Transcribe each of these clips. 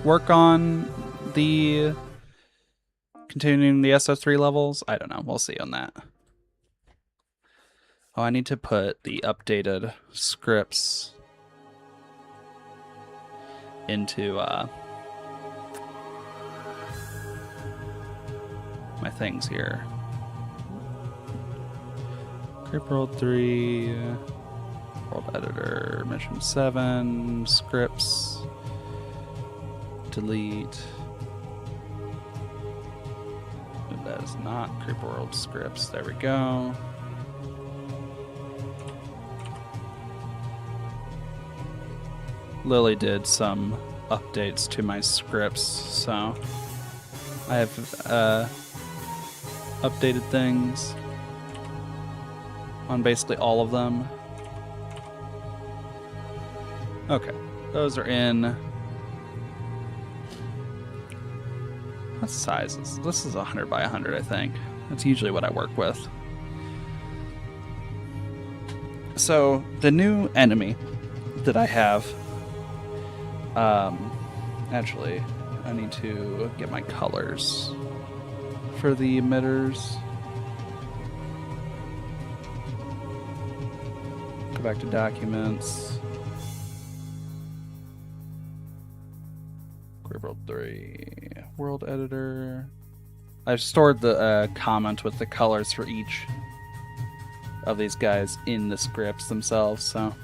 work on the continuing the SO3 levels. I don't know. We'll see on that. Oh, I need to put the updated scripts into my things here. Creep World 3, World Editor, Mission 7, scripts, delete. That is not Creep World scripts. There we go. Lily did some updates to my scripts, so I have updated things on basically all of them. Okay, those are in. What size is this? Is 100 by 100, I think. That's usually what I work with. So the new enemy that I have. Actually, I need to get my colors for the emitters. Go back to documents. Creep World 3. World Editor. I've stored the comment with the colors for each of these guys in the scripts themselves, so.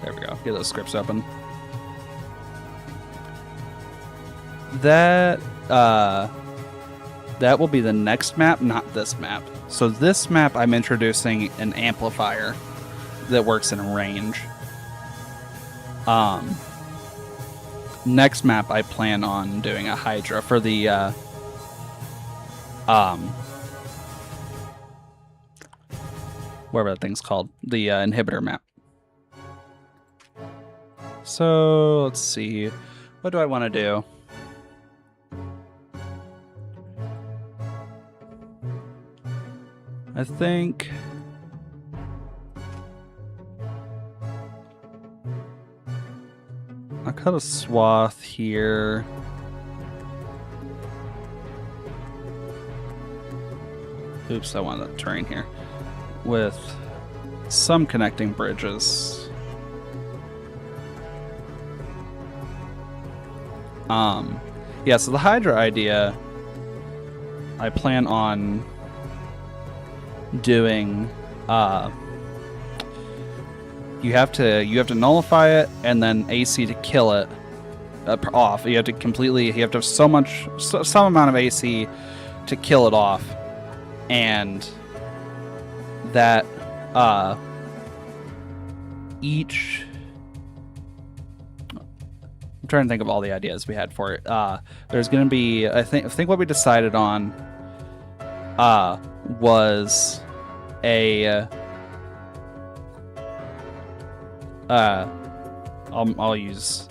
There we go. Get those scripts open. That will be the next map, not this map. So this map, I'm introducing an amplifier that works in range. Next map, I plan on doing a Hydra for the whatever that thing's called, the inhibitor map. So let's see, what do I want to do? I think I'll cut a swath here. Oops, I wanted that terrain here with some connecting bridges. Yeah, so the Hydra idea, I plan on doing you have to nullify it and then AC to kill it off. You have to have some amount of AC to kill it off, and that each. I'm trying to think of all the ideas we had for it. There's going to be, I think what we decided on was a I'll use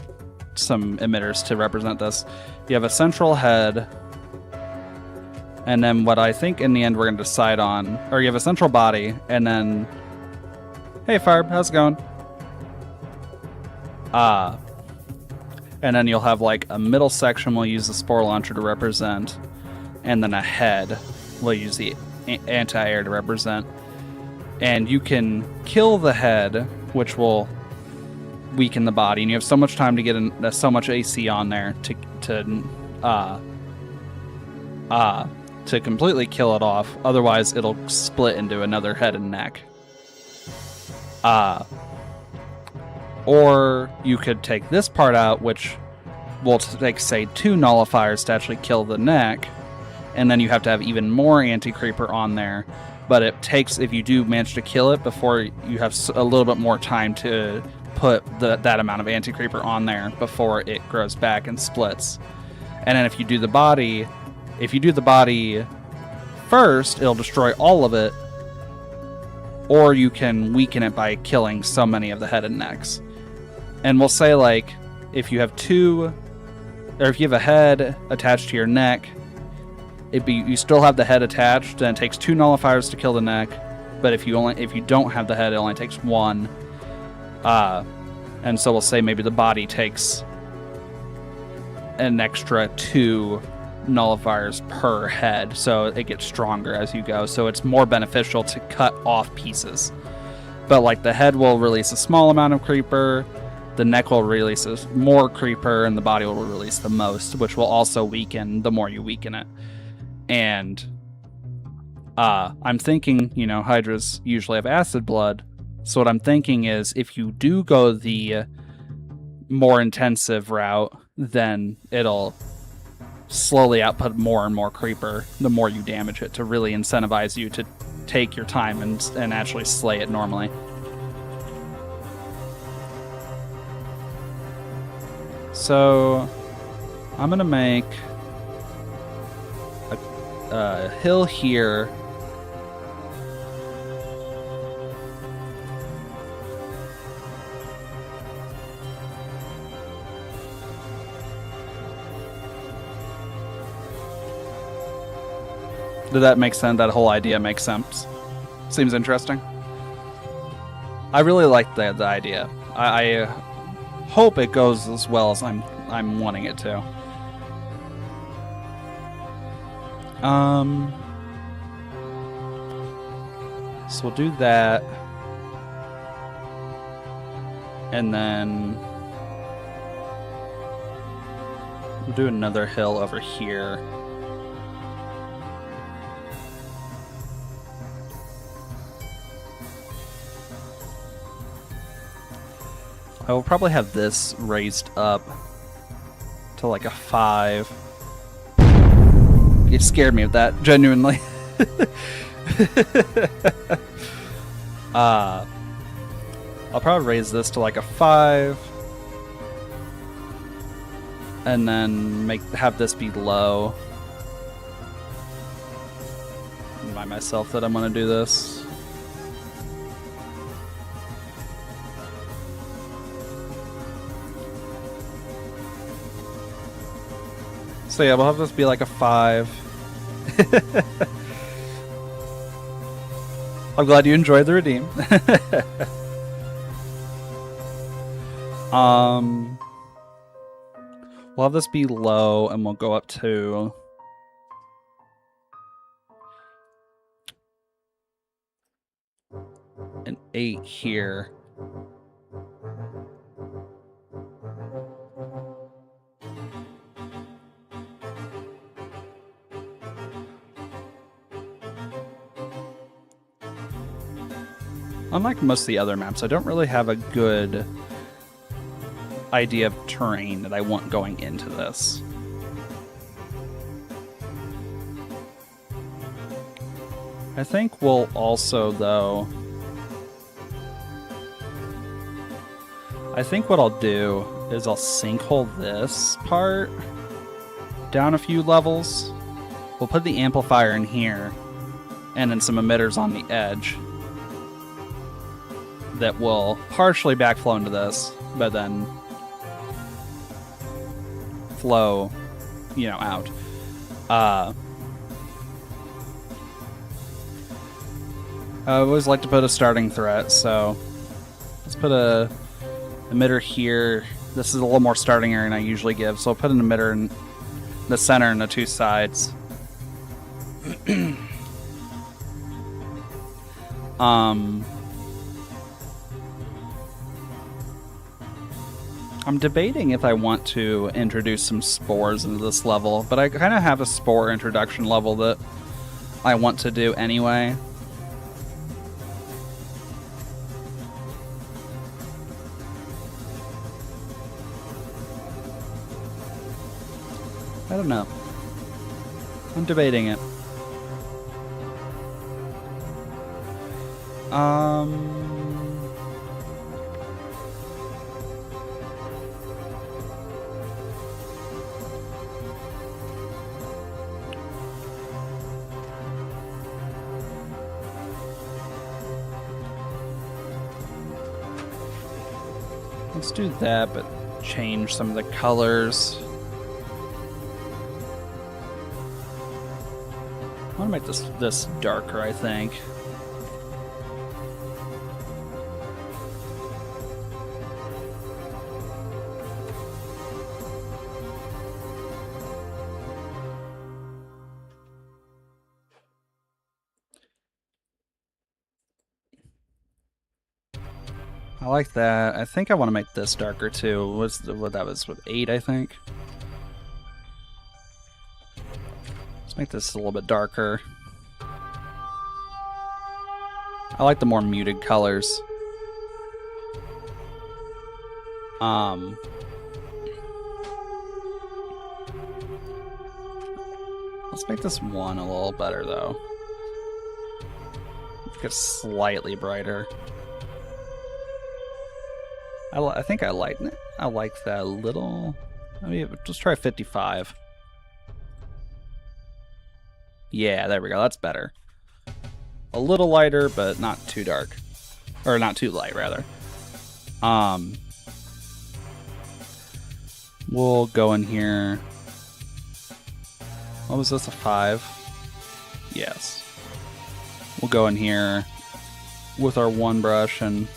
some emitters to represent this. You have a central head, and then what I think in the end we're going to decide on, or you have a central body, and then, hey Farb, how's it going? And then you'll have like a middle section we'll use the spore launcher to represent, and then a head we'll use the anti-air to represent. And you can kill the head, which will weaken the body, and you have so much time to get so much AC on there to completely kill it off. Otherwise, it'll split into another head and neck. Or you could take this part out, which will take, say, 2 nullifiers to actually kill the neck, and then you have to have even more anti-creeper on there. But it takes, if you do manage to kill it before you have a little bit more time to put that amount of anti-creeper on there before it grows back and splits. And then if you do the body first, it'll destroy all of it, or you can weaken it by killing so many of the head and necks. And we'll say, like, if you have a head attached to your neck, you still have the head attached, and it takes 2 nullifiers to kill the neck. But if you don't have the head, it only takes 1. And so we'll say maybe the body takes an extra 2 nullifiers per head, so it gets stronger as you go. So it's more beneficial to cut off pieces. But like the head will release a small amount of creeper, the neck will release more creeper, and the body will release the most, which will also weaken the more you weaken it. And I'm thinking, hydras usually have acid blood. So what I'm thinking is if you do go the more intensive route, then it'll slowly output more and more creeper the more you damage it, to really incentivize you to take your time and actually slay it normally. So I'm gonna make a hill here. Did that make sense? That whole idea makes sense. Seems interesting. I really like the idea. I hope it goes as well as I'm wanting it to. So we'll do that, and then we'll do another hill over here. I will probably have this raised up to like a 5. It scared me of that, genuinely. I'll probably raise this to like a 5. And then have this be low. Remind myself that I'm going to do this. So yeah, we'll have this be like a 5. I'm glad you enjoyed the redeem. We'll have this be low, and we'll go up to an 8 here. Unlike most of the other maps, I don't really have a good idea of terrain that I want going into this. I think we'll also, though... I think what I'll do is I'll sinkhole this part down a few levels. We'll put the amplifier in here, and then some emitters on the edge that will partially backflow into this, but then flow, out. I always like to put a starting threat, so let's put a emitter here. This is a little more starting area than I usually give, so I'll put an emitter in the center and the 2 sides. I'm debating if I want to introduce some spores into this level, but I kind of have a spore introduction level that I want to do anyway. I don't know. I'm debating it. Let's do that, but change some of the colors. want to make this darker, I think. I like that. I think I want to make this darker too. What that was with 8, I think. Let's make this a little bit darker. I like the more muted colors. Let's make this one a little better though. Make it slightly brighter. I think I like that a little. I mean, let's try 55. Yeah, there we go. That's better. A little lighter, but not too dark, or not too light, rather. We'll go in here. What was this? A 5? Yes. We'll go in here with our one brush and.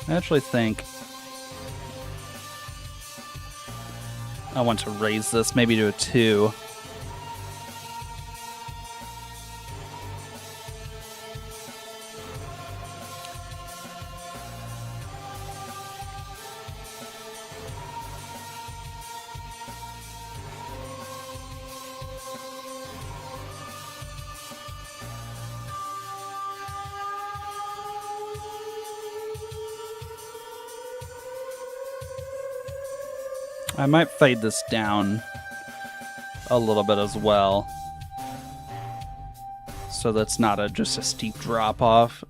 I actually think I want to raise this maybe to a 2. I might fade this down a little bit as well, so that's not just a steep drop off.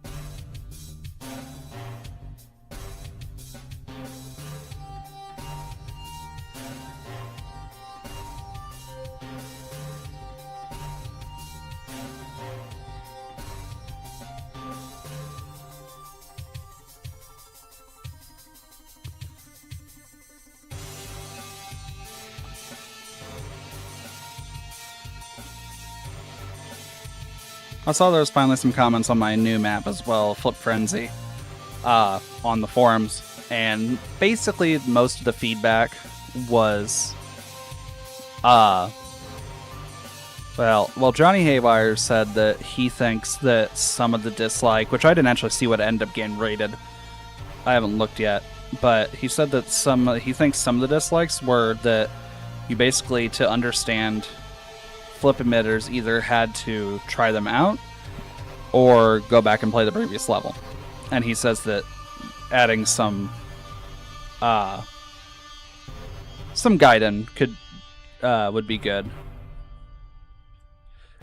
I saw there was finally some comments on my new map as well, Flip Frenzy, on the forums, and basically most of the feedback was, well, Johnny Haywire said that he thinks that some of the dislike, which I didn't actually see what ended up getting rated, I haven't looked yet, but he said that he thinks some of the dislikes were that you basically, to understand flip emitters, either had to try them out or go back and play the previous level. And he says that adding some guidance would be good.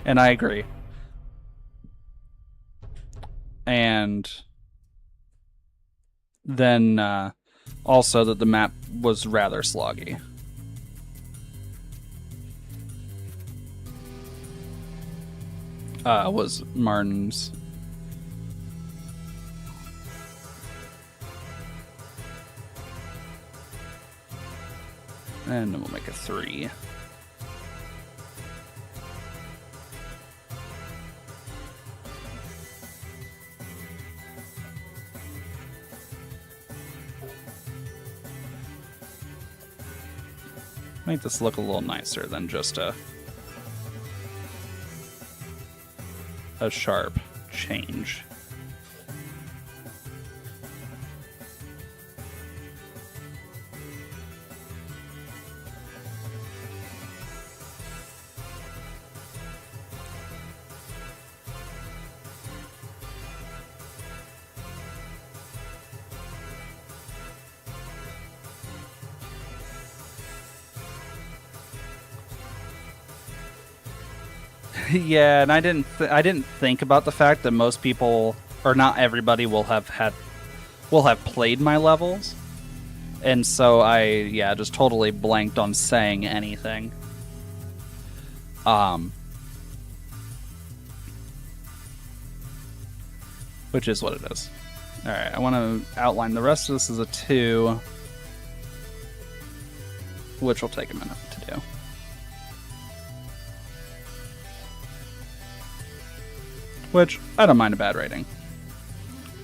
And I agree. And then also that the map was rather sloggy. Was Martin's. And then we'll make a 3. Make this look a little nicer than just a sharp change. Yeah, and I didn't think about the fact that most people, or not everybody, will have played my levels, and so I just totally blanked on saying anything. Which is what it is. Alright, I want to outline the rest of this as a 2, which will take a minute to do. Which, I don't mind a bad rating.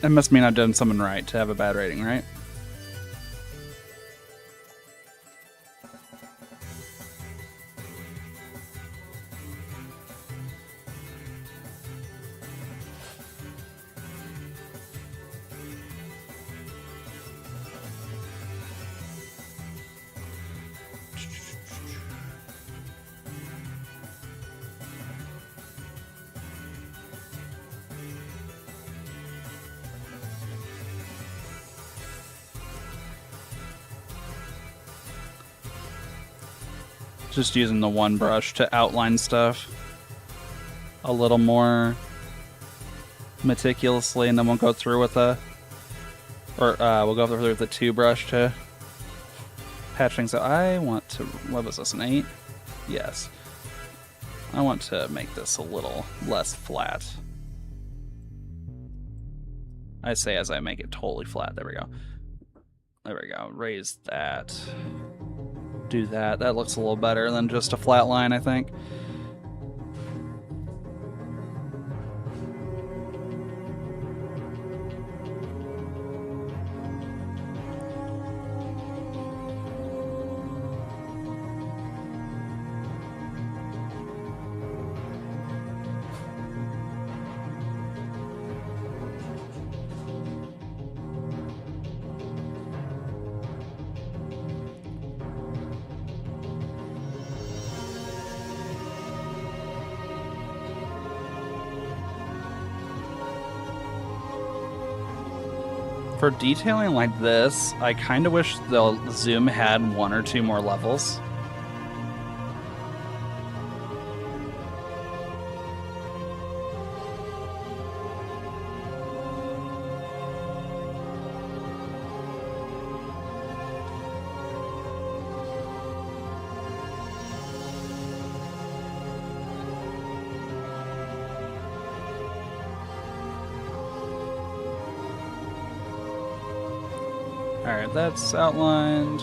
It must mean I've done something right to have a bad rating, right? Just using the one brush to outline stuff a little more meticulously, and then we'll go through with we'll go through with the 2 brush to patch things out. I want to, what was this, an 8? Yes. I want to make this a little less flat. I say as I make it totally flat. There we go. There we go. Raise that. Do that. That looks a little better than just a flat line, I think. For detailing like this, I kind of wish the zoom had 1 or 2 more levels. Alright, that's outlined.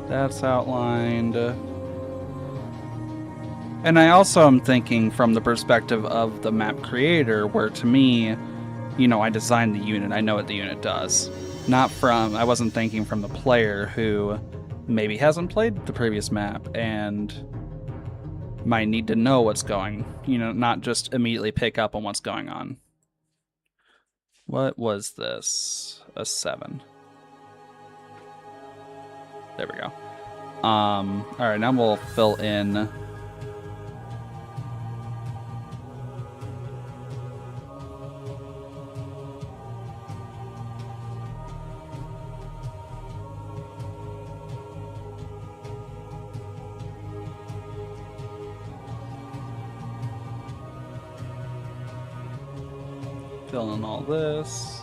That's outlined. And I also am thinking from the perspective of the map creator, where to me, you know, I designed the unit, I know what the unit does. I wasn't thinking from the player who maybe hasn't played the previous map and might need to know what's going, you know, not just immediately pick up on what's going on. What was this? A 7. There we go. Alright, now we'll fill in. Fill in all this.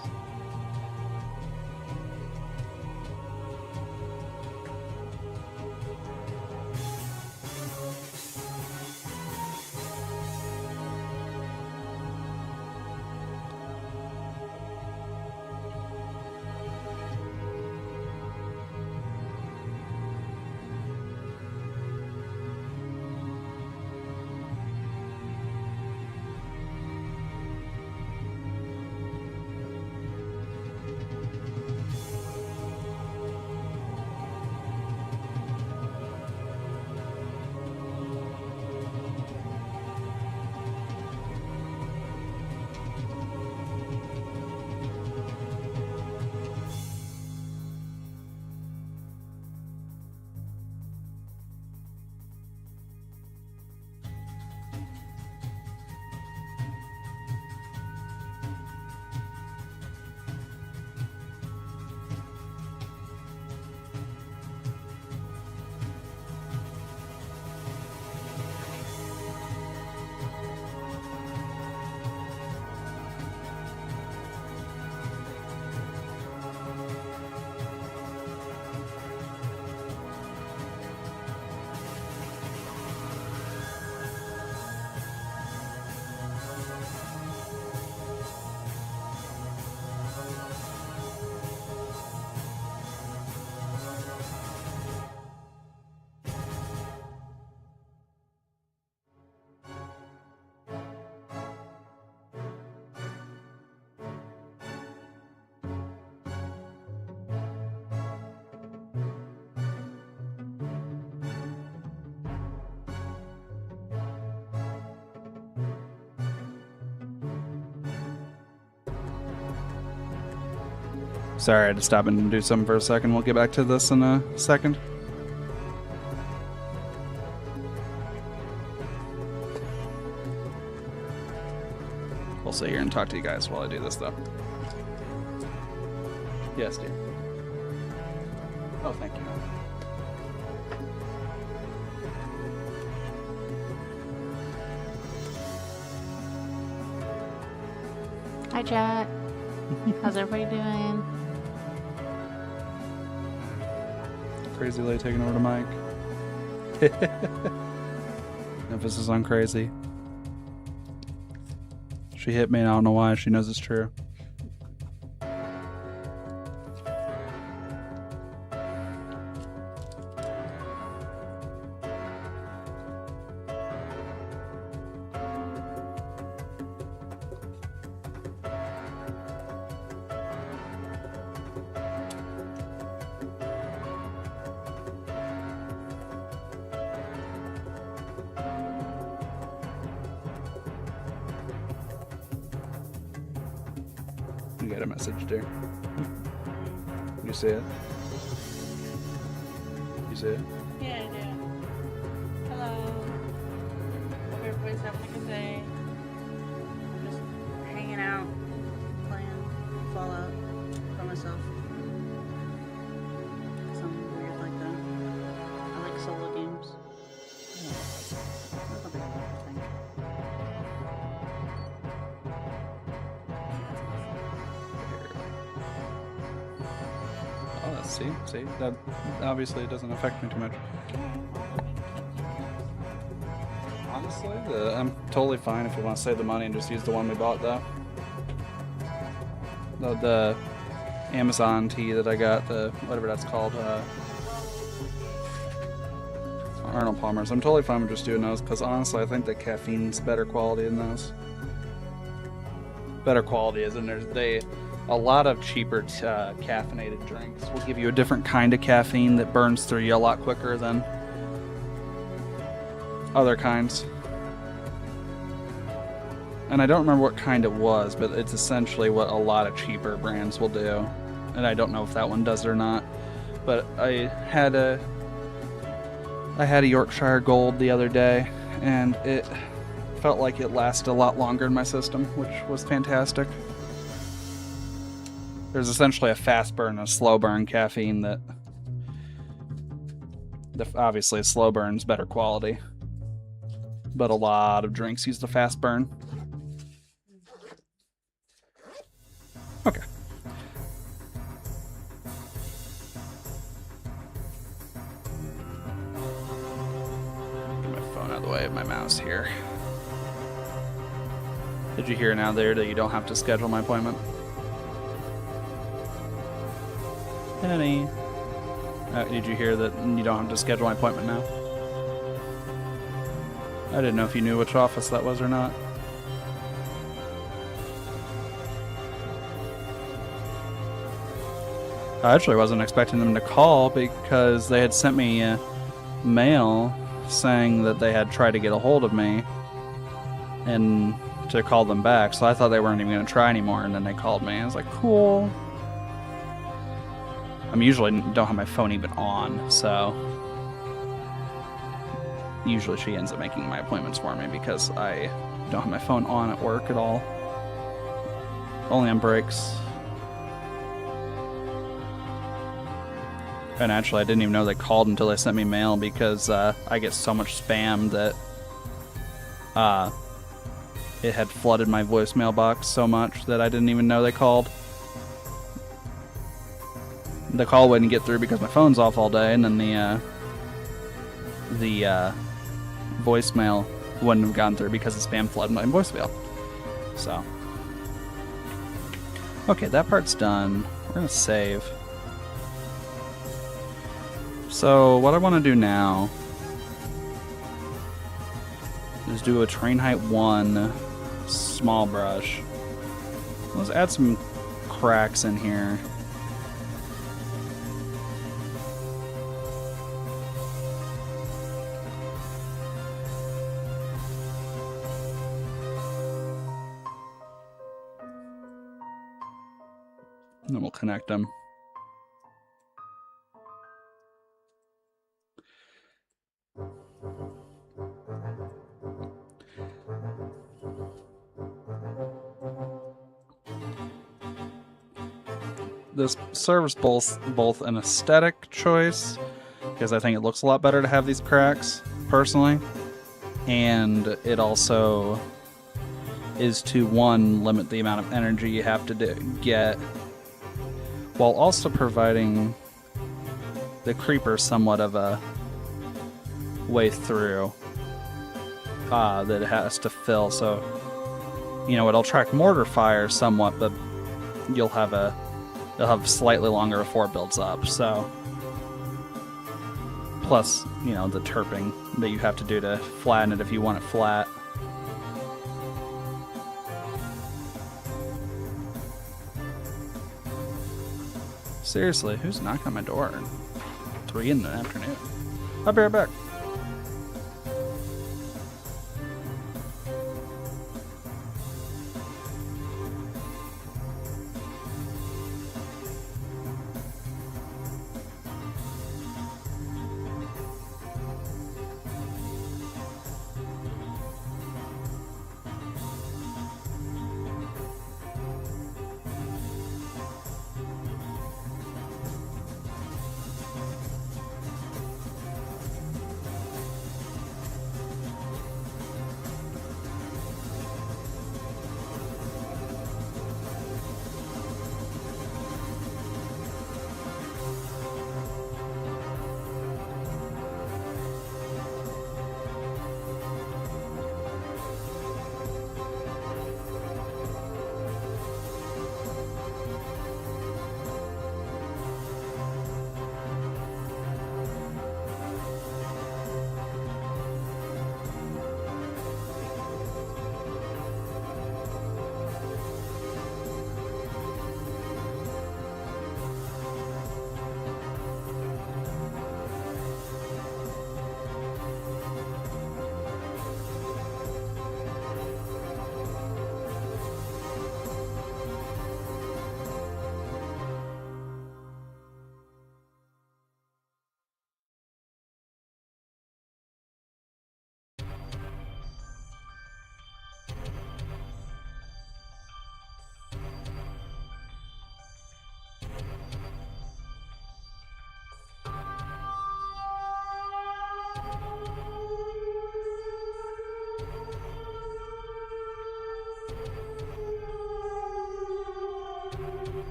Sorry, I had to stop and do something for a second. We'll get back to this in a second. We'll sit here and talk to you guys while I do this, though. Yes, dear. Oh, thank you. Hi, Jack. How's everybody doing? Crazy Lady taking over to Mike. Emphasis on crazy. She hit me and I don't know why. She knows it's true. You got a message, dear. You see it? You see it? Yeah, I do. Hello. Hope everybody's having a good day. I'm just hanging out, playing Fallout by myself. Something weird like that. I like solo games. Nothing, I think. Oh, see? That obviously it doesn't affect me too much. Honestly, I'm totally fine if you want to save the money and just use the one we bought, though. The Amazon tea that I got, the whatever that's called, Arnold Palmer's. I'm totally fine with just doing those, because honestly, I think the caffeine's better quality in those. Better quality is in there. A lot of cheaper caffeinated drinks will give you a different kind of caffeine that burns through you a lot quicker than other kinds. And I don't remember what kind it was, but it's essentially what a lot of cheaper brands will do. And I don't know if that one does it or not. But I had a Yorkshire Gold the other day, and it felt like it lasted a lot longer in my system, which was fantastic. There's essentially a fast burn and a slow burn caffeine that obviously a slow burn's better quality, but a lot of drinks use the fast burn. Okay. Get my phone out of the way of my mouse here. Did you hear now there that you don't have to schedule my appointment? Penny. Did you hear that you don't have to schedule my appointment now? I didn't know if you knew which office that was or not. I actually wasn't expecting them to call because they had sent me mail saying that they had tried to get a hold of me and to call them back, so I thought they weren't even going to try anymore, and then they called me. I was like, cool. I'm usually don't have my phone even on, so usually she ends up making my appointments for me because I don't have my phone on at work at all. Only on breaks. And actually, I didn't even know they called until they sent me mail because I get so much spam that it had flooded my voicemail box so much that I didn't even know they called. The call wouldn't get through because my phone's off all day, and then the voicemail wouldn't have gone through because the spam flooded my voicemail. So, okay, that part's done. We're gonna save. So what I want to do now is do a Train Height 1 small brush. Let's add some cracks in here. And then we'll connect them. This serves both an aesthetic choice, because I think it looks a lot better to have these cracks, personally, and it also is to, one, limit the amount of energy you have to get, while also providing the creeper somewhat of a way through that it has to fill. So, you know, it'll track mortar fire somewhat, but you'll have slightly longer before it builds up. So, plus, you know, the terping that you have to do to flatten it if you want it flat. Seriously, who's knocking on my door? 3 in the afternoon. I'll be right back.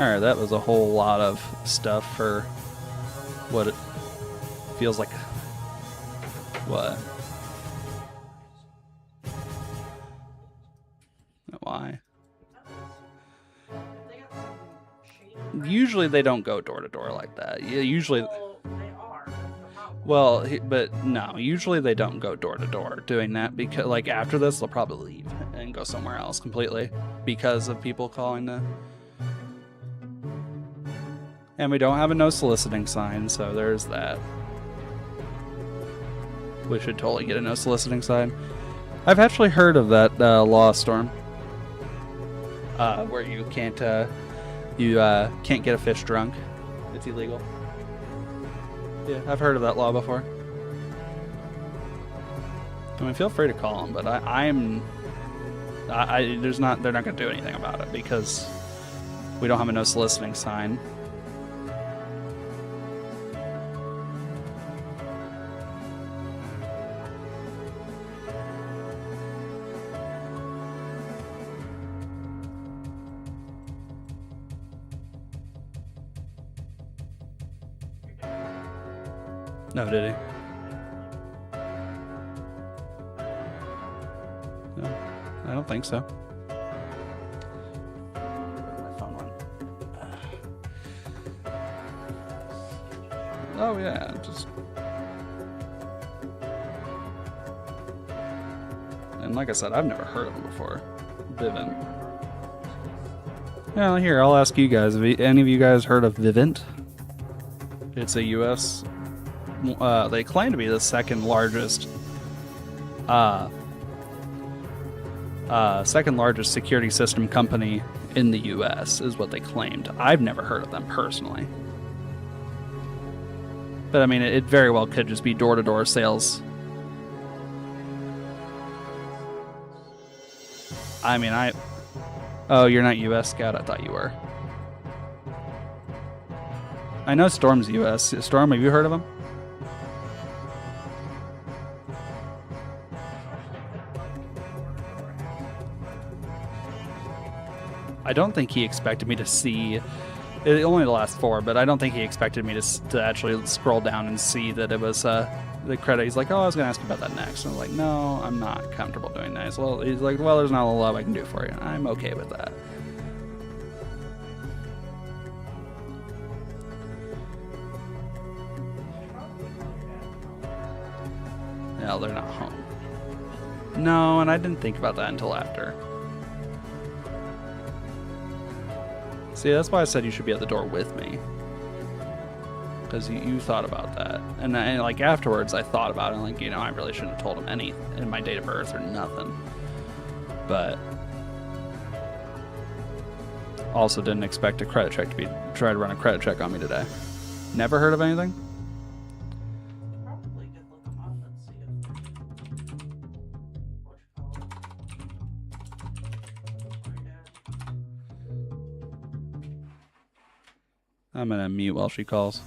Alright, that was a whole lot of stuff for what it feels like. What? Why? Usually they don't go door to door like that. Usually, well, but no. Usually they don't go door to door doing that because, like, after this, they'll probably leave and go somewhere else completely because of people calling to. And we don't have a no soliciting sign, so there's that. We should totally get a no soliciting sign. I've actually heard of that law, Storm, where you can't get a fish drunk. It's illegal. Yeah, I've heard of that law before. I mean, feel free to call them, but they're not going to do anything about it because we don't have a no soliciting sign. No, did he? No, I don't think so. My phone went. Oh yeah, just. And like I said, I've never heard of him before. Vivint. Yeah, here, I'll ask you guys. Have any of you guys heard of Vivint? It's a U.S. They claim to be the second largest security system company in the U.S. is what they claimed. I've never heard of them personally, but I mean, it very well could just be door-to-door sales. I mean, oh, you're not U.S. Scout? I thought you were. I know Storm's U.S. Storm, have you heard of him? I don't think he expected me to see it, only the last 4, but I don't think he expected me to actually scroll down and see that it was the credit. He's like, oh, I was going to ask you about that next. And I'm like, no, I'm not comfortable doing that. Well, he's like, well, there's not a lot I can do for you. I'm okay with that. No, they're not home. No, and I didn't think about that until after. See, that's why I said you should be at the door with me. Because you thought about that. And like afterwards, I thought about it. And, like, you know, I really shouldn't have told him anything in my date of birth or nothing. But also didn't expect a credit check to try to run a credit check on me today. Never heard of anything? Probably could look them up and see I'm gonna mute while she calls.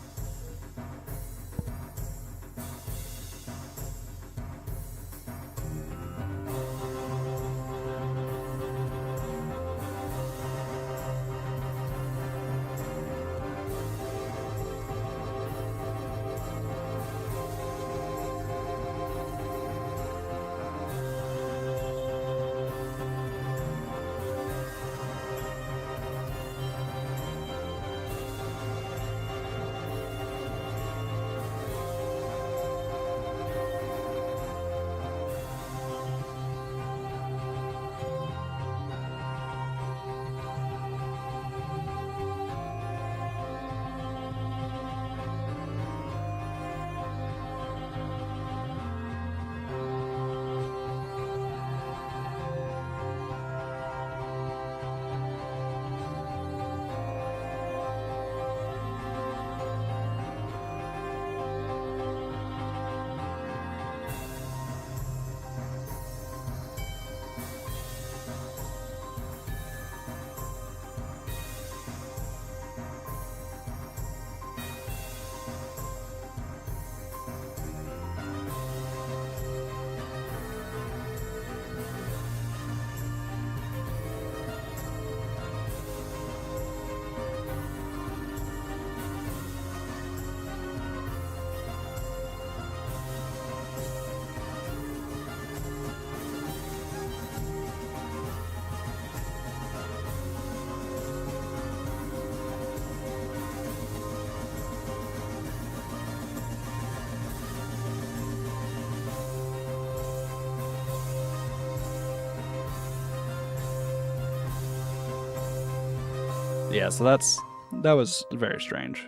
Yeah, so that was very strange.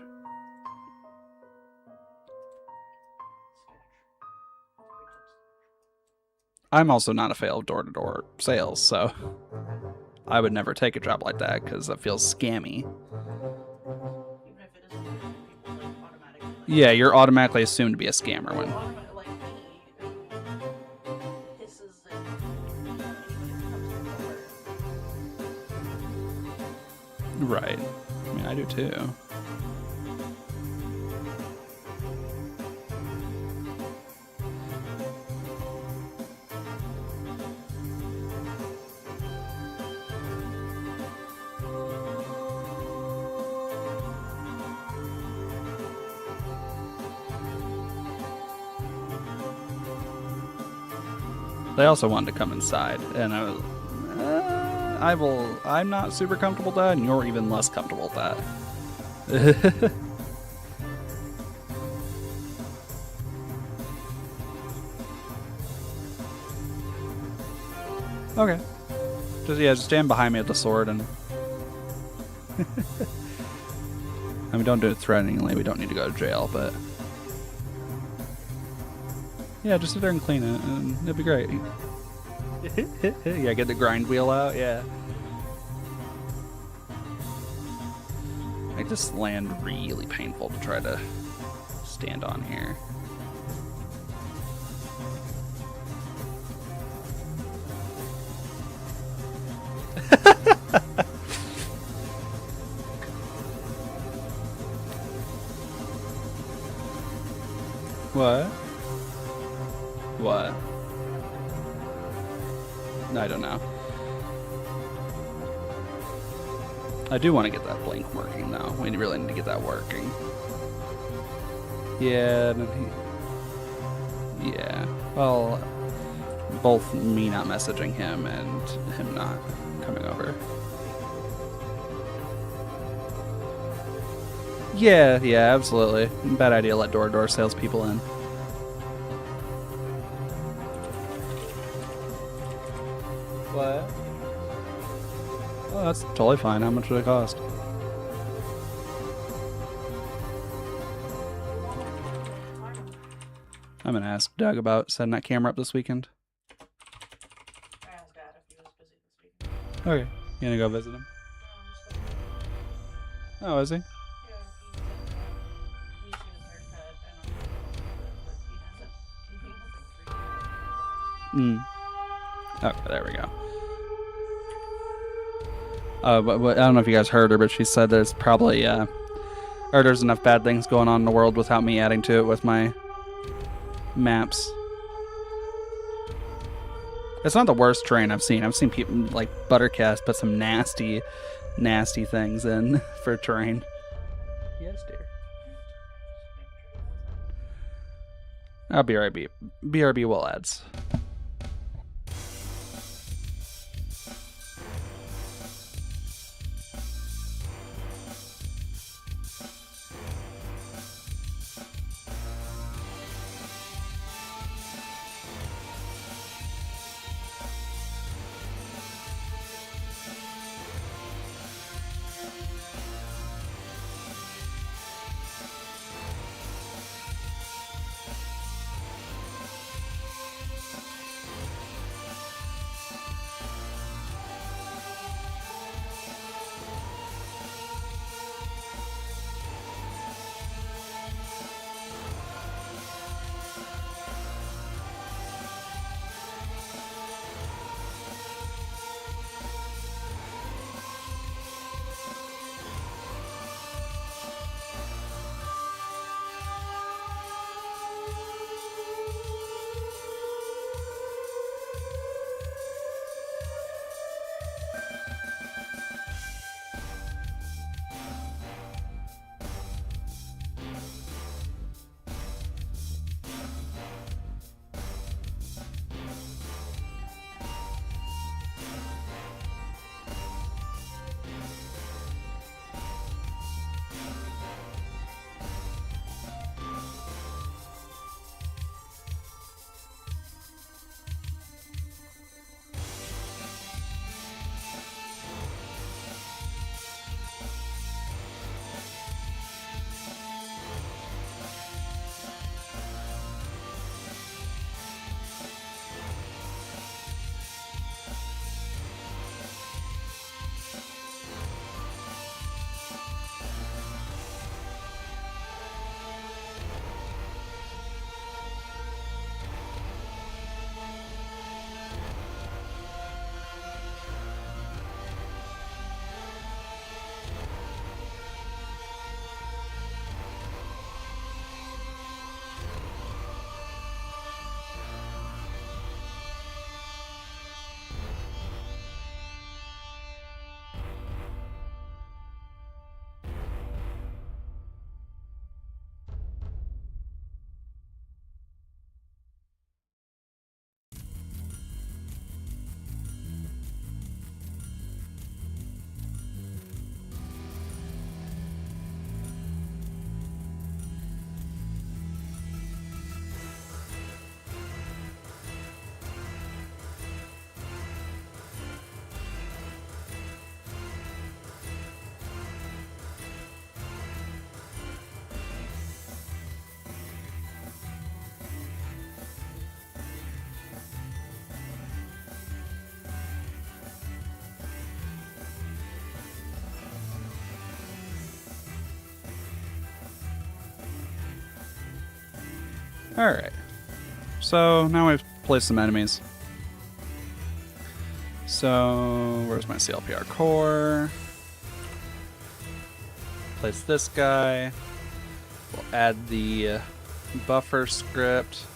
I'm also not a fan of door-to-door sales, so I would never take a job like that because that feels scammy. Even if it isn't, people like automatically. Yeah, you're automatically assumed to be a scammer when. Like me, it pisses that anybody comes to the door. Right. I mean, I do too. They also wanted to come inside, and I was, I'm not super comfortable with that, and you're even less comfortable with that. Okay. Just stand behind me with the sword and. I mean, don't do it threateningly. We don't need to go to jail, but. Yeah, just sit there and clean it, and it'd be great. Yeah, get the grind wheel out, yeah. Make this land really painful to try to stand on here. What? What? I don't know. I do want to get that blink working, though. We really need to get that working. Yeah. Yeah. Well, both me not messaging him and him not coming over. Yeah, absolutely. Bad idea to let door-to-door salespeople in. What? Oh, that's totally fine. How much would it cost? I'm gonna ask Doug about setting that camera up this weekend. I asked Dad if he was busy this weekend. Okay. You gonna go visit him? Oh, is he? Yeah, he's getting his haircut, and he hasn't. Okay, there we go. But I don't know if you guys heard her, but she said there's probably, or there's enough bad things going on in the world without me adding to it with my maps. It's not the worst terrain I've seen. I've seen people like Buttercast put some nasty things in for terrain. Yes, dear. BRB will ads. Alright. So now we've placed some enemies. So where's my CLPR core? Place this guy. We'll add the buffer script.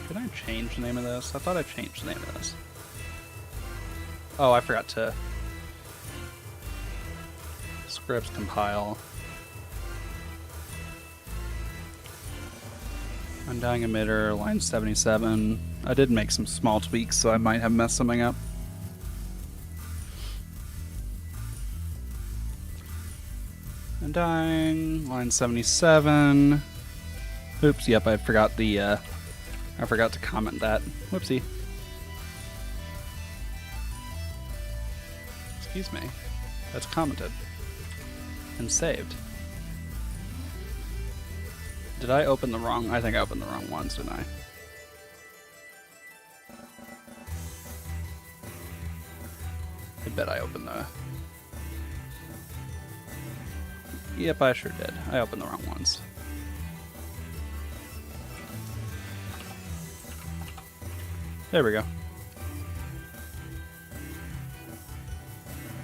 Did I change the name of this? I thought I changed the name of this. Oh, I forgot to. Scripts compile. Undying emitter, line 77. I did make some small tweaks, so I might have messed something up. Undying, line 77. Oops, yep, I forgot the, I forgot to comment that. Whoopsie. Excuse me. That's commented. And saved. Did I open the wrong? I think I opened the wrong ones, didn't I? I bet I opened the... Yep, I sure did. I opened the wrong ones. There we go.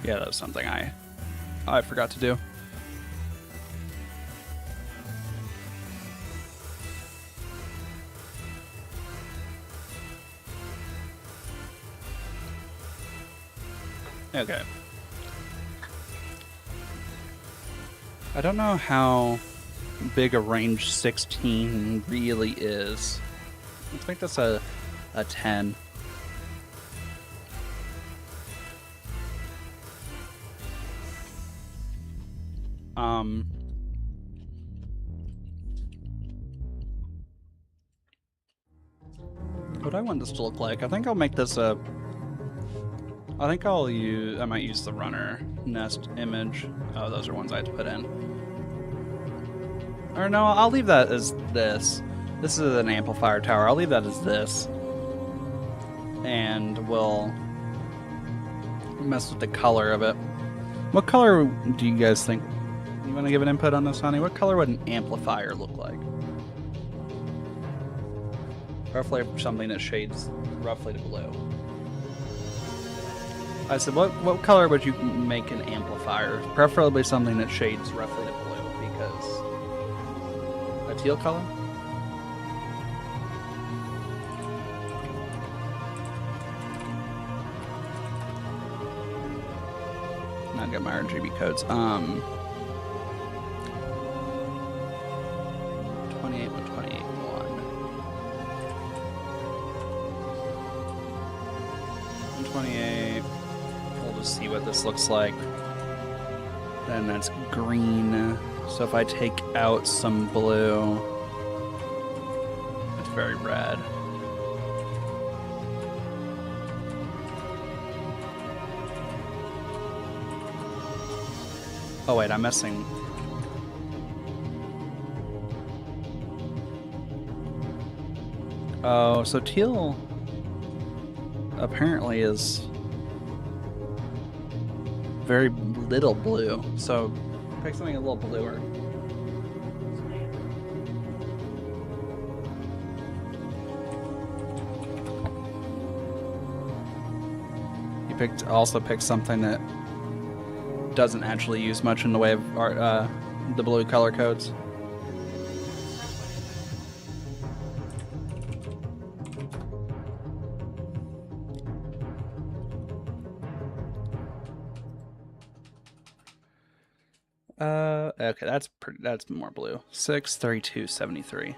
Yeah, that was something I forgot to do. Okay. I don't know how big a range 16 really is. Let's make this a 10. What do I want this to look like? I think I'll make this a... I think I might use the runner nest image. Oh, those are ones I had to put in. Or no, I'll leave that as this. This is an amplifier tower. I'll leave that as this. And we'll mess with the color of it. What color do you guys think? You want to give an input on this, honey? What color would an amplifier look like? Roughly something that shades roughly to blue. I said, what color would you make an amplifier? Preferably something that shades roughly to blue, because a teal color? Now get my RGB codes. 28 with 28 1. 28. We'll just see what this looks like. Then that's green. So if I take out some blue, it's very red. Oh wait, I'm missing. Oh, so teal apparently is very little blue. So pick something a little bluer. You also picked something that doesn't actually use much in the way of the blue color codes. Okay, that's more blue. 63273.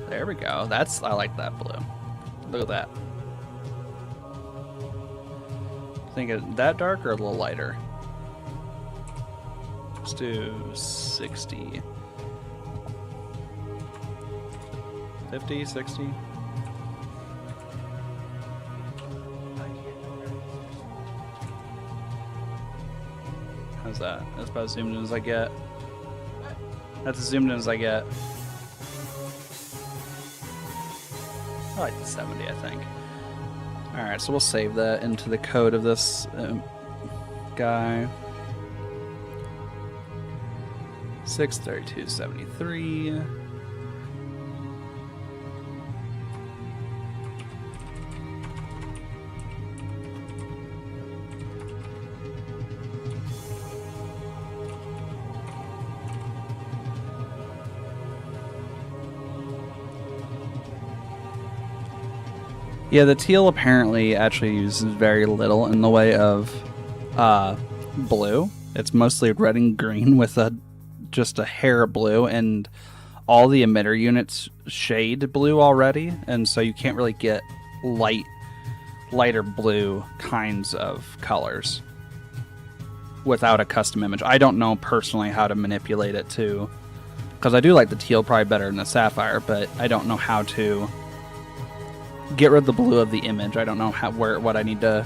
There we go. I like that blue. Look at that. Think it that dark or a little lighter? Let's do 60. 50, 60. How's that? That's about as zoomed in as I get. That's as zoomed in as I get. I like the 70, I think. Alright, so we'll save that into the code of this guy. 632.73. Yeah, the teal apparently actually uses very little in the way of blue. It's mostly red and green with just a hair of blue, and all the emitter units shade blue already, and so you can't really get lighter blue kinds of colors without a custom image. I don't know personally how to manipulate it too, because I do like the teal probably better than the sapphire, but I don't know how to get rid of the blue of the image. I don't know what I need to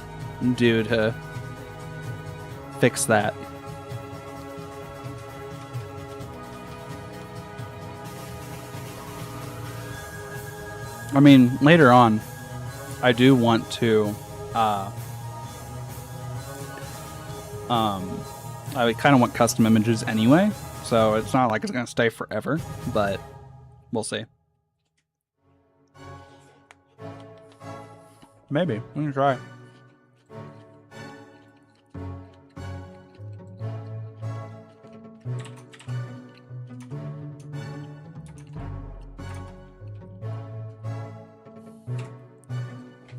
do to fix that. I mean, later on, I do want to, I kind of want custom images anyway, so it's not like it's going to stay forever, but we'll see. Maybe. We can try.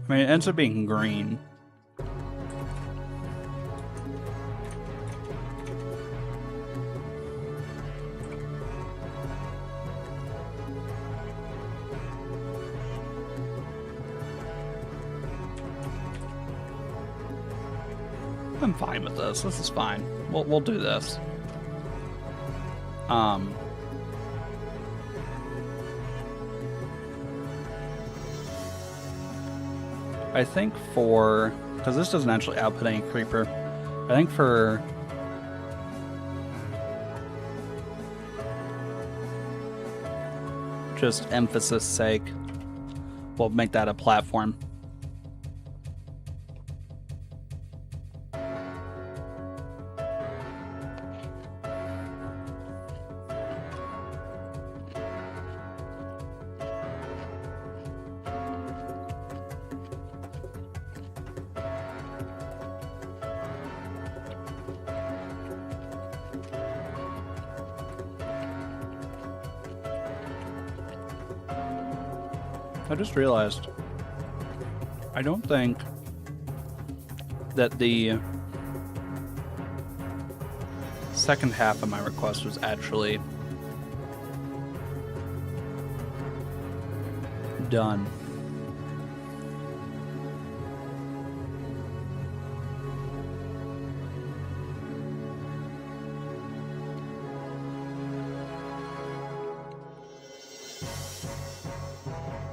I mean, it ends up being green. I'm fine with this. This is fine. We'll do this. I think because this doesn't actually output any creeper, I think for just emphasis sake, we'll make that a platform. I just realized I don't think that the second half of my request was actually done.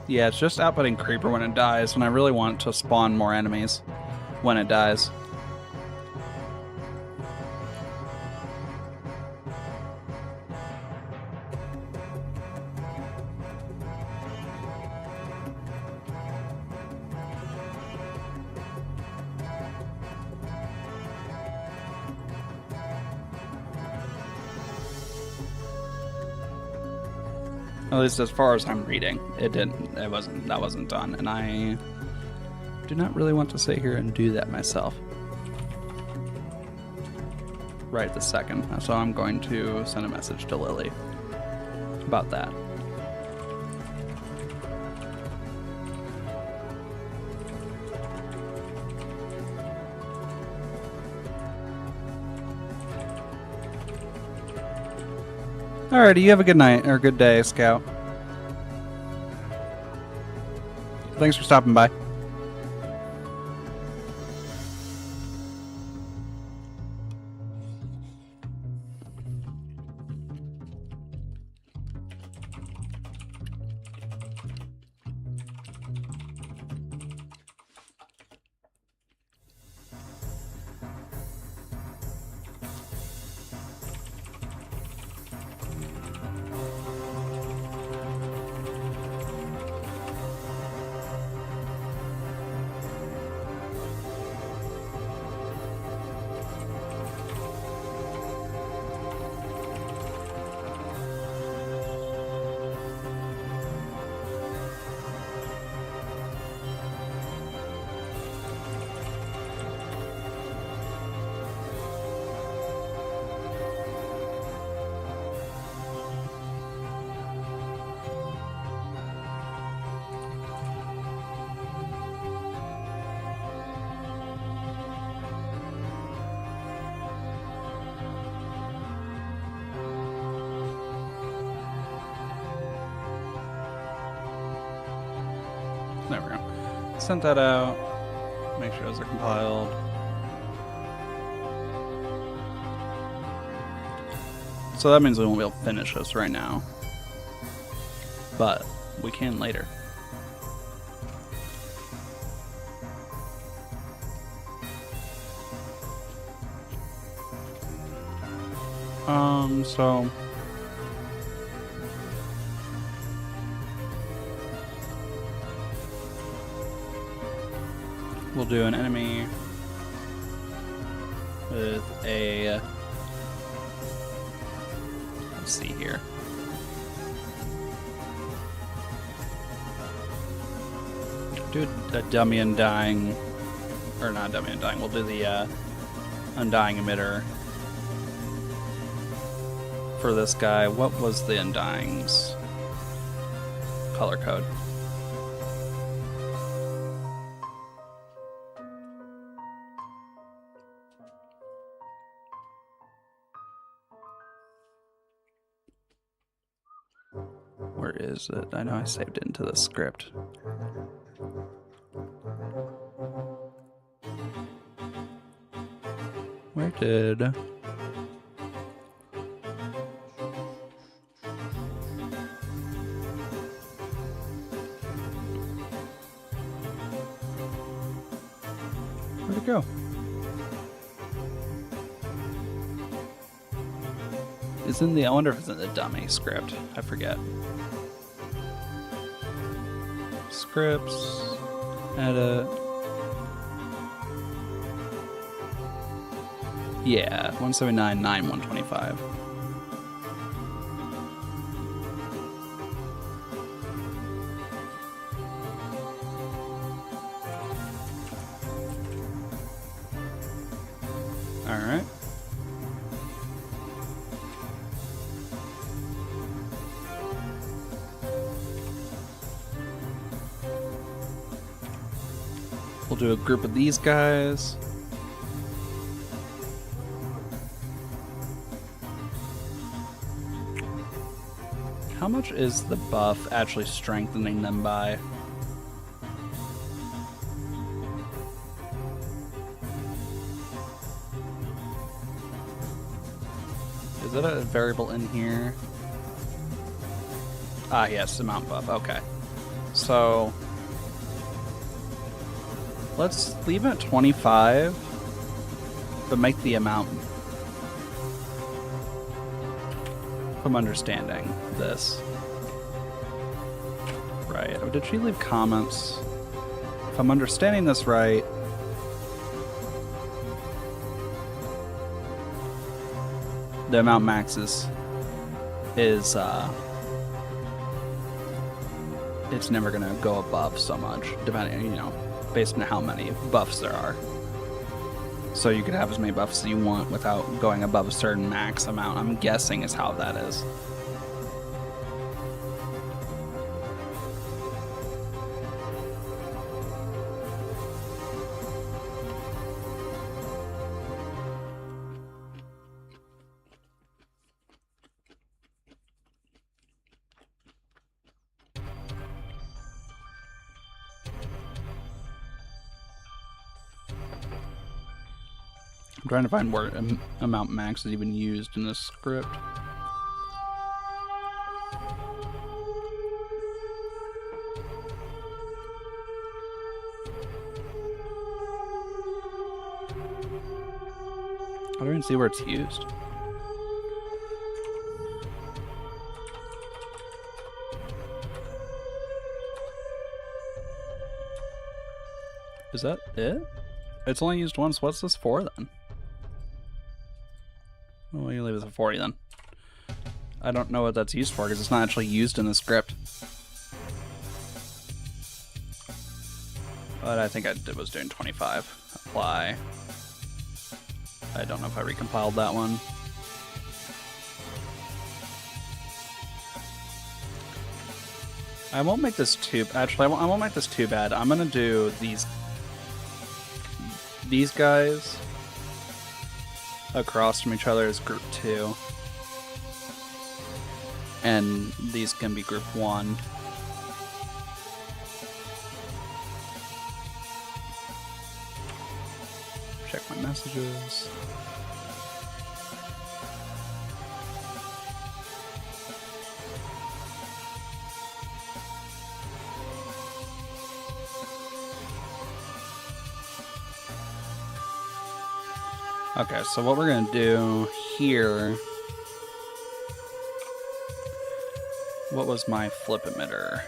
Yeah, it's just outputting creeper when it dies, and I really want to spawn more enemies when it dies. At least as far as I'm reading, that wasn't done, and I do not really want to sit here and do that myself right this second. So I'm going to send a message to Lily about that. Alrighty, you have a good night, or good day, Scout. Thanks for stopping by. Sent that out. Make sure those are compiled. So that means we won't be able to finish this right now. But we can later. So we'll do an enemy with a, let's see here. Do a dummy undying, or not dummy undying, we'll do the undying emitter for this guy. What was the undying's color code? Where is it? I know I saved it into the script. Where did... Where'd it go? It's in the... I wonder if it's in the dummy script. I forget. Scripts... Edit... Yeah, 179, 9, 125. All right. We'll do a group of these guys. How much is the buff actually strengthening them by? Is it a variable in here? Ah, yes, amount buff. Okay. So let's leave it at 25, but make the amount. If I'm understanding this right. Oh, did she leave comments? If I'm understanding this right, the amount max is it's never gonna go above so much, depending, you know, based on how many buffs there are. So you could have as many buffs as you want without going above a certain max amount, I'm guessing is how that is. I'm trying to find where amount max is even used in this script. I don't even see where it's used. Is that it? It's only used once. What's this for then? Well, you leave it at 40 then. I don't know what that's used for because it's not actually used in the script. But I think I was doing 25. Apply. I don't know if I recompiled that one. I won't make this too... Actually, I won't make this too bad. I'm going to do these guys across from each other as group 2. And these can be group 1. Messages. Okay, so what we're gonna do here. What was my flip emitter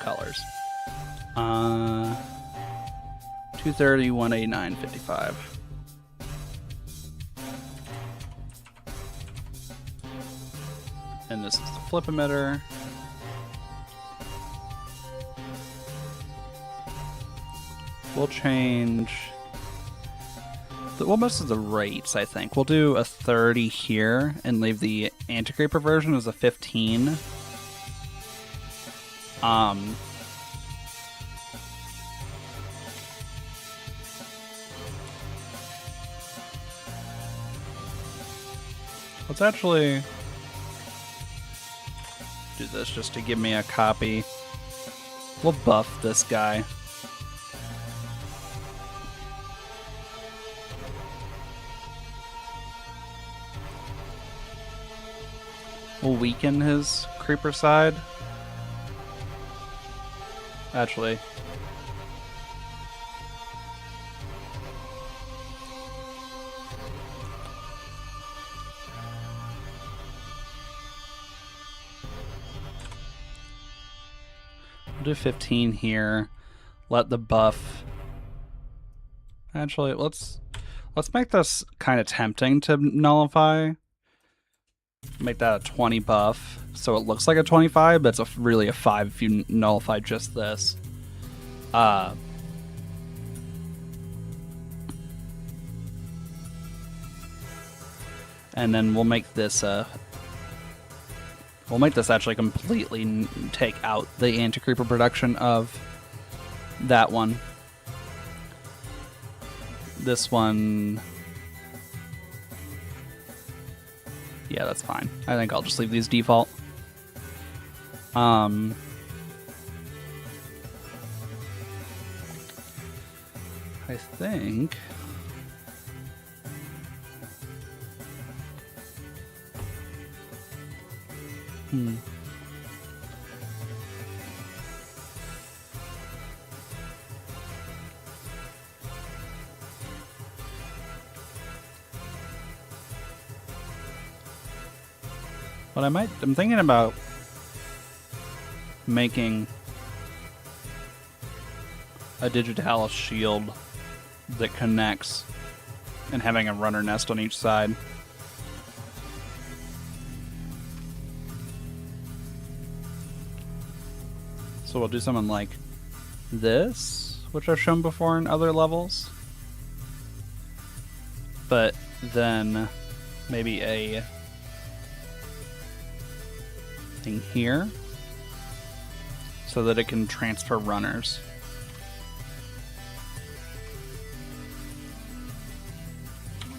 colors? 230, 189, 55. And this is the flip emitter. We'll change. Well, most of the rates, I think. We'll do a 30 here and leave the anti-creeper version as a 15. Let's actually do this just to give me a copy. We'll buff this guy. We'll weaken his creeper side. Actually. We'll do 15 here. Let the buff. Actually, let's make this kind of tempting to nullify. Make that a 20 buff, so it looks like a 25, but it's really a 5 if you nullify just this. And then we'll make this actually completely take out the anti-creeper production of that one. This one. Yeah, that's fine. I think I'll just leave these default. I think... But I'm thinking about making a Digitalis shield that connects and having a runner nest on each side. So we'll do something like this, which I've shown before in other levels. But then maybe a thing here so that it can transfer runners.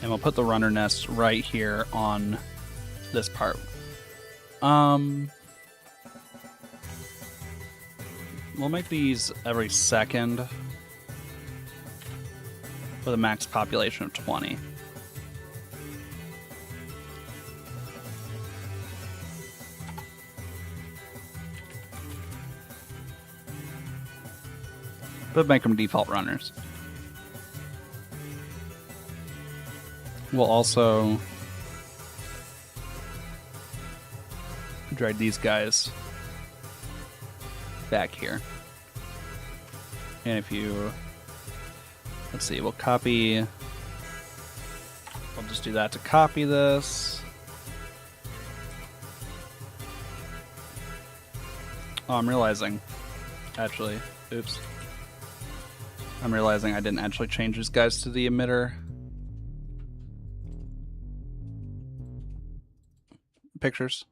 And we'll put the runner nest right here on this part. We'll make these every second with a max population of 20. But make them default runners. We'll also drag these guys back here. And if you, let's see, we'll copy, we'll just do that to copy this. Oh, I'm realizing, actually, oops. I'm realizing I didn't actually change these guys to the emitter pictures.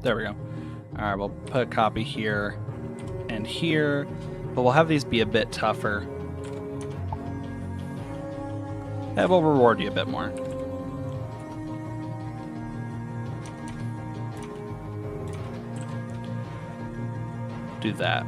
There we go. Alright, we'll put a copy here and here, but we'll have these be a bit tougher. And we'll reward you a bit more. Do that.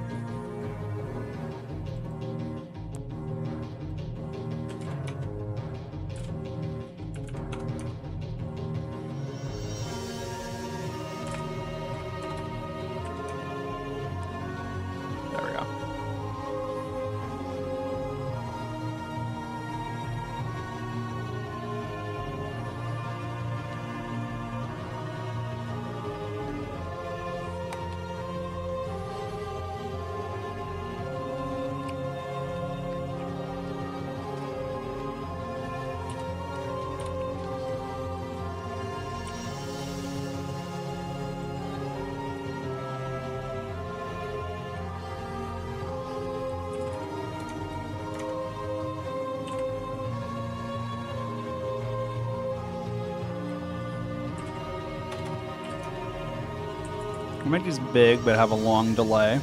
make these big, but have a long delay.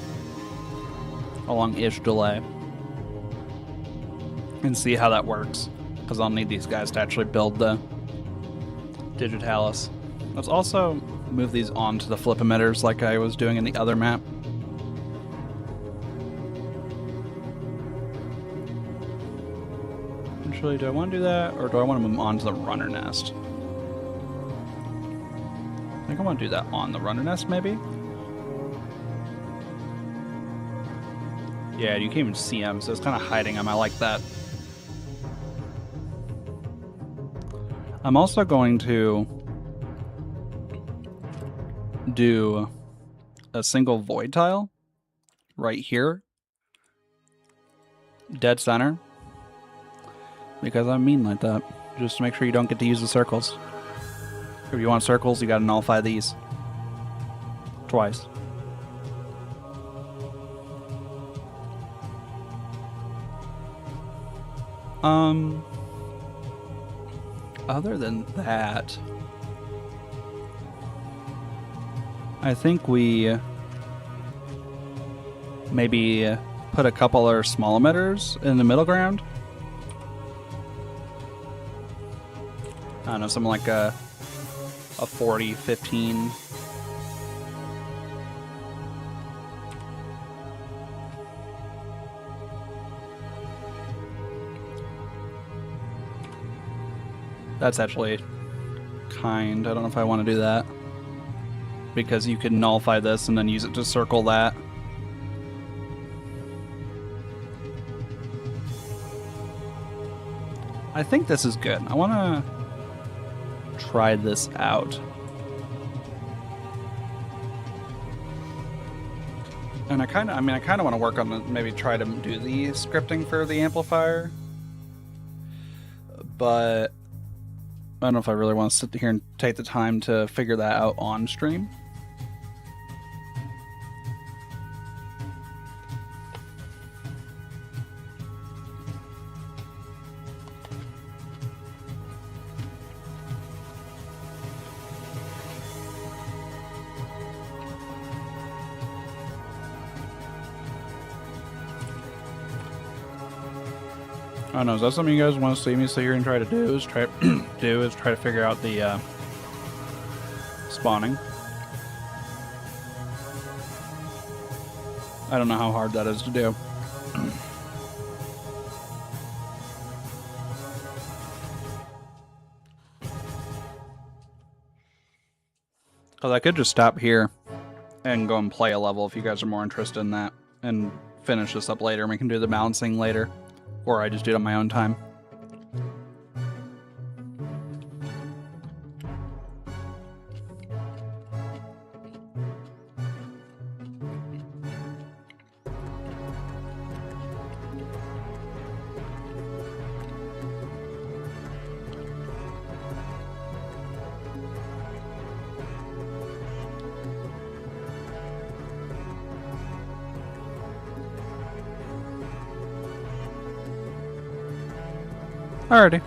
A long-ish delay. And see how that works. Because I'll need these guys to actually build the Digitalis. Let's also move these onto the flip emitters like I was doing in the other map. Actually, do I want to do that, or do I want to move on to the runner nest? I think I want to do that on the runner nest, maybe? Yeah, you can't even see him, so it's kind of hiding him. I like that. I'm also going to do a single void tile right here, dead center, because I'm mean like that, just to make sure you don't get to use the circles. If you want circles, you gotta nullify these twice. Other than that, I think we maybe put a couple of small emitters in the middle ground. I don't know, something like a 40, 15. That's actually kind. I don't know if I want to do that. Because you can nullify this and then use it to circle that. I think this is good. I want to try this out. And I kind of want to work on the, maybe try to do the scripting for the amplifier. But I don't know if I really want to sit here and take the time to figure that out on stream. I don't know, is that something you guys want to see me sit here and try to do? Is try to figure out the spawning. I don't know how hard that is to do. Because I could just stop here and go and play a level if you guys are more interested in that, and finish this up later and we can do the balancing later. Or I just do it on my own time. Alrighty.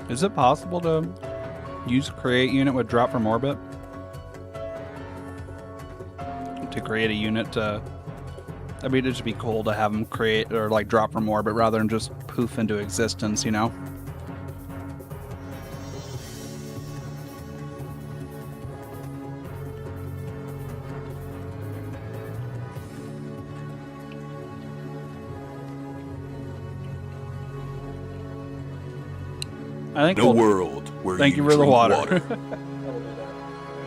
Is it possible to use create unit with drop from orbit? To create a unit to... I mean, it'd just be cool to have them create or like drop from orbit rather than just poof into existence, you know? I think no world where thank you for the drink water. water. I will do that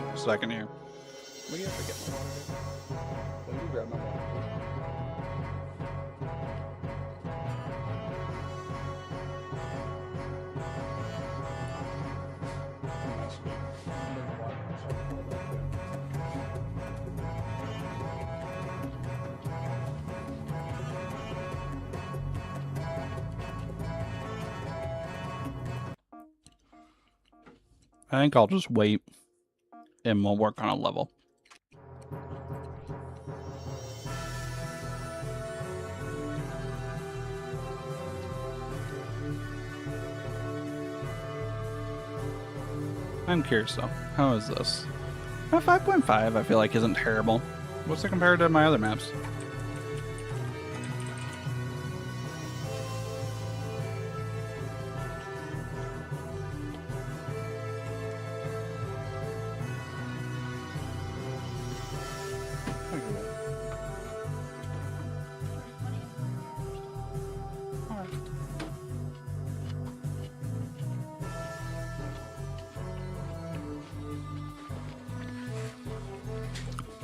in a second here. What do you have to get my water? Will you grab my water? I think I'll just wait and we'll work on a level. I'm curious though, how is this? 5.5 I feel like isn't terrible. What's it compared to my other maps?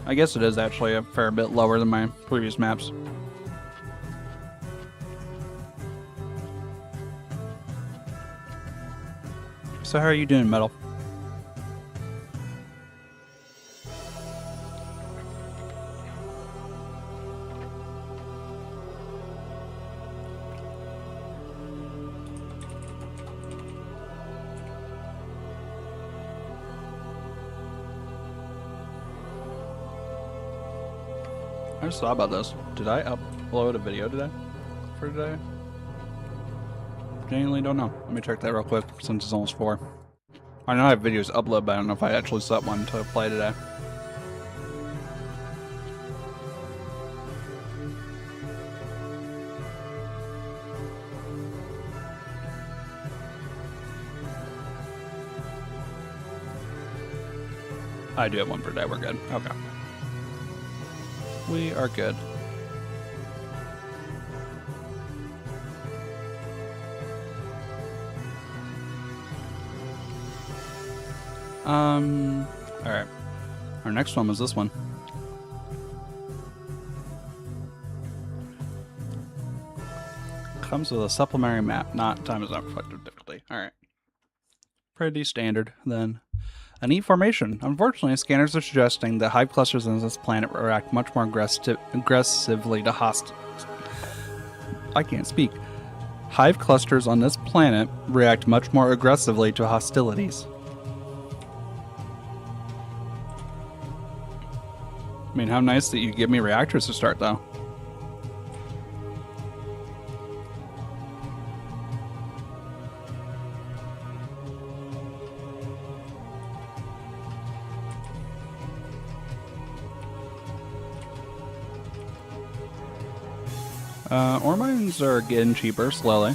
I guess it is actually a fair bit lower than my previous maps. So how are you doing, Metal? I just thought about this. Did I upload a video today? For today? Genuinely don't know. Let me check that real quick since it's almost 4. I know I have videos uploaded, but I don't know if I actually set one to play today. I do have one for today. We're good. Okay. We are good. Alright. Our next one was this one. Comes with a supplementary map, not time is not reflective difficulty. Alright. Pretty standard, then. A neat formation. Unfortunately, scanners are suggesting that hive clusters on this planet react much more aggressively to I can't speak. Hive clusters on this planet react much more aggressively to hostilities. I mean, how nice that you give me reactors to start, though. Ore mines are getting cheaper slowly.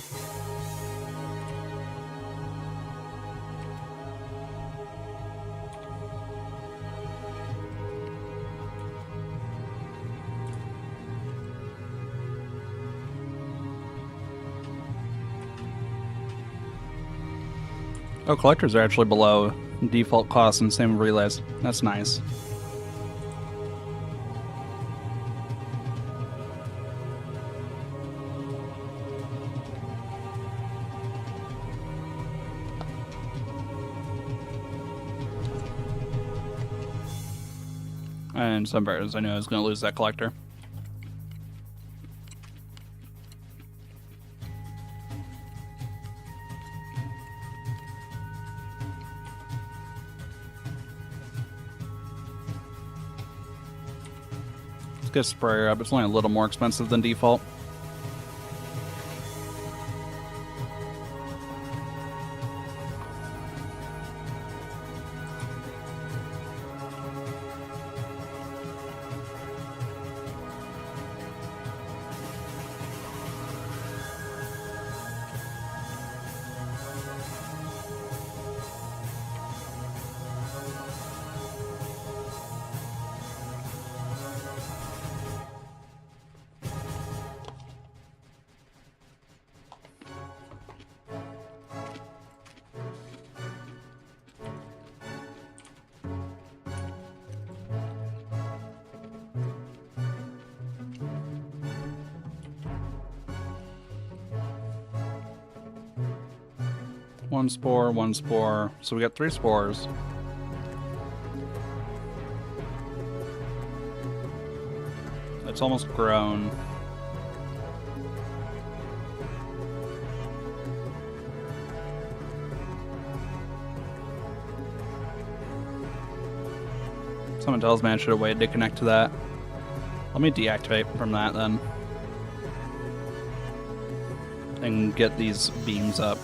Oh, collectors are actually below default costs and same with relays. That's nice. And some birds I knew I was going to lose that collector. Let's get a sprayer up. It's only a little more expensive than default. One spore, one spore. So we got 3 spores. It's almost grown. Someone tells me I should have waited to connect to that. Let me deactivate from that then. And get these beams up.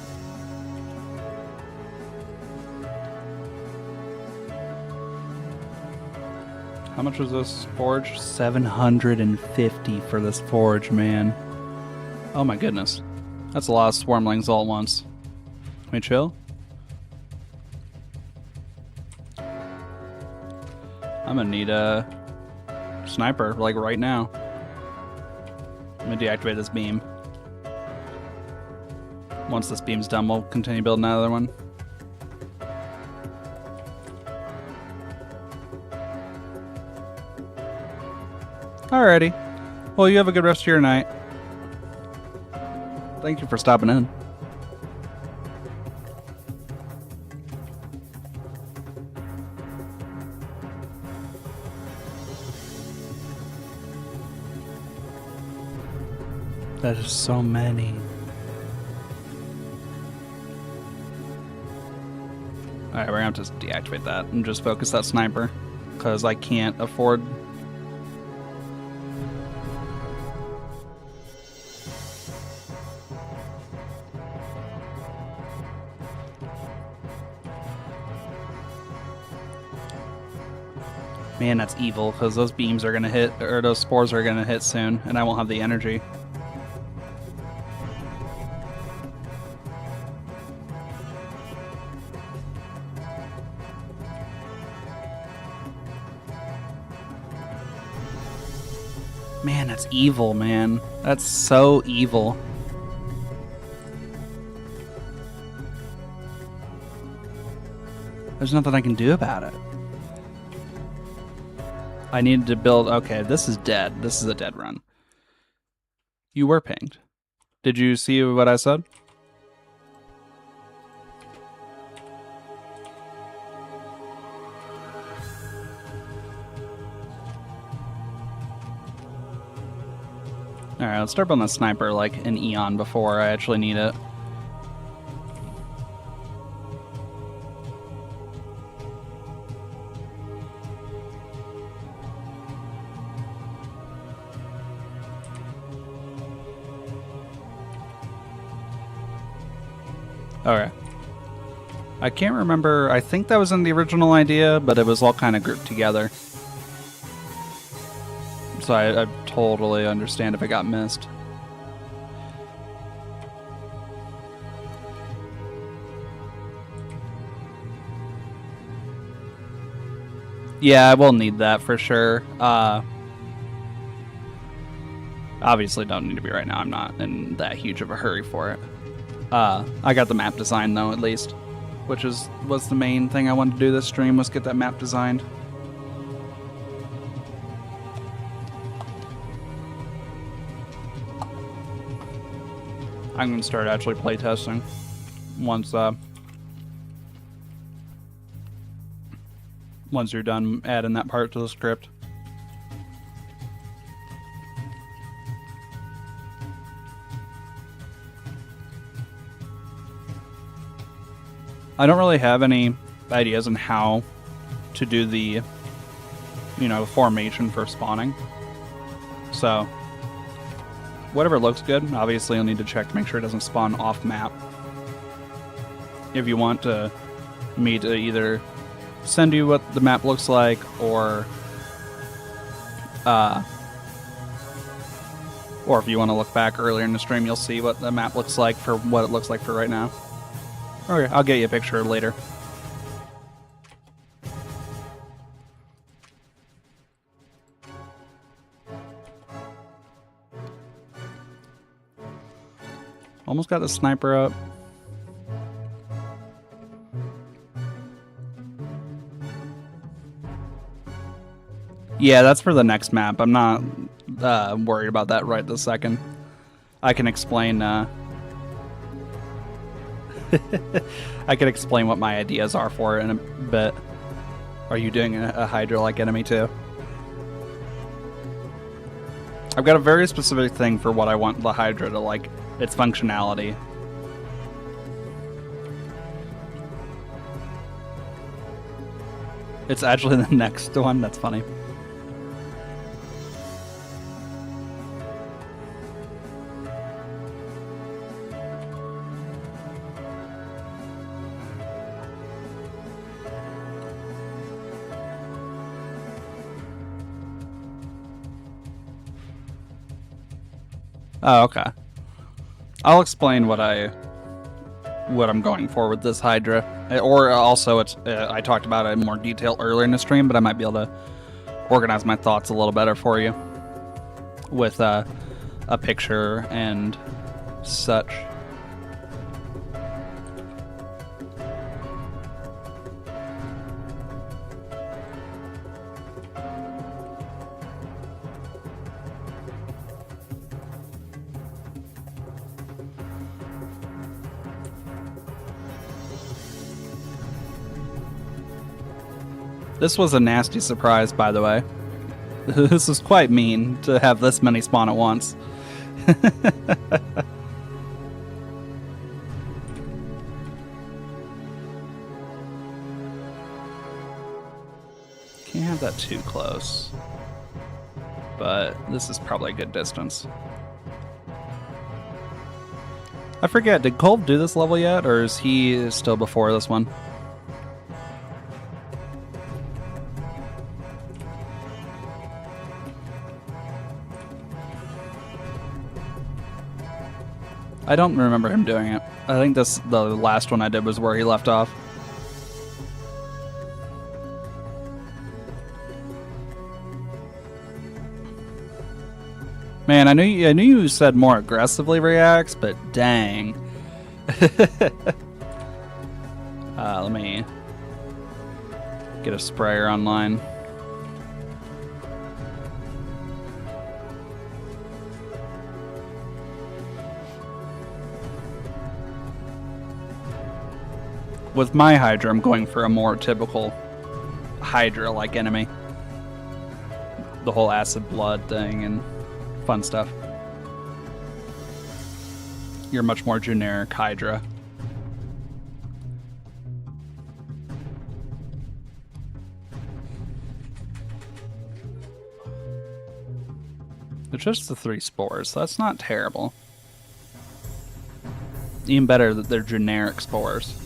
How much was this forge? 750 for this forge, man. Oh my goodness. That's a lot of swarmlings all at once. Can we chill? I'm gonna need a sniper, like right now. I'm gonna deactivate this beam. Once this beam's done, we'll continue building another one. Alrighty. Well, you have a good rest of your night. Thank you for stopping in. That is so many. Alright, we're gonna have to deactivate that and just focus that sniper. Because I can't afford... Man, that's evil, because those beams are gonna hit, or those spores are gonna hit soon, and I won't have the energy. Man, that's evil, man. That's so evil. There's nothing I can do about it. I needed to build... Okay, this is dead. This is a dead run. You were pinged. Did you see what I said? Alright, let's start building a sniper like an eon before I actually need it. Okay. I can't remember. I think that was in the original idea, but it was all kind of grouped together. So I totally understand if it got missed. Yeah, I will need that for sure. Obviously don't need to be right now. I'm not in that huge of a hurry for it. I got the map design though, at least, which was the main thing I wanted to do this stream, was get that map designed. I'm gonna start actually playtesting once you're done adding that part to the script. I don't really have any ideas on how to do the, formation for spawning. So, whatever looks good, obviously you'll need to check to make sure it doesn't spawn off map. If you want me to either send you what the map looks like, or if you want to look back earlier in the stream, you'll see what the map looks like for what it looks like for right now. Okay, I'll get you a picture later. Almost got the sniper up. Yeah, that's for the next map. I'm not worried about that right this second. I can explain... I can explain what my ideas are for it in a bit. Are you doing a Hydra-like enemy too? I've got a very specific thing for what I want the Hydra to like, its functionality. It's actually the next one. That's funny. Oh, okay. I'll explain what I'm going for with this Hydra, or also it's I talked about it in more detail earlier in the stream, but I might be able to organize my thoughts a little better for you with a picture and such. This was a nasty surprise, by the way. This is quite mean to have this many spawn at once. Can't have that too close. But this is probably a good distance. I forget, did Kolv do this level yet, or is he still before this one? I don't remember him doing it. I think the last one I did was where he left off. Man, I knew you said more aggressively reacts, but dang. Let me get a sprayer online. With my Hydra, I'm going for a more typical Hydra-like enemy. The whole acid blood thing and fun stuff. You're much more generic Hydra. It's just the 3 spores, so that's not terrible. Even better that they're generic spores.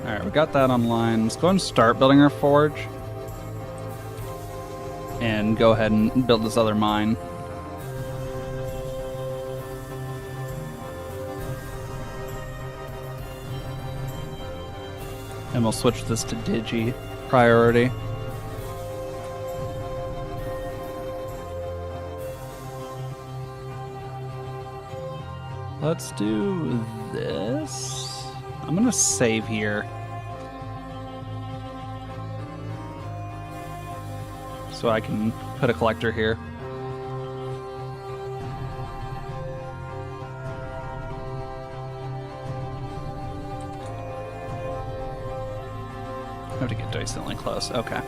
Alright, we got that online. Let's go ahead and start building our forge. And go ahead and build this other mine. And we'll switch this to Digi priority. Let's do this. I'm gonna save here. So I can put a collector here. I have to get decently close. Okay.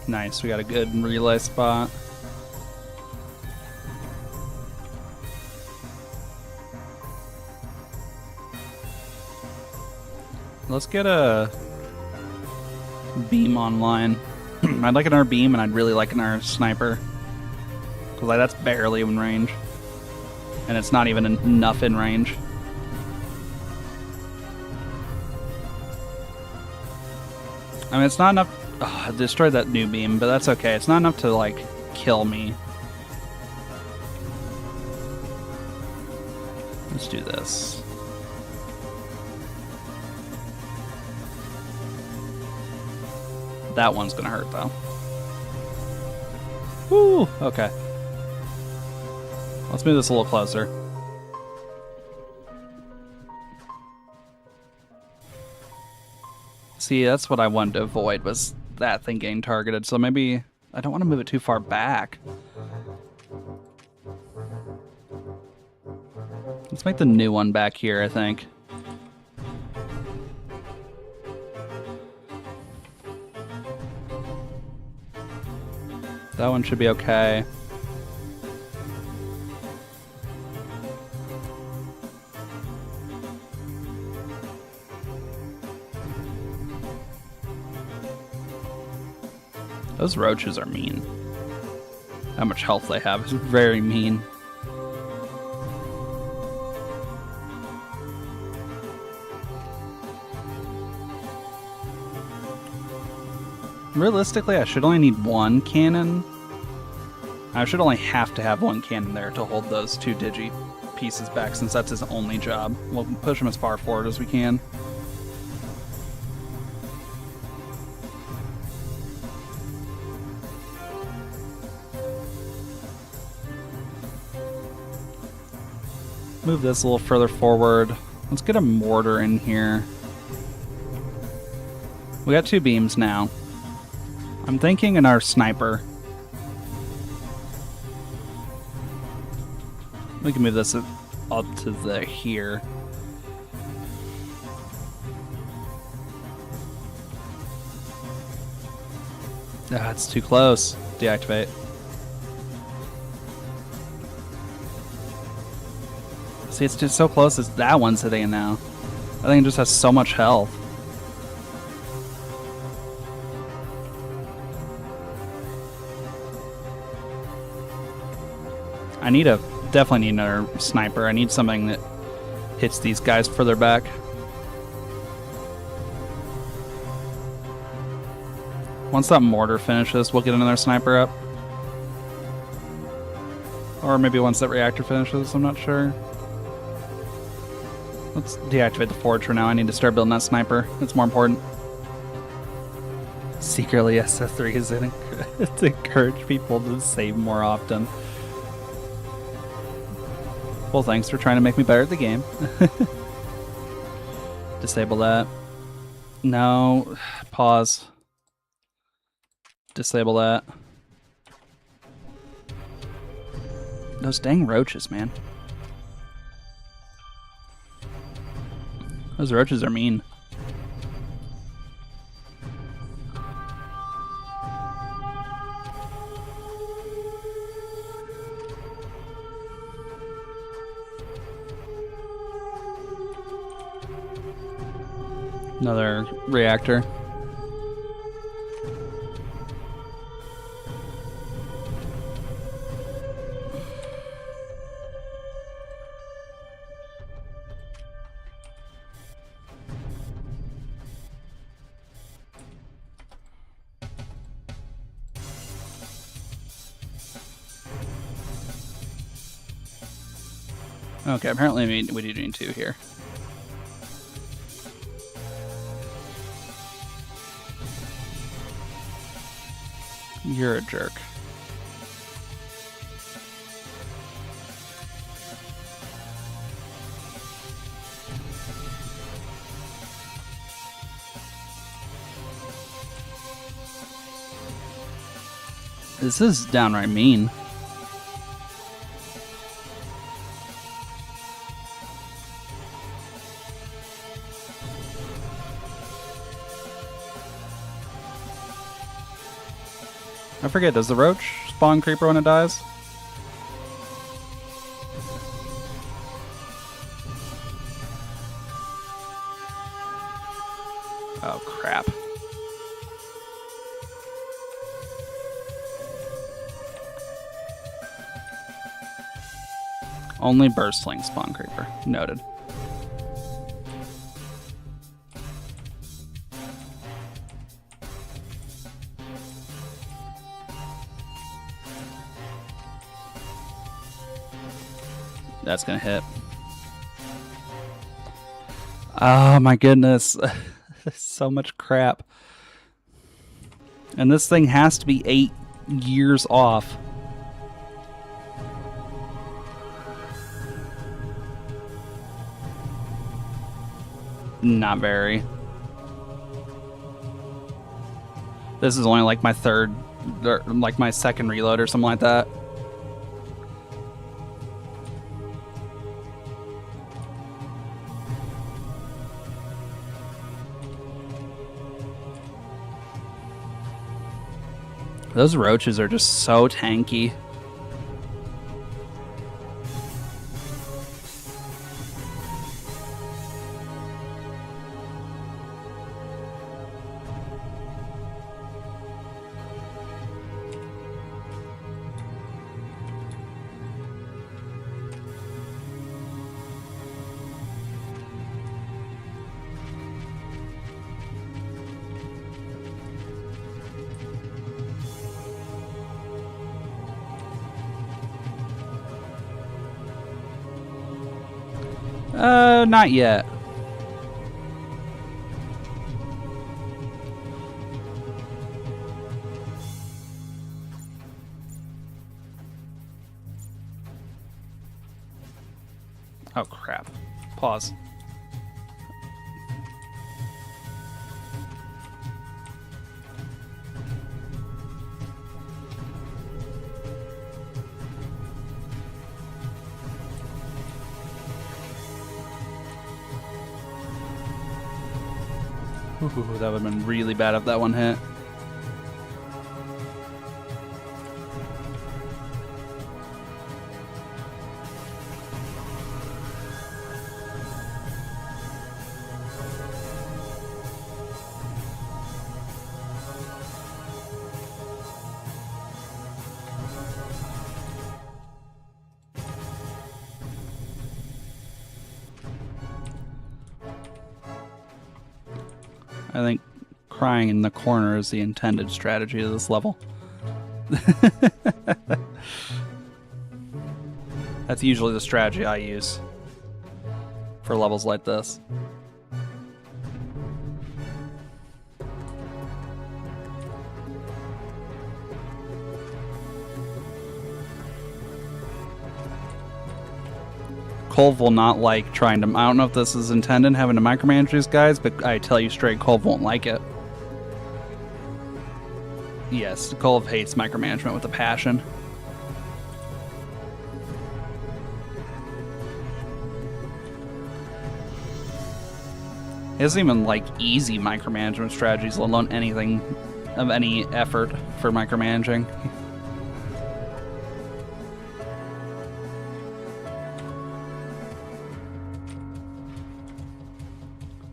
Nice, we got a good relay spot. Let's get a beam online. I'd like another beam, and I'd really like another sniper. Because like, that's barely in range. And it's not even enough in range. I mean, it's not enough... Oh, I destroyed that new beam, but that's okay. It's not enough to, like, kill me. Let's do this. That one's gonna hurt, though. Woo! Okay. Let's move this a little closer. See, that's what I wanted to avoid, was that thing getting targeted. So maybe I don't want to move it too far back. Let's make the new one back here, I think. That one should be okay. Those roaches are mean. How much health they have is very mean. Realistically, I should only need one cannon. I should only have to have one cannon there to hold those 2 digi pieces back, since that's his only job. We'll push him as far forward as we can. Move this a little further forward. Let's get a mortar in here. We got 2 beams now. I'm thinking in our sniper. We can move this up to the here. Ah, it's too close. Deactivate. See, it's just so close as that one's hitting now. I think it just has so much health. Definitely need another sniper. I need something that hits these guys further back. Once that mortar finishes, we'll get another sniper up. Or maybe once that reactor finishes, I'm not sure. Let's deactivate the forge for now. I need to start building that sniper. It's more important. Secretly, SF3 is to encourage people to save more often. Well, thanks for trying to make me better at the game. Disable that. No. Pause. Disable that. Those dang roaches, man. Those roaches are mean. Another reactor. Okay, apparently we do need 2 here. You're a jerk. This is downright mean. I forget, does the roach spawn creeper when it dies? Oh, crap. Only burstling spawn creeper. Noted. That's gonna hit. Oh my goodness. So much crap. And this thing has to be 8 years off. Not very. This is only like my third, or like my second reload or something like that. Those roaches are just so tanky. Not yet. Oh, crap. Pause. Ooh, that would have been really bad if that one hit. I think crying in the corner is the intended strategy of this level. That's usually the strategy I use for levels like this. Colv will not like trying to... I don't know if this is intended, having to micromanage these guys, but I tell you straight, Colv won't like it. Yes, Colv hates micromanagement with a passion. He doesn't even like easy micromanagement strategies, let alone anything of any effort for micromanaging.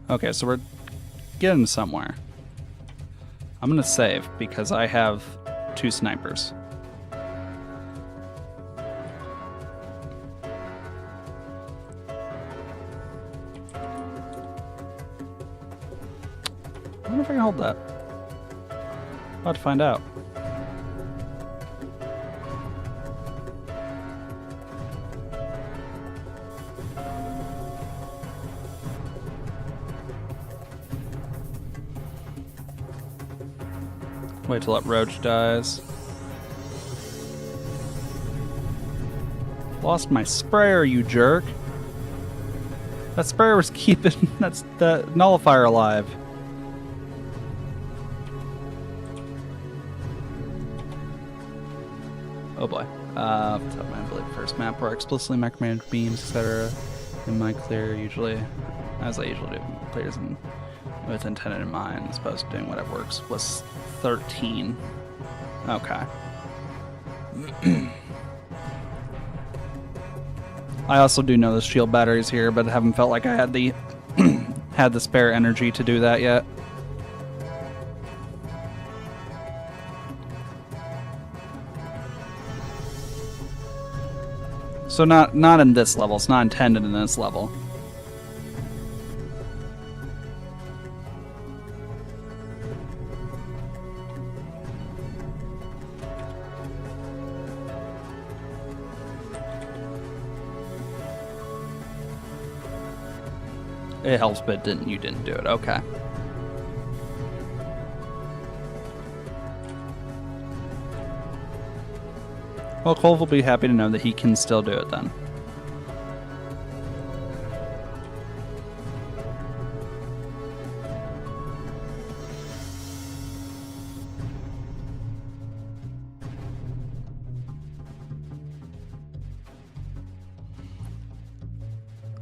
Okay, so we're getting somewhere. I'm gonna save because I have 2 snipers. I wonder if I can hold that. About to find out. Wait till that roach dies. Lost my sprayer, you jerk. That sprayer was keeping the nullifier alive. Oh boy. I believe first map where I explicitly micromanage beams, etc. in my clear, usually, as I usually do, clears in with intended in mind, as opposed to doing whatever works, was 13. Okay. I also do know the shield batteries here, but I haven't felt like I had the had the spare energy to do that yet. So not in this level. It's not intended in this level. It helps, but you didn't do it. Okay. Well, Colv will be happy to know that he can still do it then.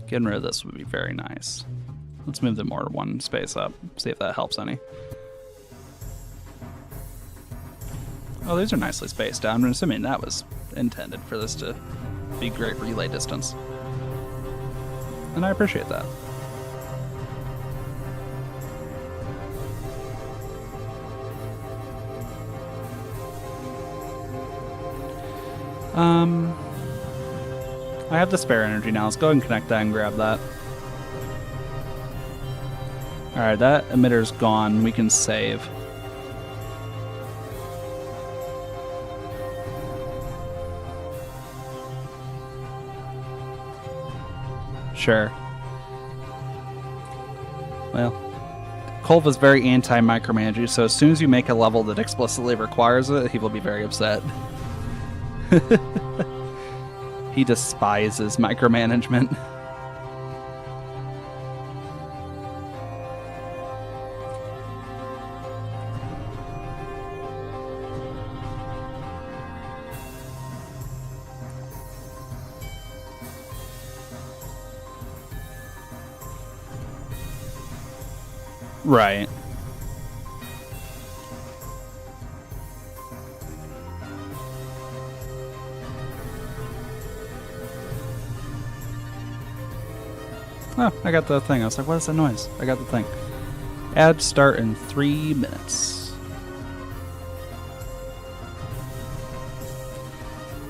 Getting rid of this would be very nice. Let's move the mortar 1 space up, see if that helps any. Oh, these are nicely spaced out. I'm assuming that was intended for this to be great relay distance. And I appreciate that. I have the spare energy now. Let's go ahead and connect that and grab that. Alright, that emitter's gone. We can save. Sure. Well, Kolv is very anti-micromanaging, so as soon as you make a level that explicitly requires it, he will be very upset. He despises micromanagement. Right. Oh, I got the thing. I was like, what is that noise? I got the thing. Add start in 3 minutes.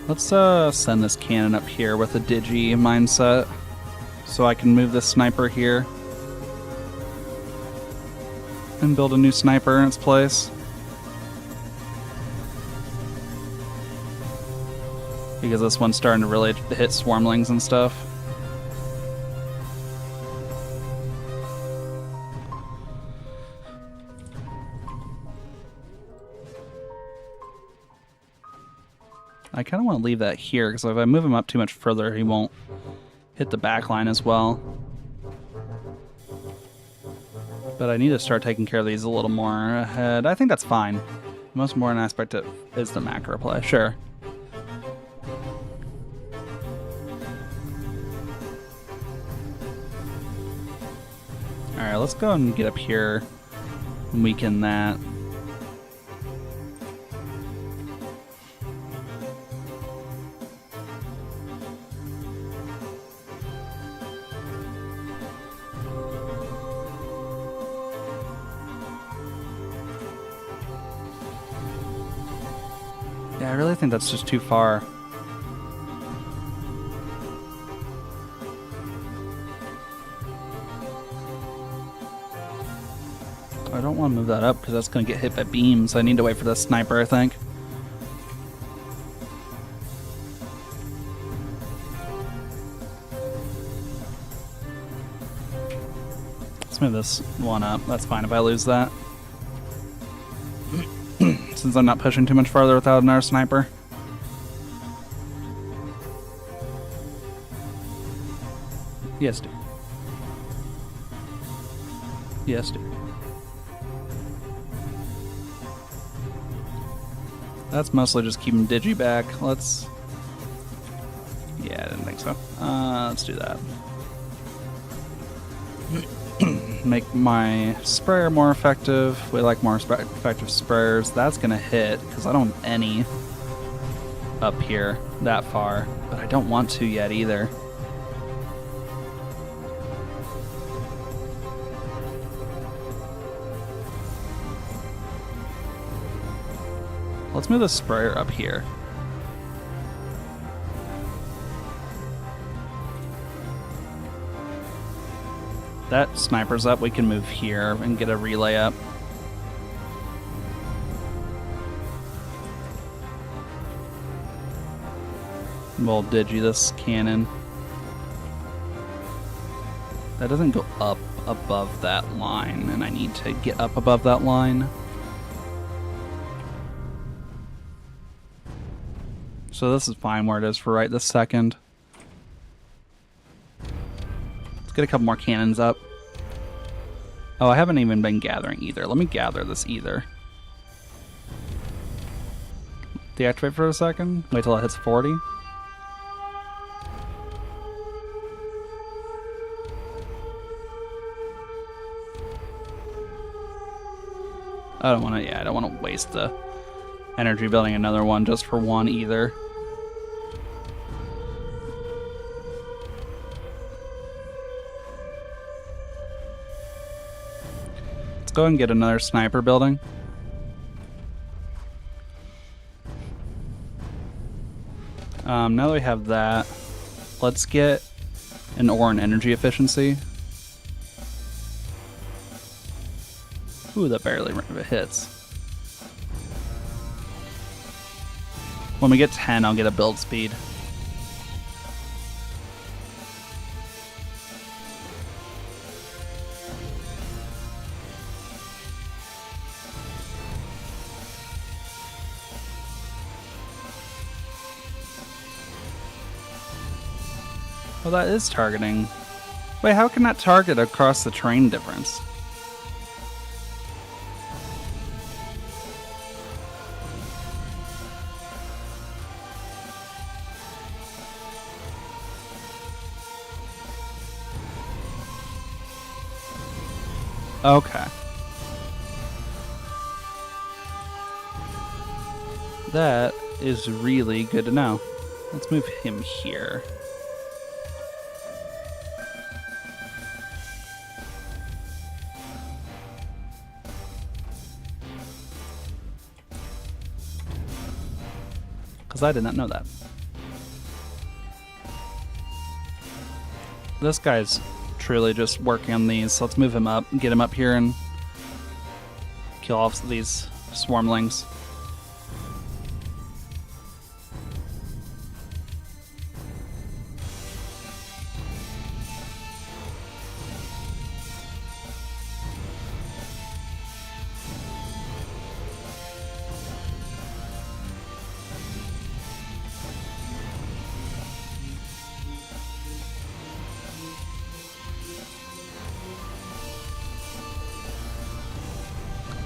Let's send this cannon up here with a digi mindset so I can move this sniper here and build a new sniper in its place. Because this one's starting to really hit swarmlings and stuff. I kind of want to leave that here, because if I move him up too much further, he won't hit the back line as well. But I need to start taking care of these a little more ahead. I think that's fine. The most important aspect is the macro play. Sure. Alright, let's go and get up here and weaken that. Yeah, I really think that's just too far. I don't want to move that up because that's going to get hit by beams. I need to wait for the sniper, I think. Let's move this one up. That's fine if I lose that. Since I'm not pushing too much farther without another sniper. Yes, dude. Yes, dude. That's mostly just keeping Digi back. Let's... Yeah, I didn't think so. Let's do that. Make my sprayer more effective. We like more effective sprayers. That's gonna hit because I don't have any up here that far, but I don't want to yet either. Let's move the sprayer up here. That sniper's up, we can move here and get a relay up. We'll digi this cannon. That doesn't go up above that line, and I need to get up above that line. So this is fine where it is for right this second. Let's get a couple more cannons up. Oh, I haven't even been gathering either. Let me gather this either. Deactivate for a second. Wait till it hits 40. I don't want to. Yeah, I don't want to waste the energy building another one just for one either. Let's go and get another sniper building. Now that we have that, let's get an ore and energy efficiency. Ooh, that barely hits. When we get 10, I'll get a build speed. Well, that is targeting. Wait, how can that target across the terrain difference? Okay. That is really good to know. Let's move him here. Because I did not know that. This guy's truly just working on these, so let's move him up, get him up here, and kill off these swarmlings.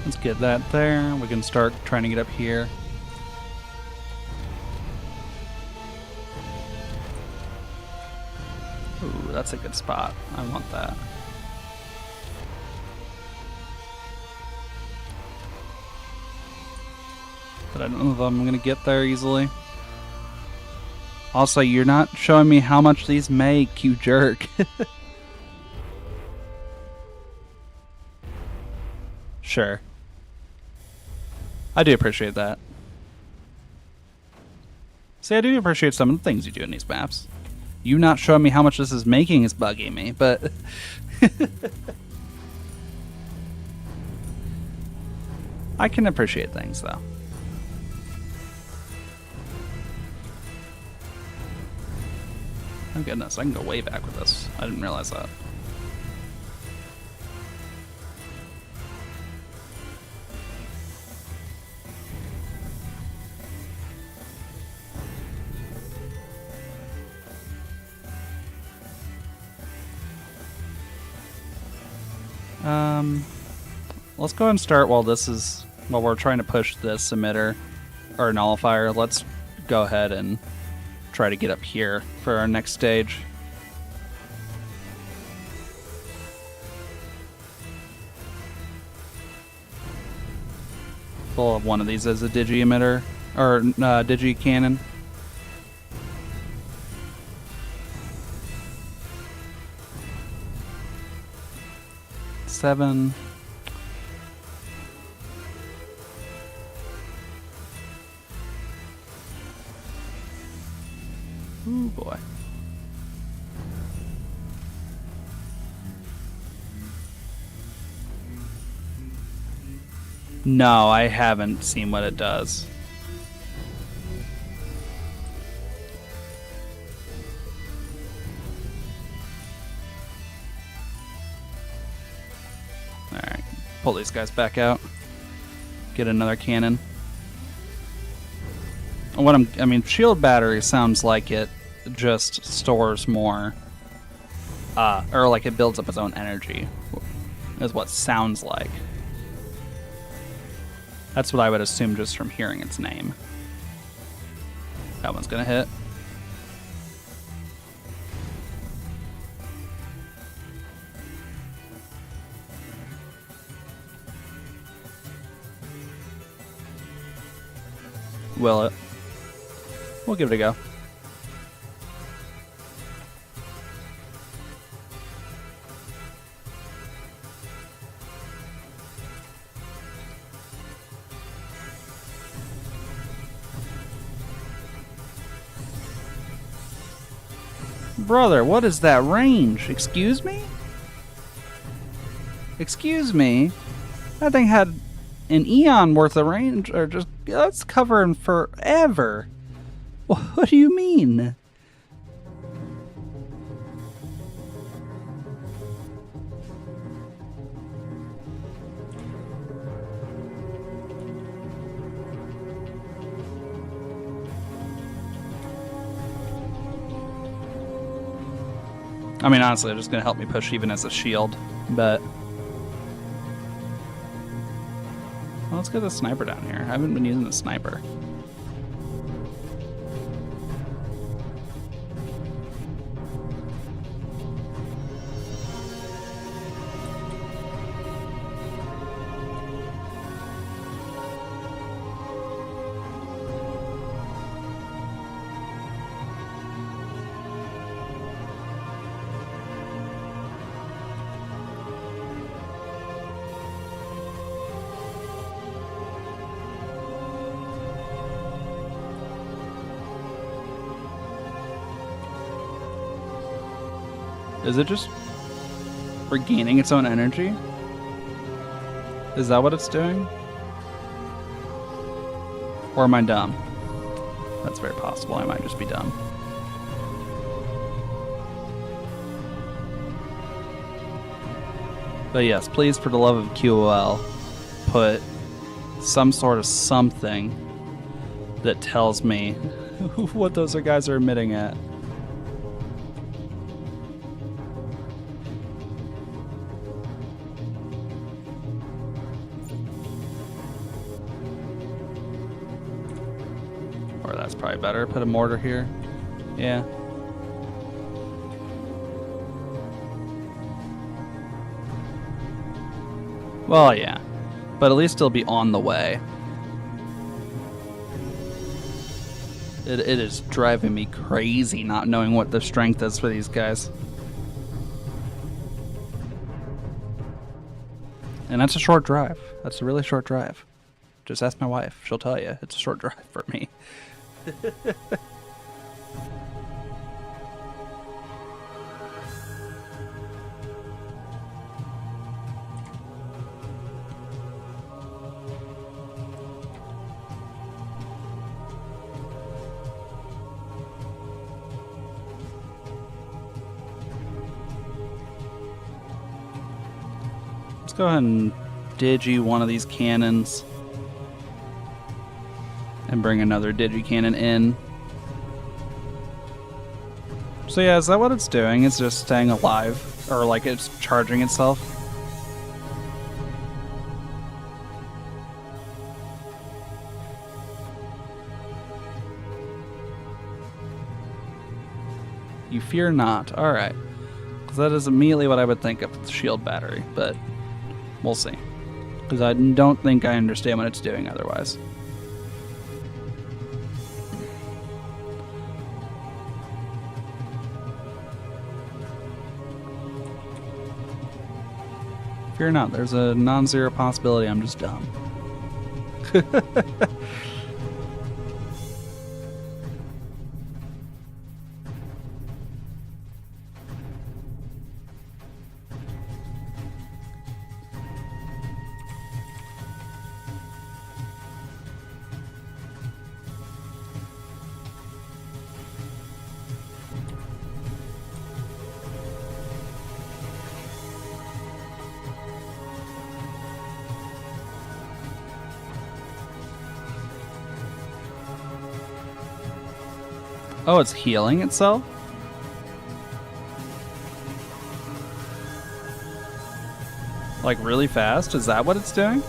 Let's get that there. We can start trying to get up here. Ooh, that's a good spot. I want that. But I don't know if I'm going to get there easily. Also, you're not showing me how much these make, you jerk. Sure. I do appreciate that. See, I do appreciate some of the things you do in these maps. You not showing me how much this is making is bugging me, but... I can appreciate things, though. Oh goodness, I can go way back with this. I didn't realize that. Let's go ahead and start while we're trying to push this emitter or nullifier. Let's go ahead and try to get up here for our next stage. We'll have one of these as a digi emitter or digi cannon. Seven. Ooh, boy. No, I haven't seen what it does. Alright, pull these guys back out. Get another cannon. I mean, shield battery sounds like it just stores more, or like it builds up its own energy, is what sounds like. That's what I would assume just from hearing its name. That one's gonna hit. Will it? We'll give it a go. Brother, what is that range? Excuse me? Excuse me? That thing had an eon worth of range, or just, that's covering forever. What do you mean? I mean, honestly, it's just going to help me push even as a shield, but... Well, let's get the sniper down here. I haven't been using the sniper. Is it just regaining its own energy? Is that what it's doing? Or am I dumb? That's very possible. I might just be dumb. But yes, please, for the love of QOL, put some sort of something that tells me what those guys are emitting at. Or that's probably better. Put a mortar here. Yeah. Well, yeah. But at least it'll be on the way. It is driving me crazy not knowing what the strength is for these guys. And that's a short drive. That's a really short drive. Just ask my wife. She'll tell you. It's a short drive for me. Let's go ahead and digi one of these cannons and bring another digi cannon in. So yeah, is that what it's doing? It's just staying alive, or like it's charging itself? You fear not. Alright. Because that is immediately what I would think of the shield battery, but we'll see. Because I don't think I understand what it's doing otherwise. Fear not, there's a non-zero possibility I'm just dumb. Oh, it's healing itself? Like really fast? Is that what it's doing?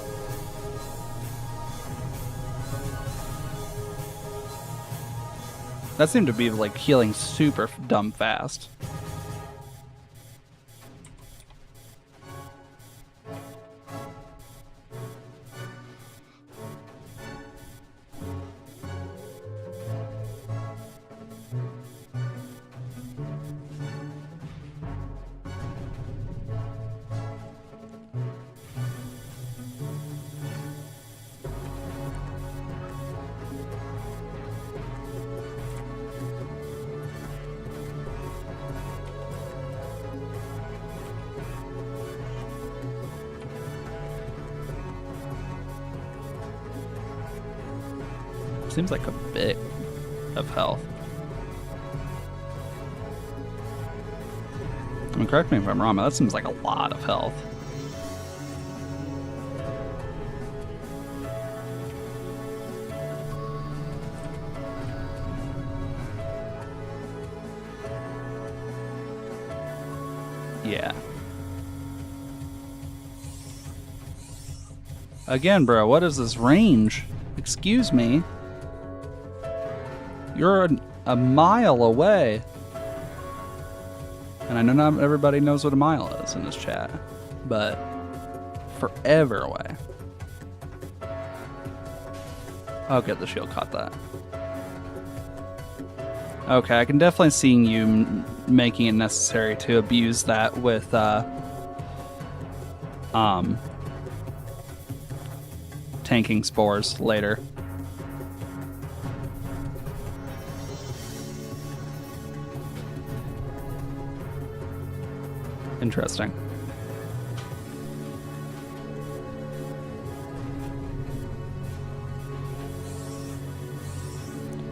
That seemed to be like healing super dumb fast. Seems like a bit of health. I mean, correct me if I'm wrong, but that seems like a lot of health. Yeah. Again, bro, what is this range? Excuse me. You're a mile away. And I know not everybody knows what a mile is in this chat, but forever away. Oh, good, the shield caught that. Okay, I can definitely see you making it necessary to abuse that with, tanking spores later. Interesting.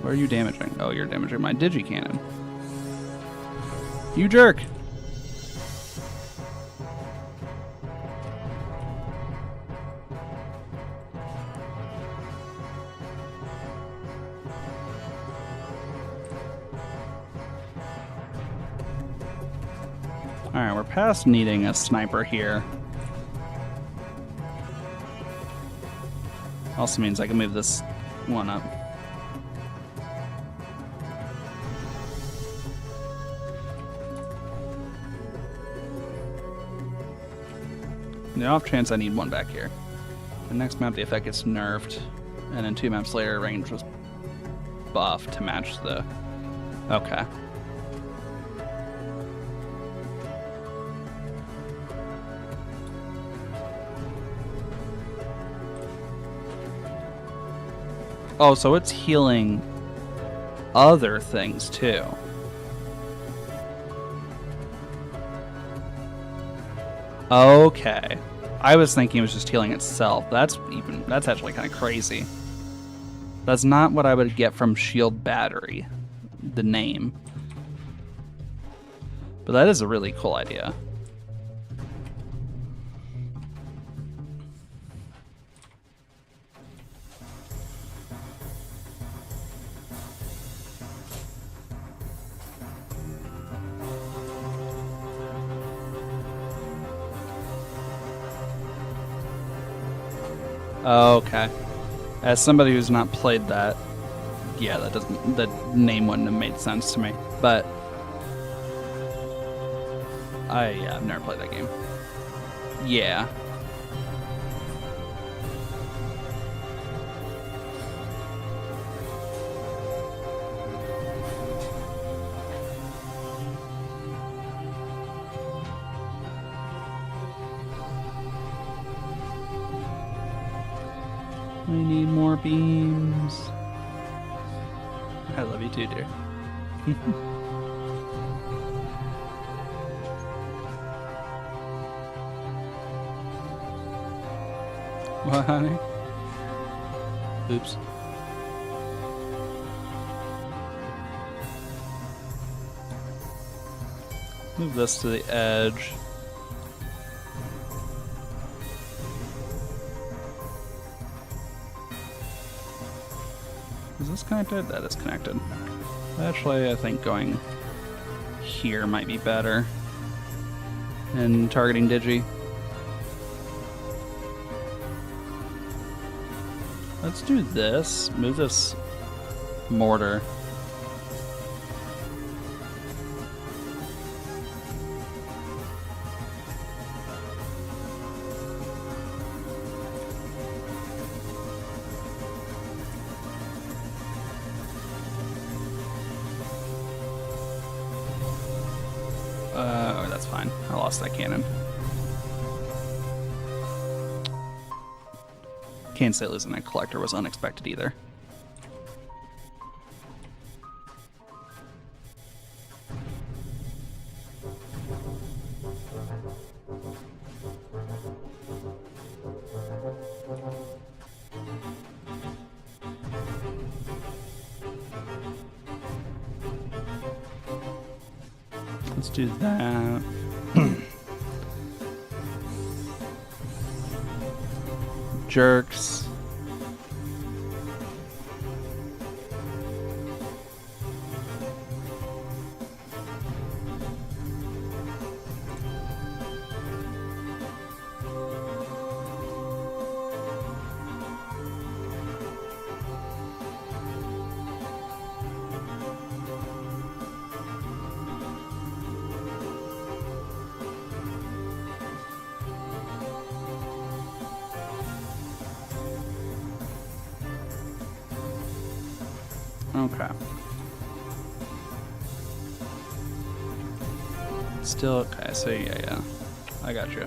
What are you damaging? Oh, you're damaging my Digicannon. You jerk! Alright, we're past needing a sniper here. Also means I can move this one up. The off chance I need one back here. The next map the effect gets nerfed, and then 2 maps later range was buffed to match the... Okay. Oh, so it's healing other things too. Okay. I was thinking it was just healing itself. That's actually kind of crazy. That's not what I would get from Shield Battery, the name. But that is a really cool idea. Okay. As somebody who's not played that, yeah, that name wouldn't have made sense to me. But I've never played that game. Yeah. We need more beams. I love you too, dear. What, honey? Oops. Move this to the edge. Is this connected? That is connected. Actually, I think going here might be better. And targeting Digi. Let's do this. Move this mortar. That's fine. I lost that cannon. Can't say losing that collector was unexpected either. Let's do that. Jerks. Okay. Still okay, so yeah. I got you.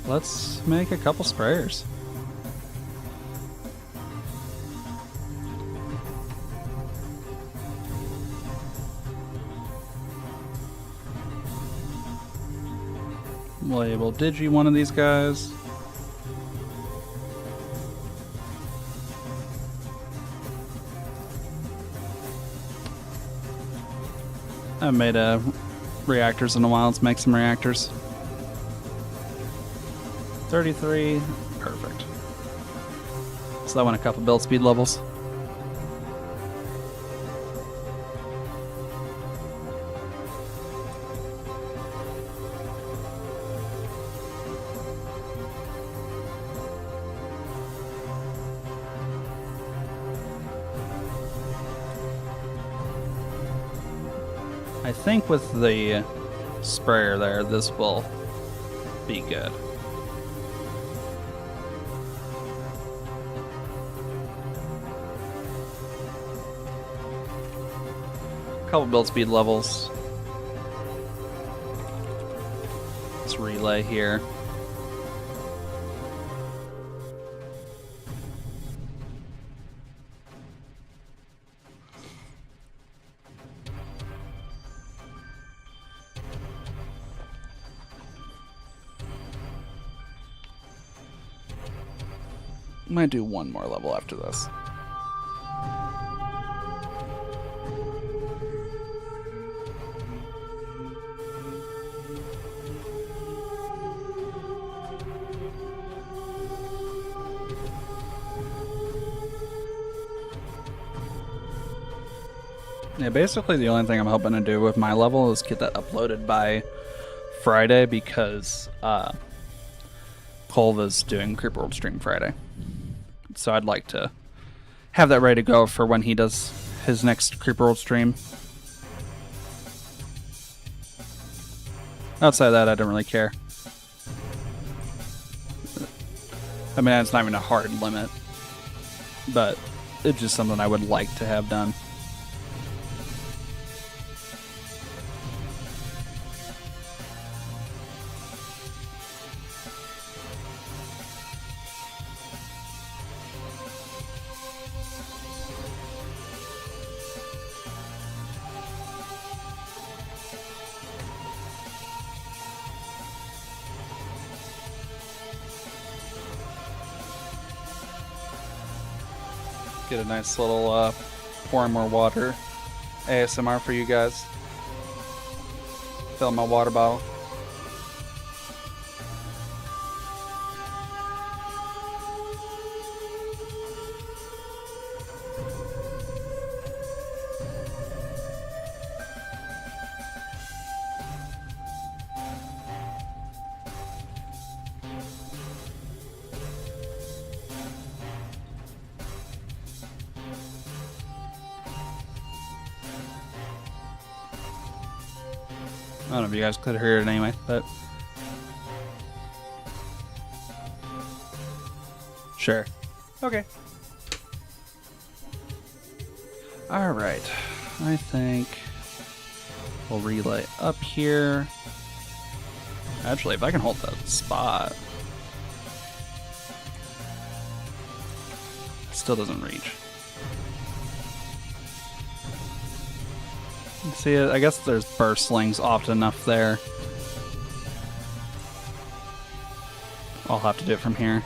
Let's make a couple sprayers. Label Digi one of these guys. I haven't made reactors in a while. Let's make some reactors. 33, perfect. So that went a couple build speed levels. I think with the sprayer there, this will be good. Couple build speed levels. Let's relay here. Might do one more level after this. Yeah, basically the only thing I'm hoping to do with my level is get that uploaded by Friday because Colva's doing Creeper World Stream Friday. So I'd like to have that ready to go for when he does his next Creeper World stream. Outside of that, I don't really care. I mean, it's not even a hard limit, but it's just something I would like to have done. Get a nice little pouring more water ASMR for you guys. Fill my water bottle. I don't know if you guys could hear it anyway, but sure. Okay. All right. I think we'll relay up here. Actually, if I can hold that spot, it still doesn't reach. See, I guess there's burslings often enough there. I'll have to do it from here.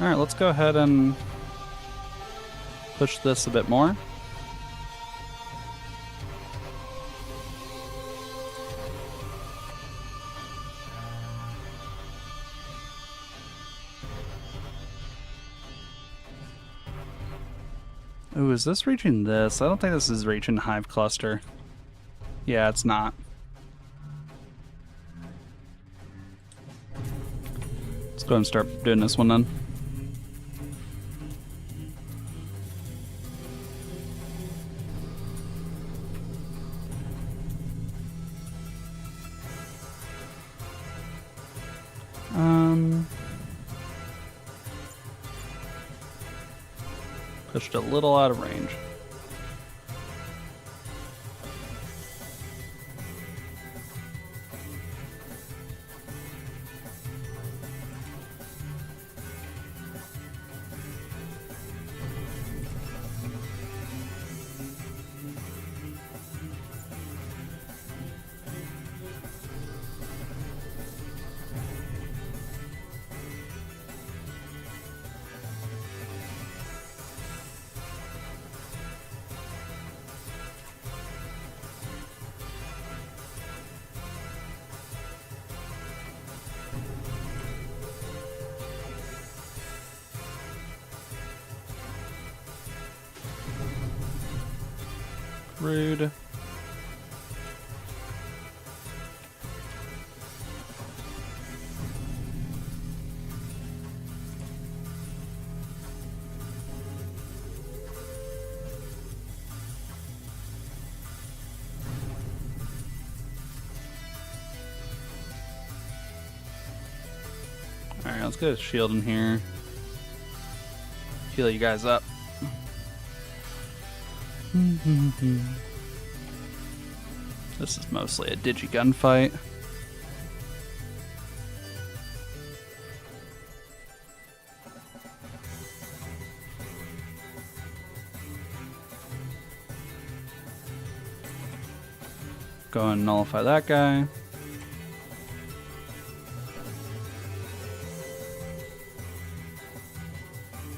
Alright, let's go ahead and push this a bit more. Ooh, is this reaching this? I don't think this is reaching Hive Cluster. Yeah, it's not. Let's go ahead and start doing this one then. Pushed a little out of range. Rude. Alright, let's get a shield in here. Heal you guys up. This is mostly a digi gunfight. Go and nullify that guy.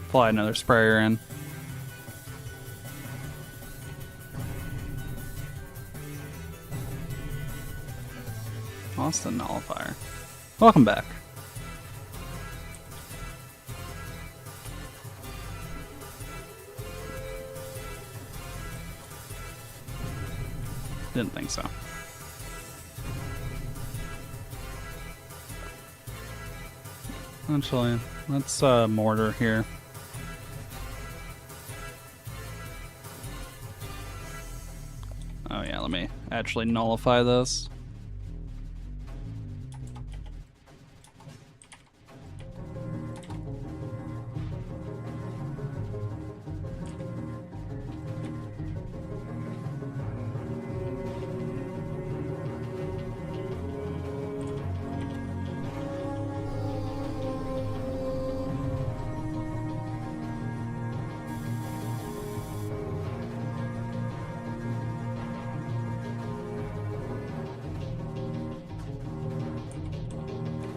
Apply another sprayer in. Lost the nullifier. Welcome back. Didn't think so. Actually, let's mortar here. Oh yeah, let me actually nullify this.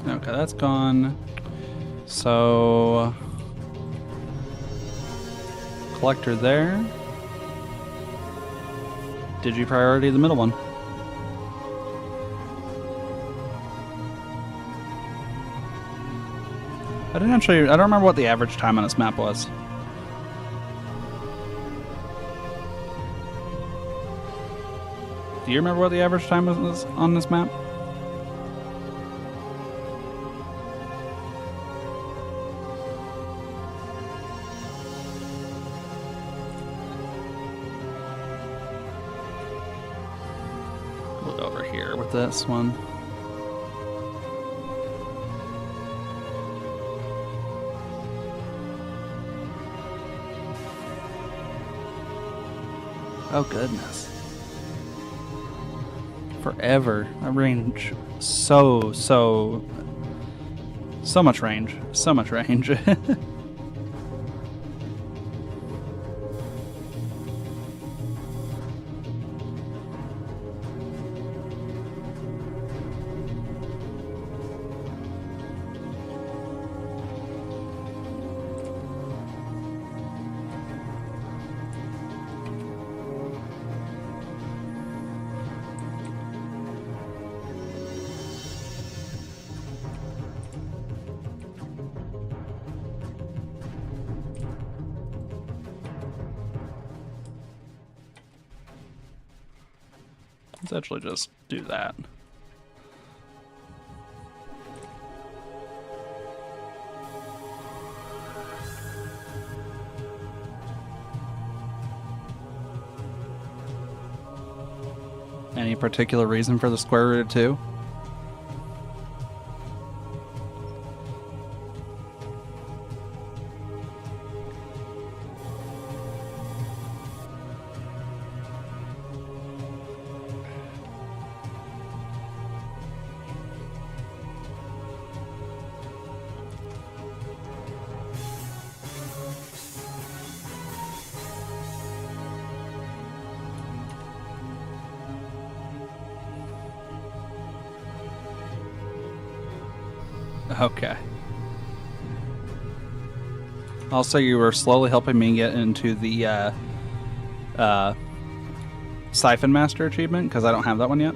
Okay, that's gone. So, collector there. Digi priority the middle one. I don't remember what the average time on this map was. Do you remember what the average time was on this map? We'll go over here with this one. Oh goodness. Forever. That range, so much range. So much range. Let's actually just do that. Any particular reason for the square root of 2? Okay. Also, you were slowly helping me get into the Siphon Master achievement, because I don't have that one yet.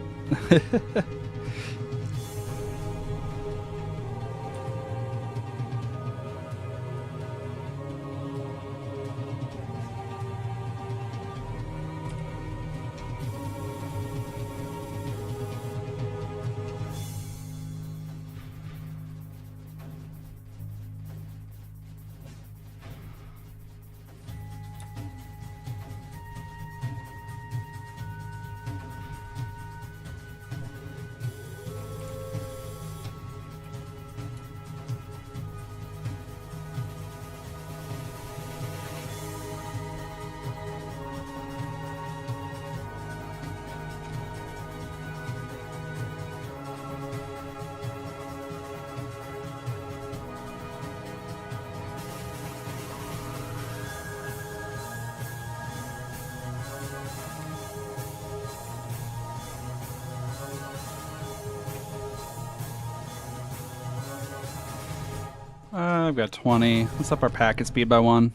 I've got 20. Let's up our packet speed by 1.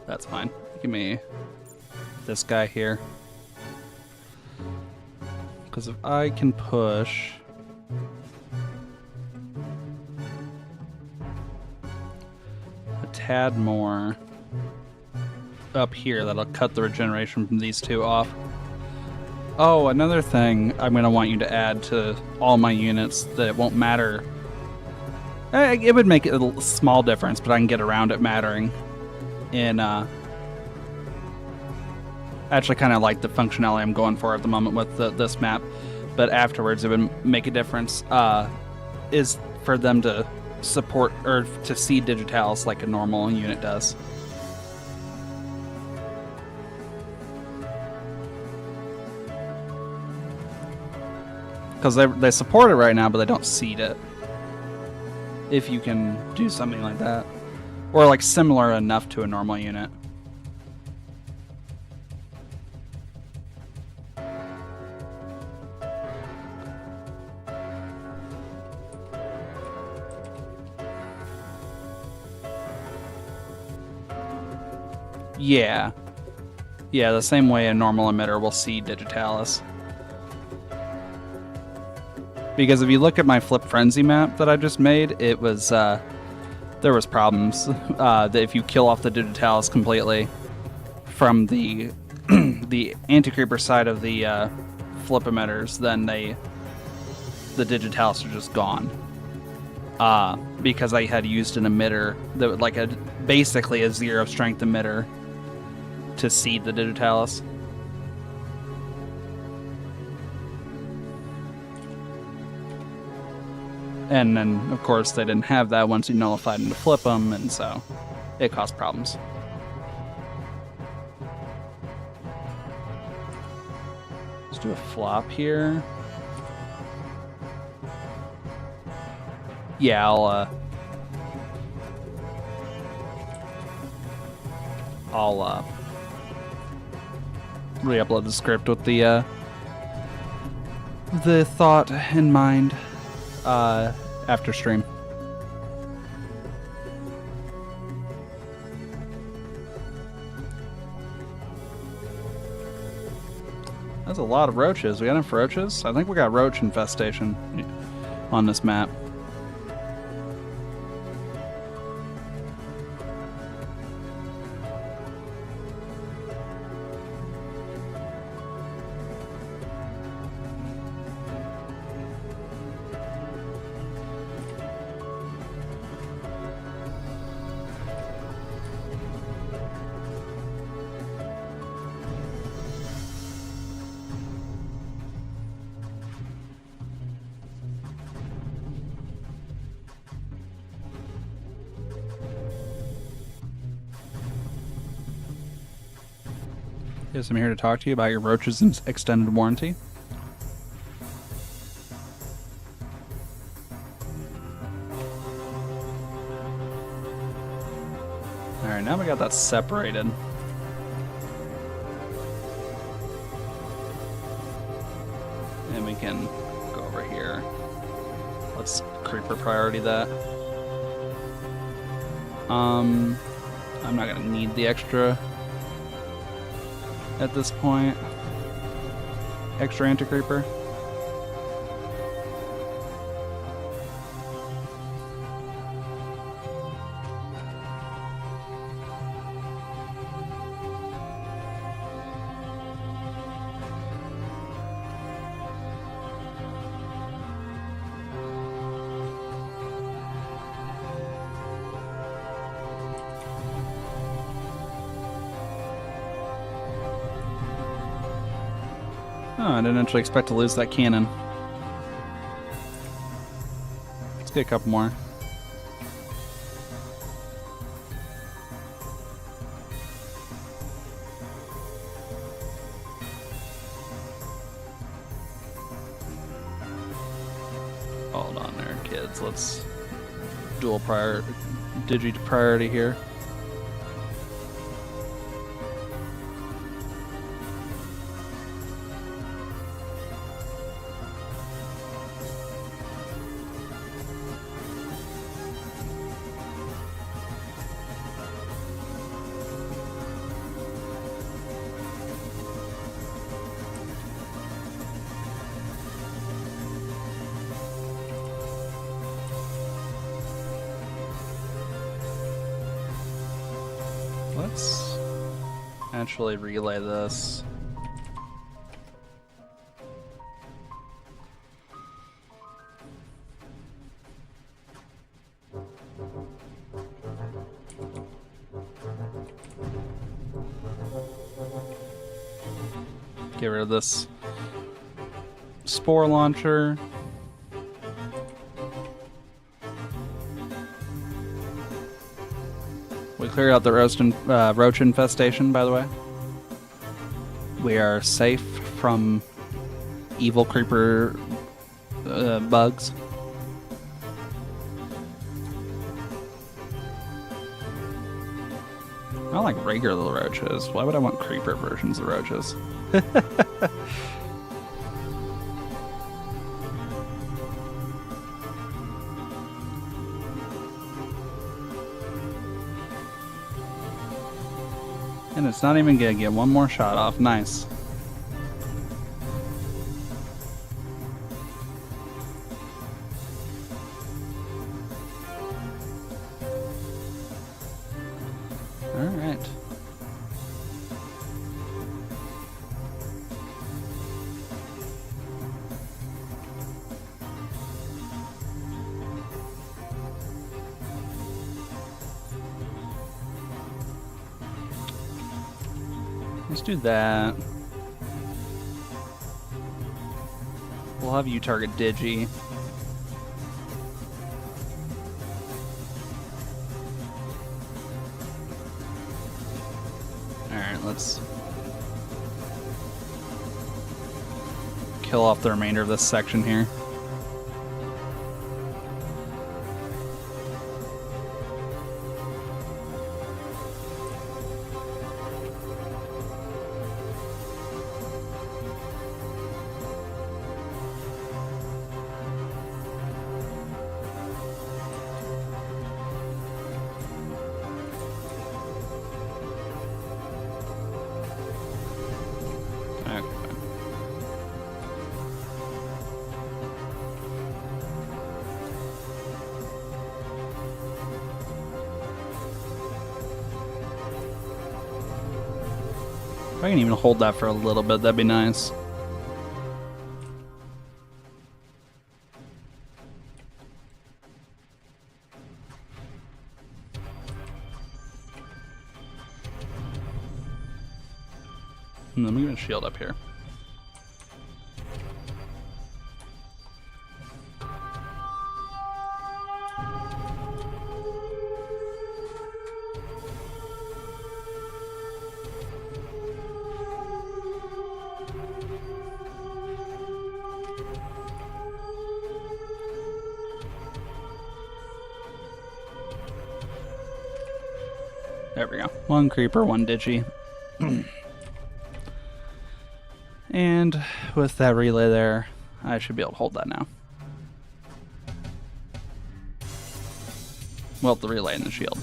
That's fine. Give me this guy here. Because if I can push... a tad more up here, that'll cut the regeneration from these two off. Oh, another thing I'm going to want you to add to all my units that it won't matter. It would make a small difference, but I can get around it mattering. In actually kind of like the functionality I'm going for at the moment with this map, but afterwards it would make a difference. Is for them to support or to see Digitalis like a normal unit does. Because they support it right now, but they don't seed it. If you can do something like that. Or like similar enough to a normal unit. Yeah. Yeah, the same way a normal emitter will see Digitalis. Because if you look at my Flip Frenzy map that I just made, it was, there was problems. That if you kill off the Digitalis completely from the the anti-creeper side of the Flip emitters, then the Digitalis are just gone. Because I had used an emitter that was like basically a 0 strength emitter to seed the Digitalis. And then, of course, they didn't have that once you nullified them to flip them, and so it caused problems. Let's do a flop here. Yeah, I'll re-upload the script with the thought in mind. After stream. That's a lot of roaches. We got enough roaches? I think we got roach infestation on this map. Yes, I'm here to talk to you about your Roach's extended warranty. Alright, now we got that separated. And we can go over here. Let's creeper priority that. I'm not gonna need the extra at this point. Extra anti-creeper. Oh, I didn't actually expect to lose that cannon. Let's get a couple more. Hold on there, kids. Let's dual digi priority here. Let's actually relay this. Get rid of this spore launcher. We cleared out the roach infestation, by the way. We are safe from evil creeper bugs. I don't like regular roaches. Why would I want creeper versions of roaches? And it's not even gonna get one more shot off. Nice. Alright. Let's do that. We'll have you target Digi. Alright, let's kill off the remainder of this section here. If I can even hold that for a little bit, that'd be nice. And then we're gonna shield up here. There we go. One creeper, one digi. And with that relay there, I should be able to hold that now. Well, the relay and the shield.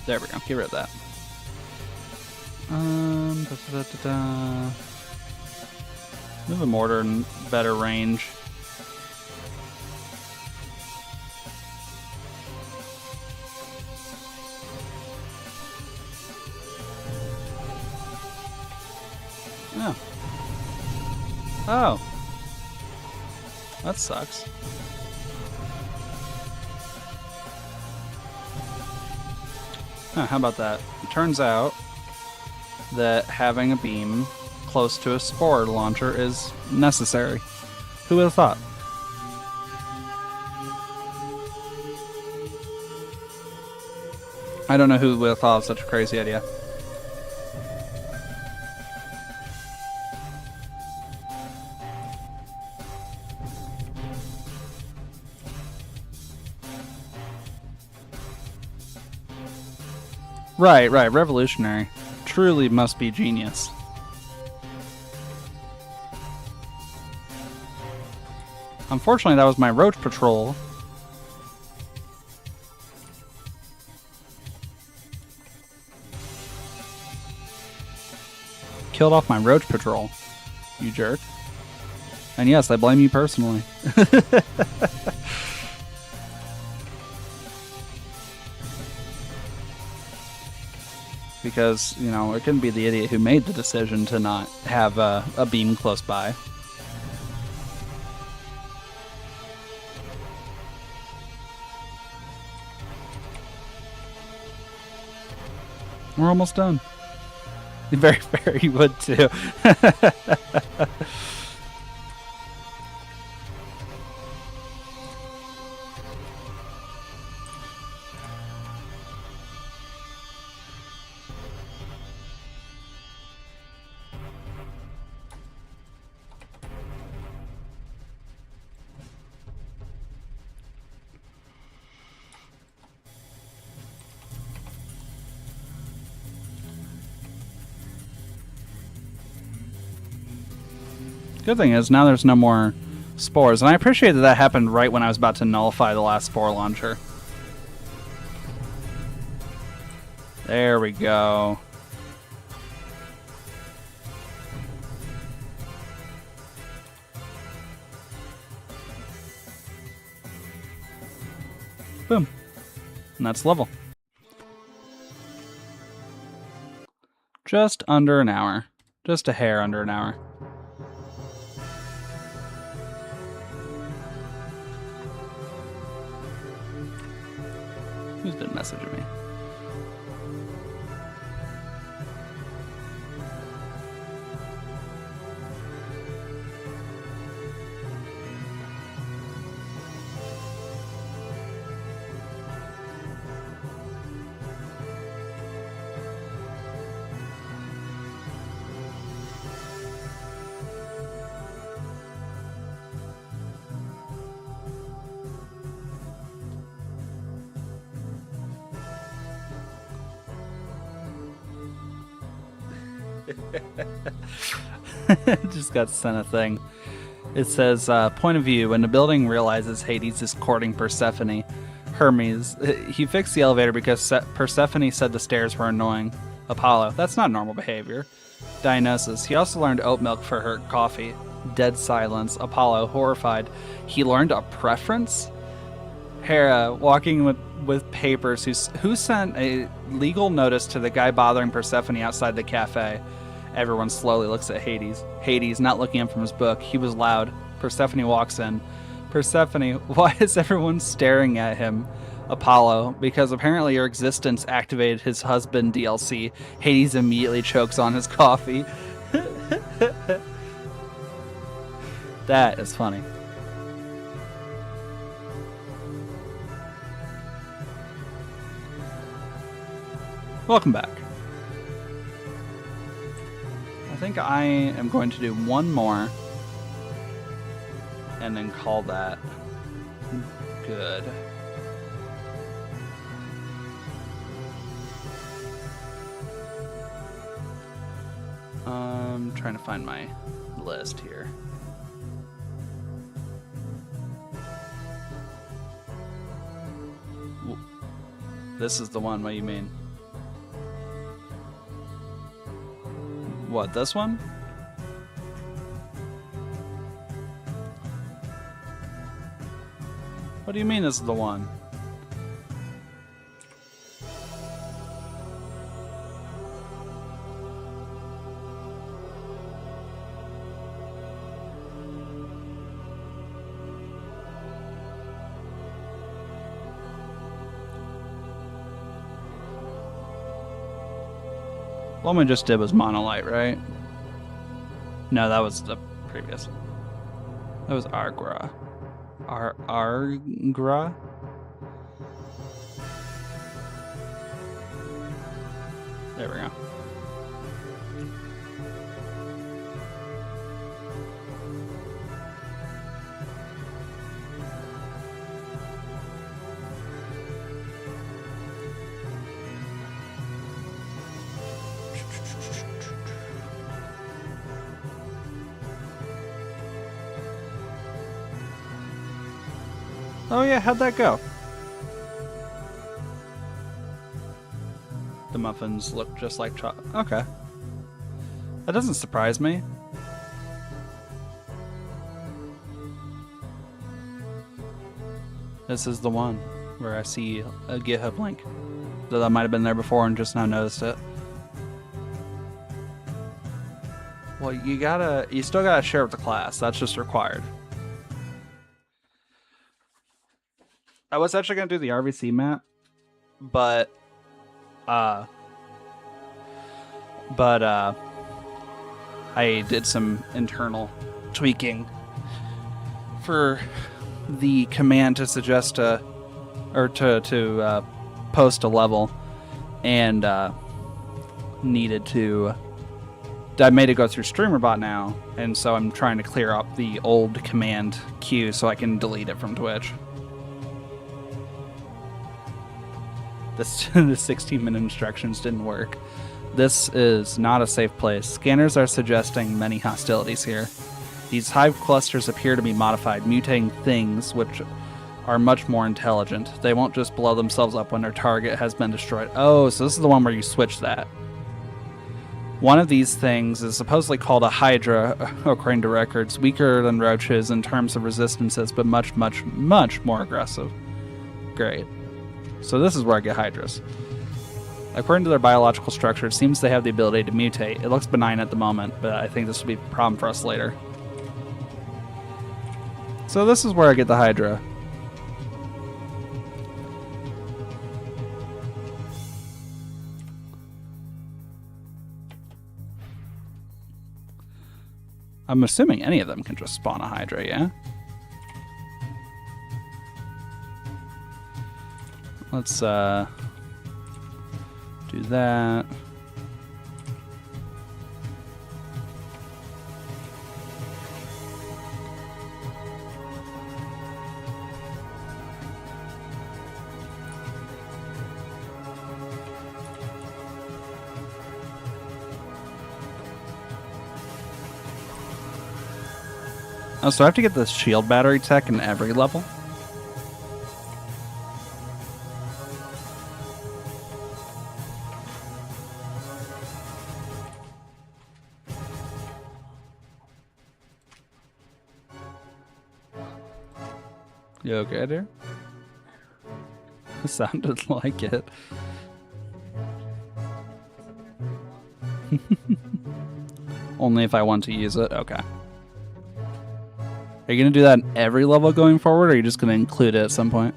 There we go. Get rid of that. Move a mortar in better range. Oh. Oh. That sucks. Huh, how about that? It turns out that having a beam close to a spore launcher is necessary. Who would have thought? I don't know who would have thought of such a crazy idea. Right, revolutionary. Truly must be genius. Unfortunately, that was my roach patrol. Killed off my roach patrol, you jerk. And yes, I blame you personally. Because, you know, it couldn't be the idiot who made the decision to not have a beam close by. We're almost done. Very, very would too. Good thing is, now there's no more spores. And I appreciate that that happened right when I was about to nullify the last spore launcher. There we go. Boom. And that's level. Just under an hour. Just a hair under an hour. Who's been messaging me? Just got sent a thing. It says, point of view, when the building realizes Hades is courting Persephone, Hermes, he fixed the elevator because Persephone said the stairs were annoying. Apollo, that's not normal behavior. Dionysus, he also learned oat milk for her coffee. Dead silence. Apollo, horrified, he learned a preference? Hera, walking with papers, who sent a legal notice to the guy bothering Persephone outside the cafe. Everyone slowly looks at Hades. Hades, not looking up from his book. He was loud. Persephone walks in. Persephone, why is everyone staring at him? Apollo, because apparently your existence activated his husband DLC. Hades immediately chokes on his coffee. That is funny. Welcome back. I think I am going to do one more and then call that good. Trying to find my list here. This is the one, what do you mean? What, this one? What do you mean this is the one? The one we just did was Monolite, right? No, that was the previous. That was Argra. Argra? There we go. Oh yeah, how'd that go? The muffins look just like chocolate. Okay. That doesn't surprise me. This is the one where I see a GitHub link. Though that might have been there before and just now noticed it. Well, you still gotta share with the class. That's just required. I was actually gonna do the RVC map, but I did some internal tweaking for the command to suggest to post a level, and needed to. I made it go through StreamerBot now, and so I'm trying to clear up the old command queue so I can delete it from Twitch. The 16-minute instructions didn't work. This is not a safe place. Scanners are suggesting many hostilities here. These hive clusters appear to be modified, mutating things which are much more intelligent. They won't just blow themselves up when their target has been destroyed. Oh, so this is the one where you switch that. One of these things is supposedly called a Hydra, according to records, weaker than roaches in terms of resistances, but much, much, much more aggressive. Great. So this is where I get Hydras. According to their biological structure, it seems they have the ability to mutate. It looks benign at the moment, but I think this will be a problem for us later. So this is where I get the Hydra. I'm assuming any of them can just spawn a Hydra, yeah? Let's do that. Oh, so I have to get this shield battery tech in every level? You okay there? Sounded like it. Only if I want to use it? Okay. Are you going to do that in every level going forward, or are you just going to include it at some point?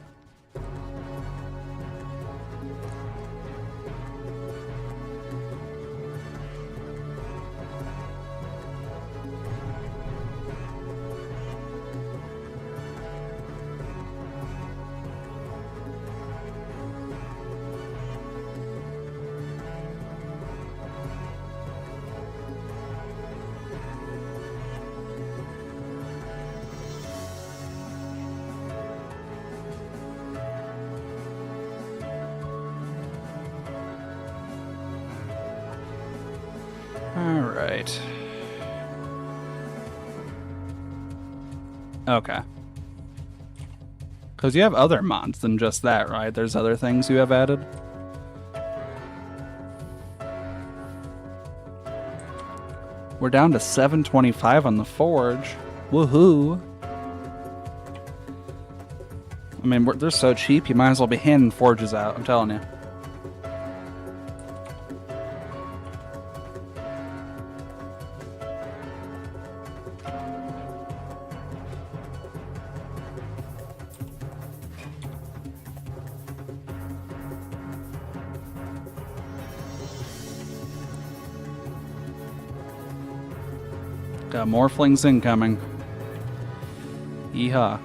Right. Okay. Because you have other mods than just that, right? There's other things you have added. We're down to 725 on the forge. Woohoo! I mean, they're so cheap, you might as well be handing forges out, I'm telling you. Got more flings incoming. Yeehaw.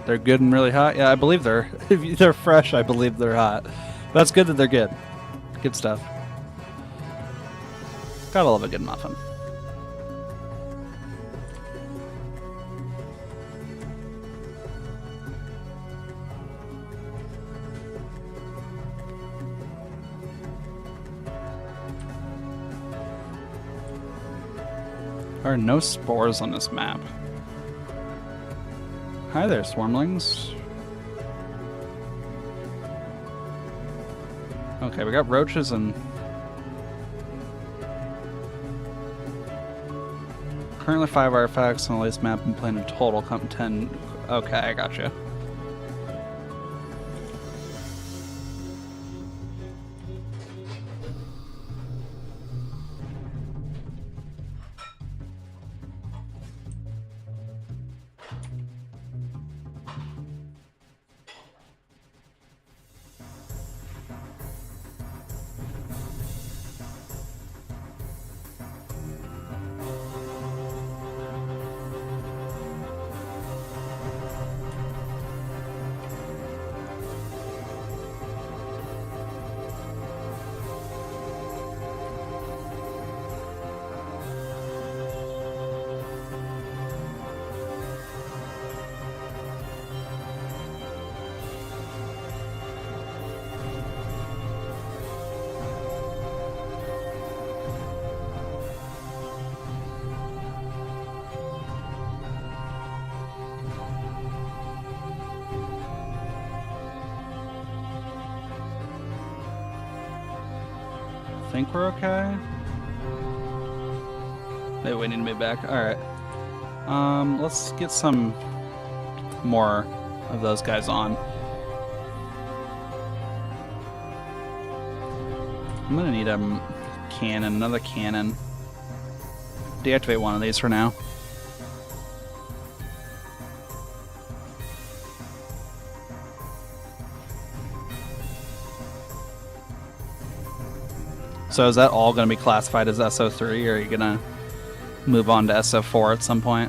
They're good and really hot? Yeah, I believe they're... If they're fresh, I believe they're hot. That's good that they're good. Good stuff. Gotta love a good muffin. There are no spores on this map. Hi there, swarmlings. Okay, we got roaches and... Currently 5 artifacts on the latest map and playing in total. Come 10... Okay, I gotcha. Think we're okay? Maybe we need to move back. Alright. Let's get some more of those guys on. I'm gonna need a cannon, another cannon. Deactivate one of these for now. So is that all going to be classified as SO3, or are you going to move on to SO4 at some point?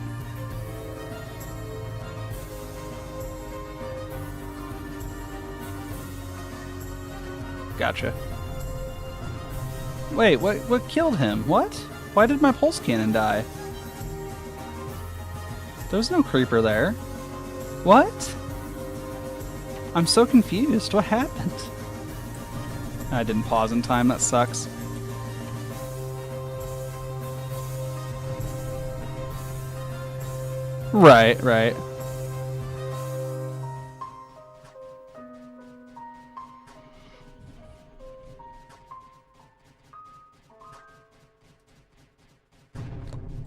Gotcha. Wait, what killed him? What? Why did my pulse cannon die? There was no creeper there. What? I'm so confused. What happened? I didn't pause in time. That sucks. Right, right.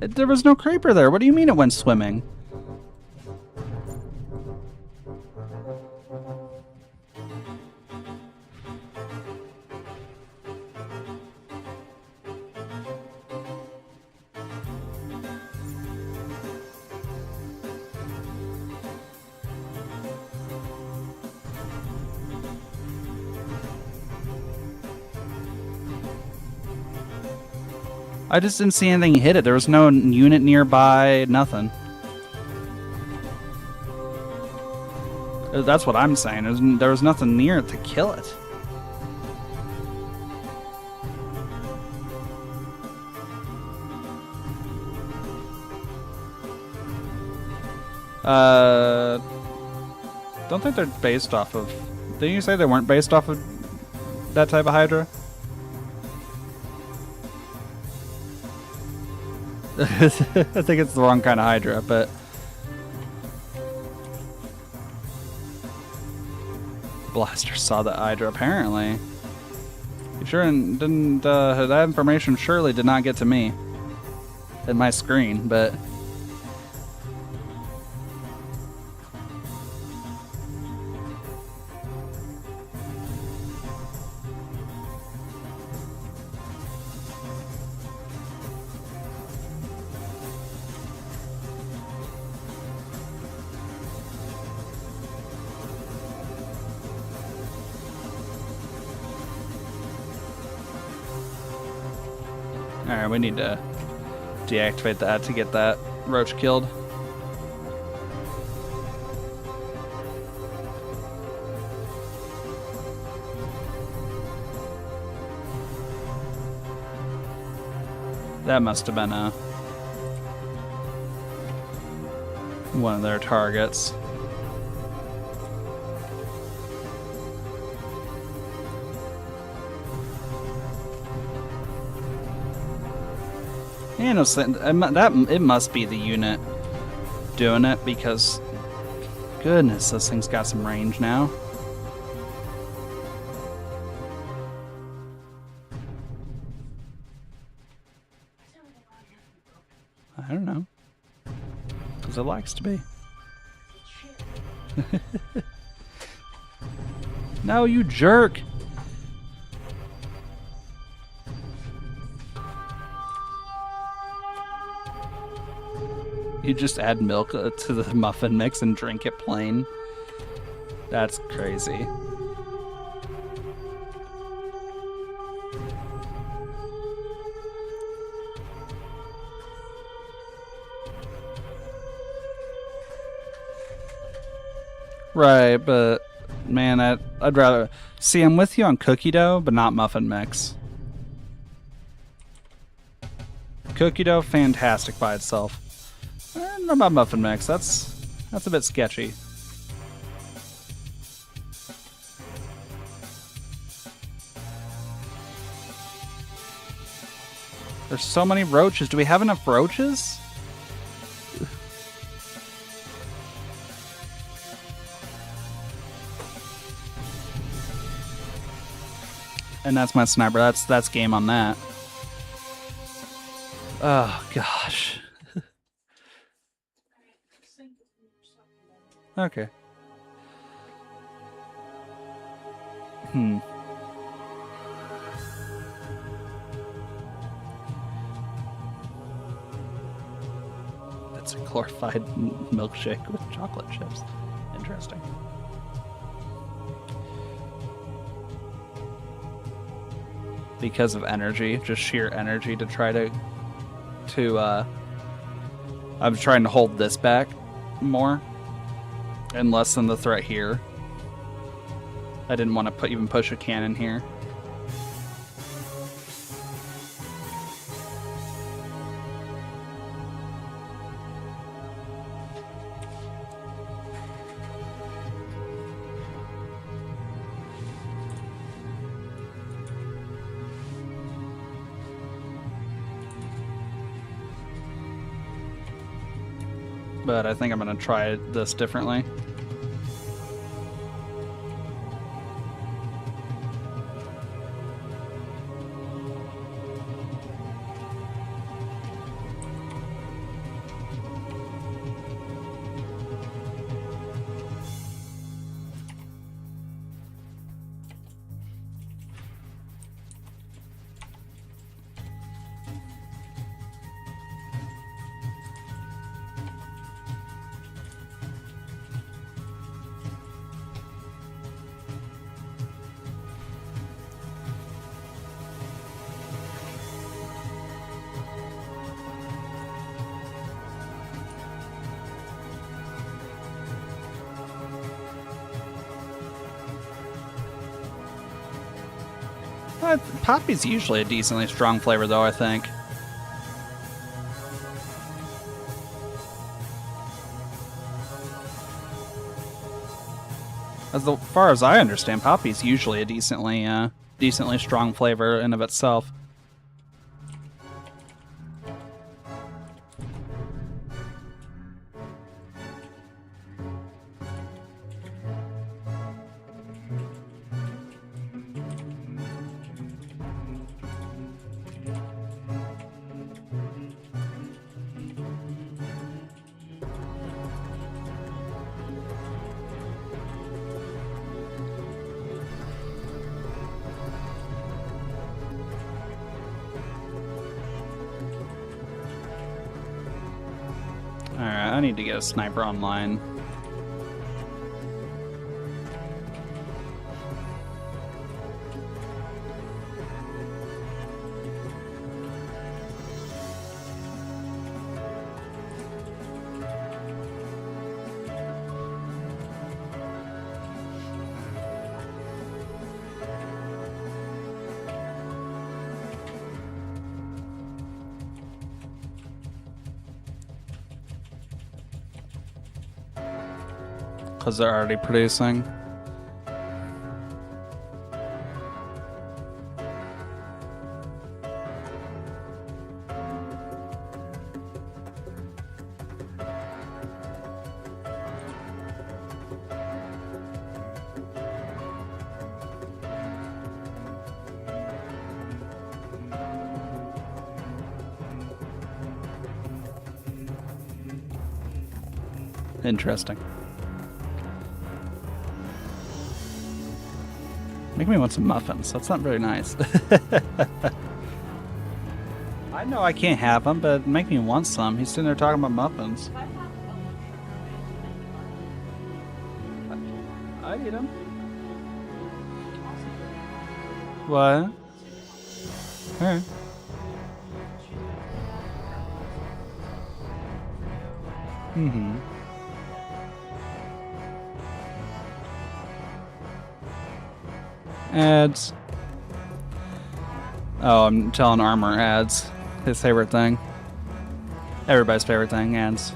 There was no creeper there. What do you mean it went swimming? I just didn't see anything hit it. There was no unit nearby, nothing. That's what I'm saying. There was nothing near it to kill it. Don't think they're based off of... Didn't you say they weren't based off of that type of Hydra? I think it's the wrong kind of Hydra, but... Blaster saw the Hydra, apparently. You sure didn't... that information surely did not get to me. In my screen, but... Alright, we need to deactivate that to get that roach killed. That must have been one of their targets. You know, it must be the unit doing it because, goodness, this thing's got some range now. I don't know, because it likes to be. No, you jerk! You just add milk to the muffin mix and drink it plain. That's crazy. Right, but man, I'd rather see. I'm with you on cookie dough, but not muffin mix. Cookie dough, fantastic by itself. Not about muffin mix. That's a bit sketchy. There's so many roaches. Do we have enough roaches? And that's my sniper. That's game on that. Oh gosh. Okay. That's a glorified milkshake with chocolate chips. Interesting. Because of energy, just sheer energy to try to I'm trying to hold this back more and lessen the threat here. I didn't want to even push a cannon here. But I think I'm going to try this differently. Poppy's usually a decently strong flavor, though, I think. As far as I understand, Poppy's usually a decently strong flavor in of itself. Alright, I need to get a sniper online. Because they're already producing. Interesting. Make me want some muffins. That's not very nice. I know I can't have them, but make me want some. He's sitting there talking about muffins. I eat them. What? Alright. Mm-hmm. Ads. Oh, I'm telling Armor ads. His favorite thing. Everybody's favorite thing, ads.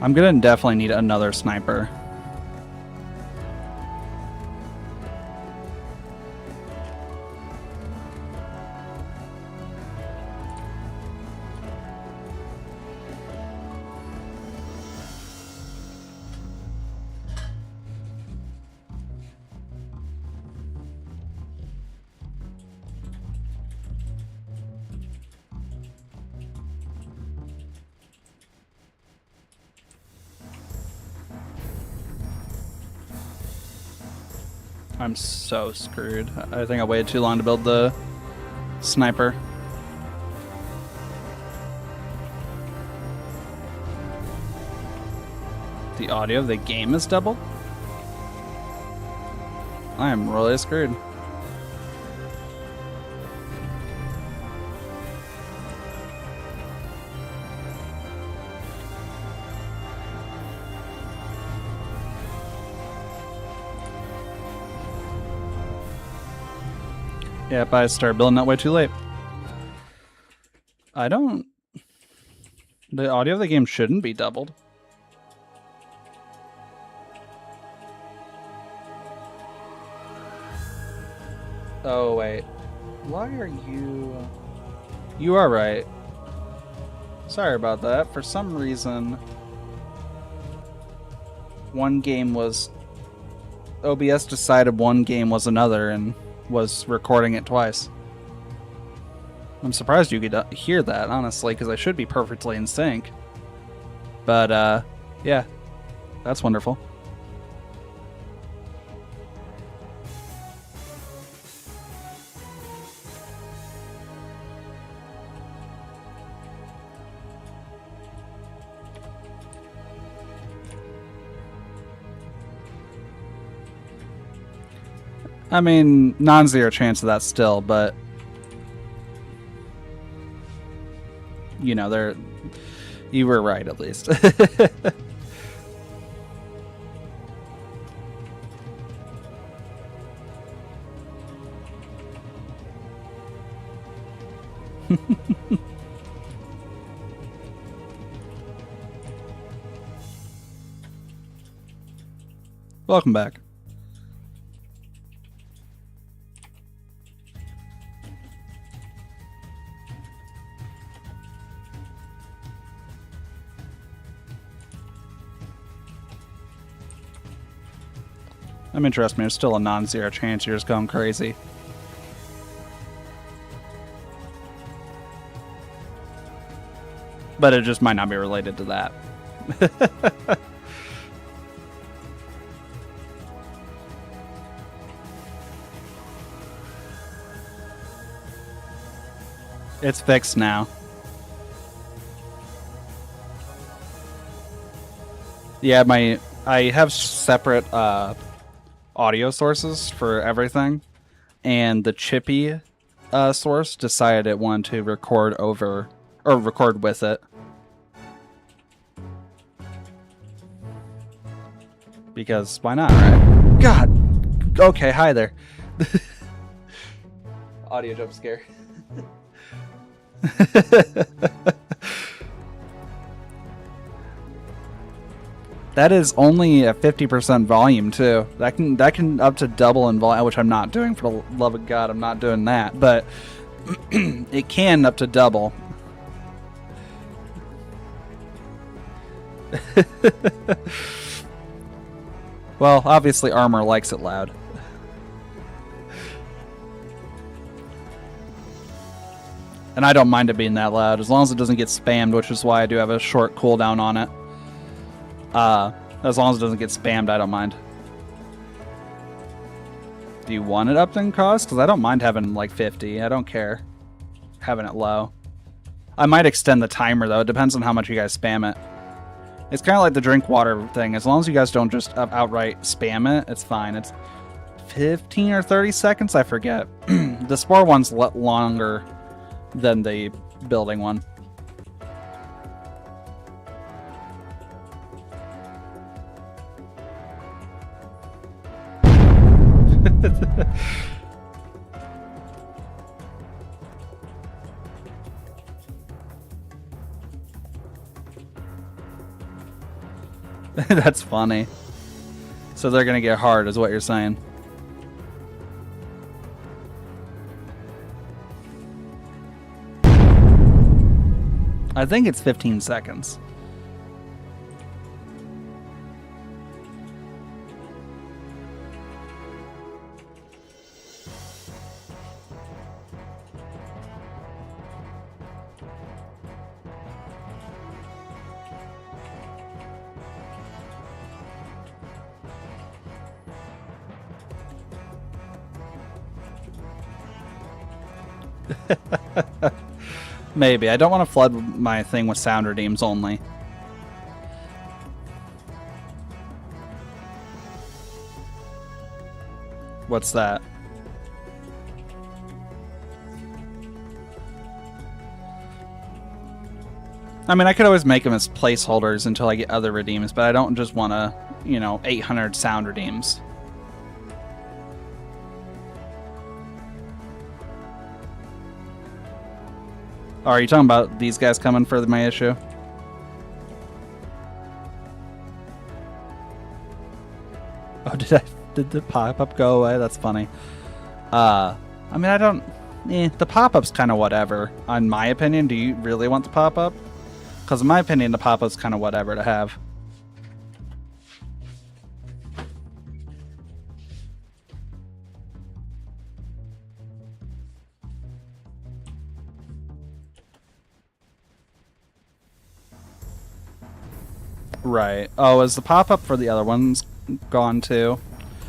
I'm gonna definitely need another sniper. I'm so screwed. I think I waited too long to build the sniper. The audio of the game is doubled? I am really screwed. Yep, I started building that way too late. The audio of the game shouldn't be doubled. Oh, wait. Why are you... You are right. Sorry about that. For some reason, one game was... OBS decided one game was another and was recording it twice. I'm surprised you could hear that, honestly, because I should be perfectly in sync. But, yeah. That's wonderful. I mean, non-zero chance of that still, but you know, you were right at least. Welcome back. I mean, trust me, there's still a non-zero chance you're just going crazy. But it just might not be related to that. It's fixed now. Yeah, I have separate audio sources for everything, and the Chippy source decided it wanted to record over or record with it. Because why not, right? God. Okay, hi there. Audio jump scare. That is only a 50% volume too. That can up to double in volume, which I'm not doing, for the love of God, I'm not doing that. But it can up to double. Well, obviously Armor likes it loud. And I don't mind it being that loud, as long as it doesn't get spammed, which is why I do have a short cooldown on it. As long as it doesn't get spammed, I don't mind. Do you want it upped in cost? Because I don't mind having like 50. I don't care having it low. I might extend the timer though. It depends on how much you guys spam it. It's kind of like the drink water thing. As long as you guys don't just outright spam it, it's fine. It's 15 or 30 seconds, I forget. The Spore one's longer than the building one. That's funny. So they're gonna get hard, is what you're saying. I think it's 15 seconds. Maybe. I don't want to flood my thing with sound redeems only. What's that? I mean, I could always make them as placeholders until I get other redeems, but I don't just want to, you know, 800 sound redeems. Oh, are you talking about these guys coming for my issue? Oh, did the pop-up go away? That's funny. I mean, I don't... the pop-up's kind of whatever, in my opinion. Do you really want the pop-up? Because in my opinion, the pop-up's kind of whatever to have. Right. Oh, is the pop-up for the other ones gone too?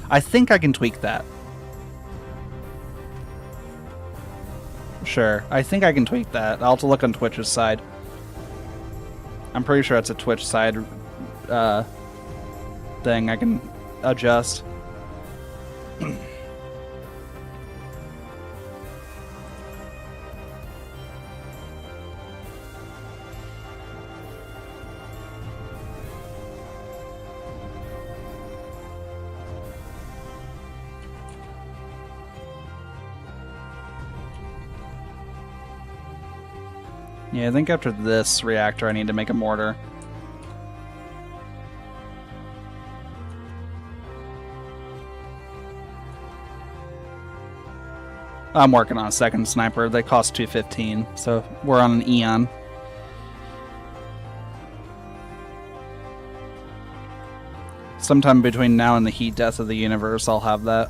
I think I can tweak that. Sure. I think I can tweak that. I'll have to look on Twitch's side. I'm pretty sure it's a Twitch side thing I can adjust. Yeah, I think after this reactor, I need to make a mortar. I'm working on a second sniper. They cost 215, so we're on an Eon. Sometime between now and the heat death of the universe, I'll have that.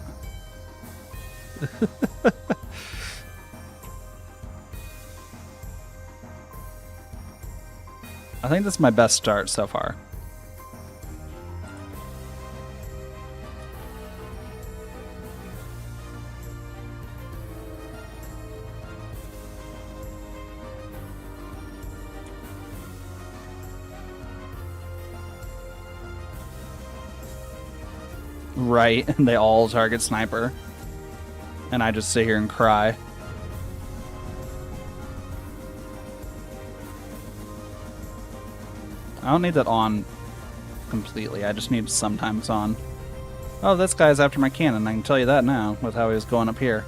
I think this is my best start so far. Right, and they all target sniper. And I just sit here and cry. I don't need that on completely, I just need sometimes on. Oh, this guy's after my cannon, I can tell you that now, with how he was going up here.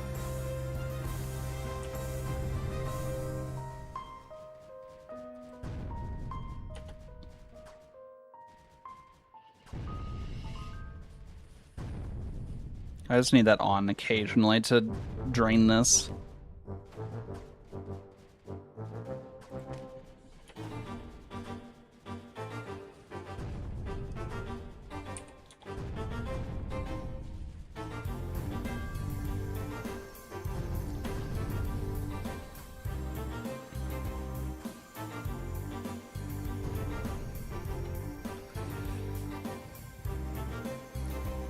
I just need that on occasionally to drain this.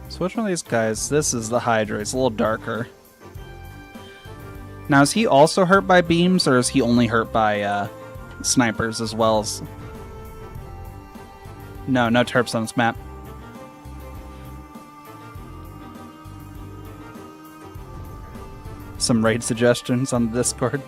So which one of these guys? This is the Hydra. It's a little darker. Now, is he also hurt by beams, or is he only hurt by snipers as well as... No terps on this map. Some raid suggestions on the Discord.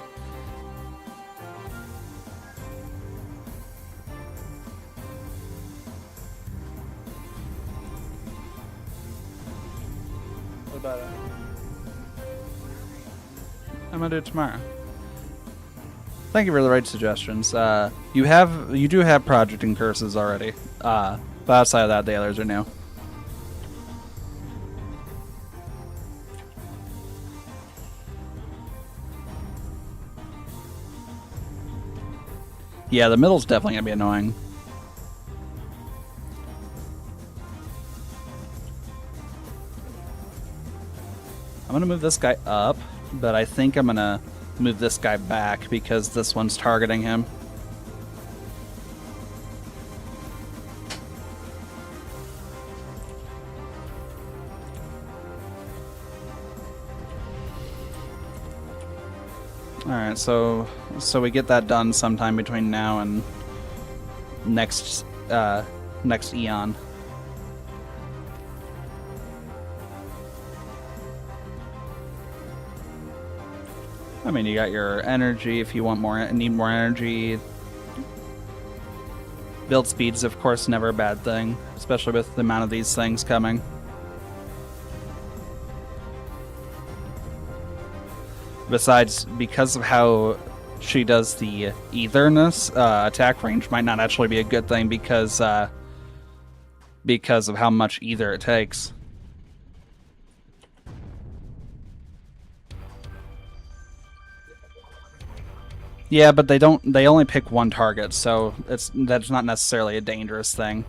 What about it? I'm gonna do it tomorrow. Thank you for the raid suggestions. You do have project and curses already. But outside of that, the others are new. Yeah, the middle's definitely gonna be annoying. I'm gonna move this guy up, but I think I'm gonna move this guy back because this one's targeting him. Alright, so we get that done sometime between now and next Eon. I mean, you got your energy if you want need more energy. Build speed's of course never a bad thing, especially with the amount of these things coming. Besides, because of how she does the etherness, attack range might not actually be a good thing because of how much ether it takes. Yeah, but they only pick one target, so that's not necessarily a dangerous thing.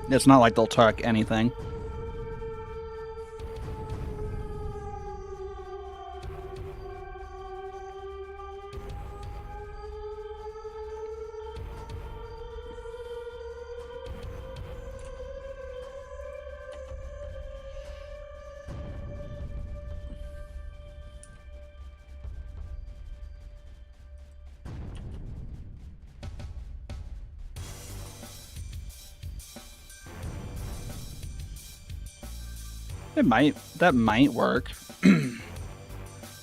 It's not like they'll target anything. That might work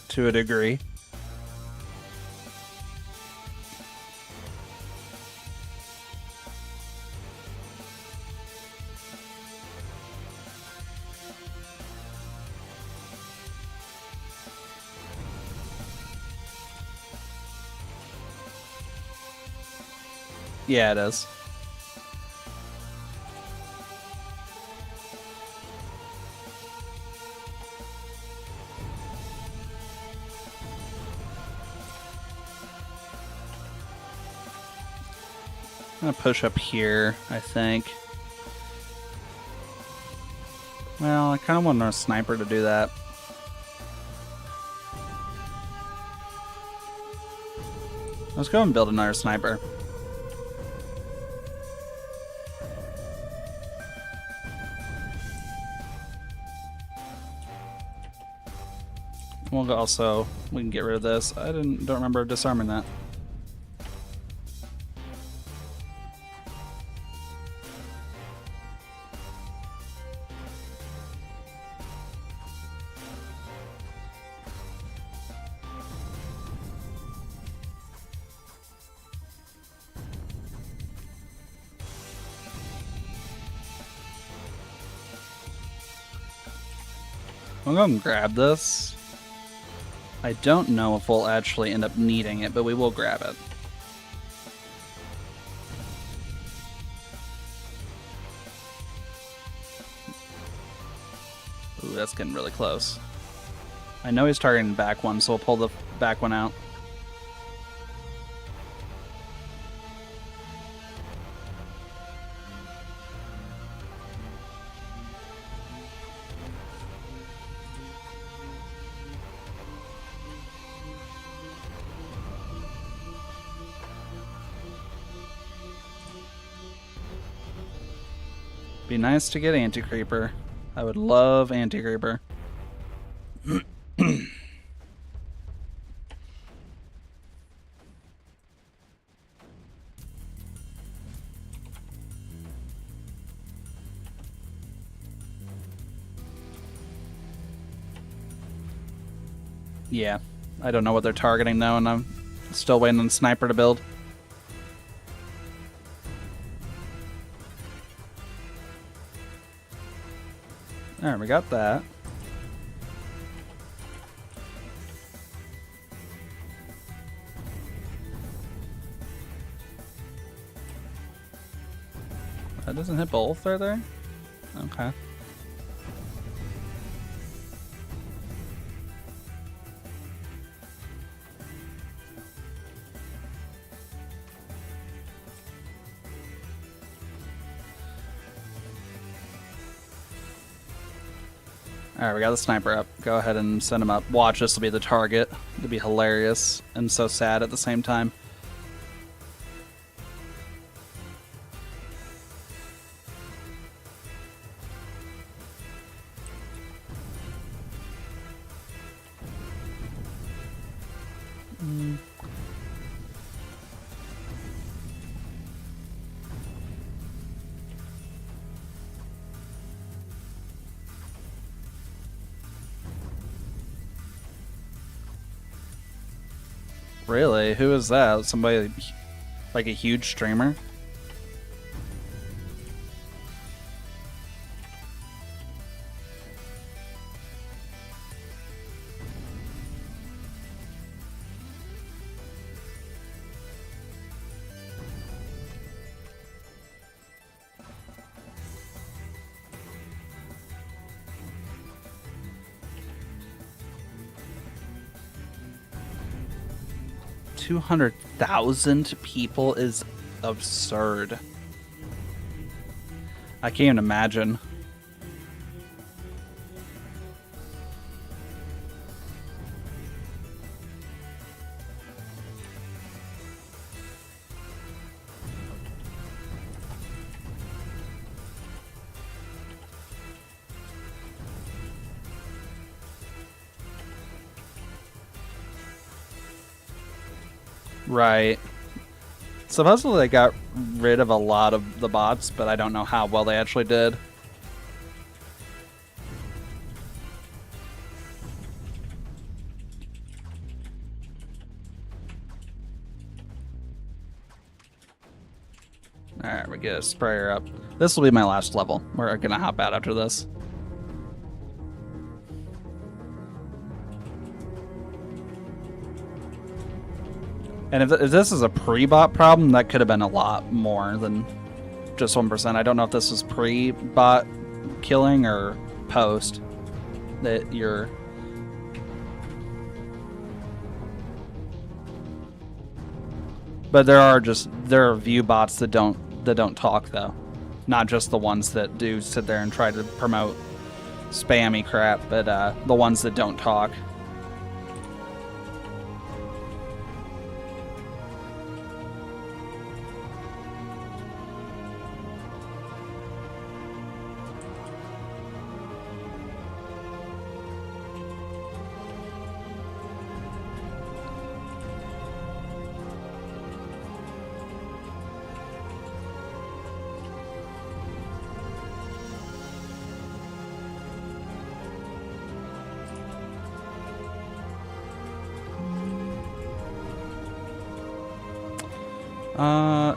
to a degree. Yeah, it is. I'm gonna push up here, I think. Well, I kind of want our sniper to do that. Let's go and build another sniper. We'll also, we can get rid of this. I don't remember disarming that. I'll go and grab this. I don't know if we'll actually end up needing it, but we will grab it. Ooh, that's getting really close. I know he's targeting the back one, so we'll pull the back one out. Be nice to get Anti-Creeper. I would love Anti-Creeper. Yeah, I don't know what they're targeting though, and I'm still waiting on the sniper to build. Alright, we got that. That doesn't hit both, are there? Okay. Alright, we got the sniper up. Go ahead and send him up. Watch, this will be the target. It'll be hilarious and so sad at the same time. Really? Who is that? Somebody like a huge streamer? $200,000 people is absurd. I can't even imagine. Right. Supposedly they got rid of a lot of the bots, but I don't know how well they actually did. Alright, we get a sprayer up. This will be my last level. We're gonna hop out after this. And if this is a pre-bot problem, that could have been a lot more than just 1%. I don't know if this was pre-bot killing or post that you're... But there are view bots that don't talk though. Not just the ones that do sit there and try to promote spammy crap, but the ones that don't talk.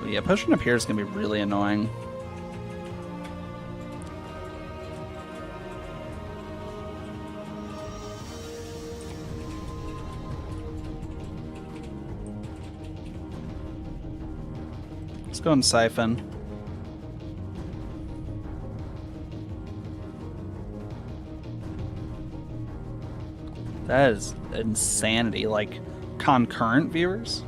Yeah, pushing up here is gonna be really annoying. Let's go and siphon. That is insanity. Like, concurrent viewers?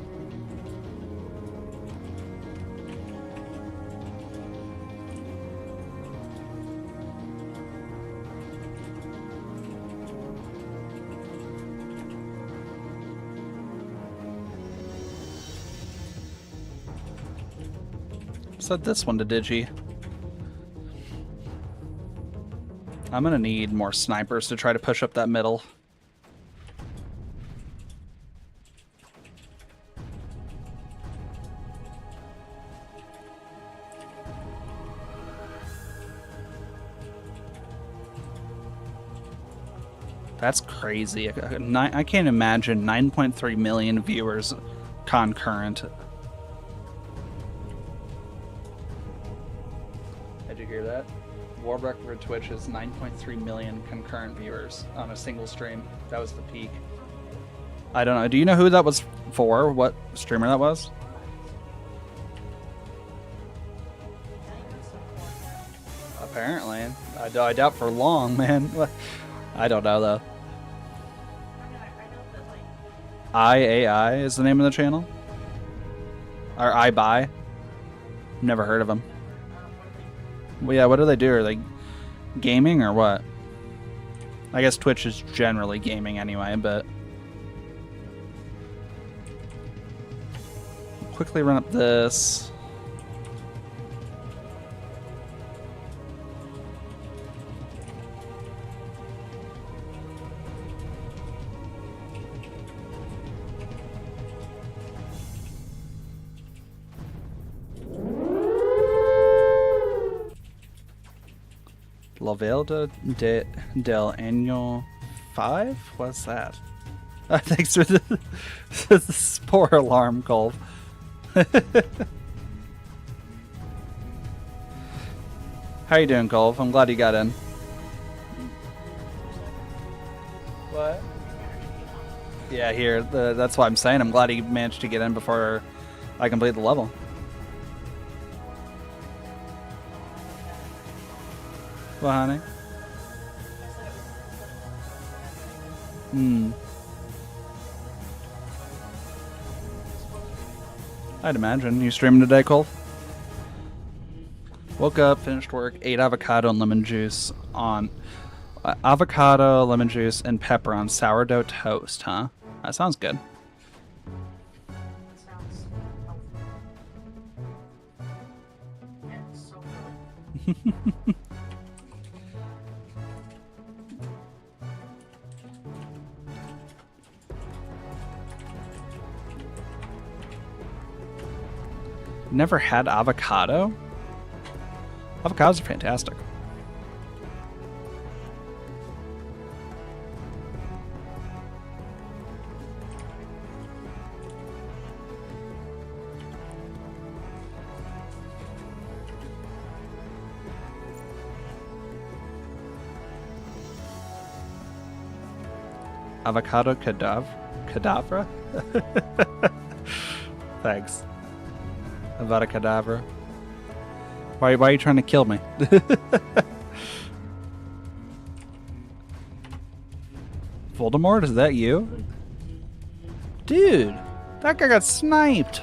Set this one to Digi. I'm gonna need more snipers to try to push up that middle. That's crazy. I can't imagine 9.3 million viewers concurrent. Did you hear that? World record for Twitch is 9.3 million concurrent viewers on a single stream. That was the peak. I don't know. Do you know who that was for? What streamer that was? Apparently. I doubt for long, man. I don't know, though. IAI is the name of the channel? Or iBuy? Never heard of them. Well, yeah, what do they do? Are they gaming or what? I guess Twitch is generally gaming anyway, but... Quickly run up this. La Velda del Año 5? What's that? Thanks for the poor alarm, Colv. How you doing, Colv? I'm glad you got in. What? Yeah, here. That's why I'm saying I'm glad he managed to get in before I complete the level. Well, honey? I'd imagine. You streaming today, Cole? Woke up, finished work, ate avocado and lemon juice on... avocado, lemon juice, and pepper on sourdough toast, huh? That sounds good. Sounds healthy. And so good. Never had avocado? Avocados are fantastic. Avocado cadavra? Thanks. Avada Kedavra. Why are you trying to kill me? Voldemort, is that you? Dude, that guy got sniped.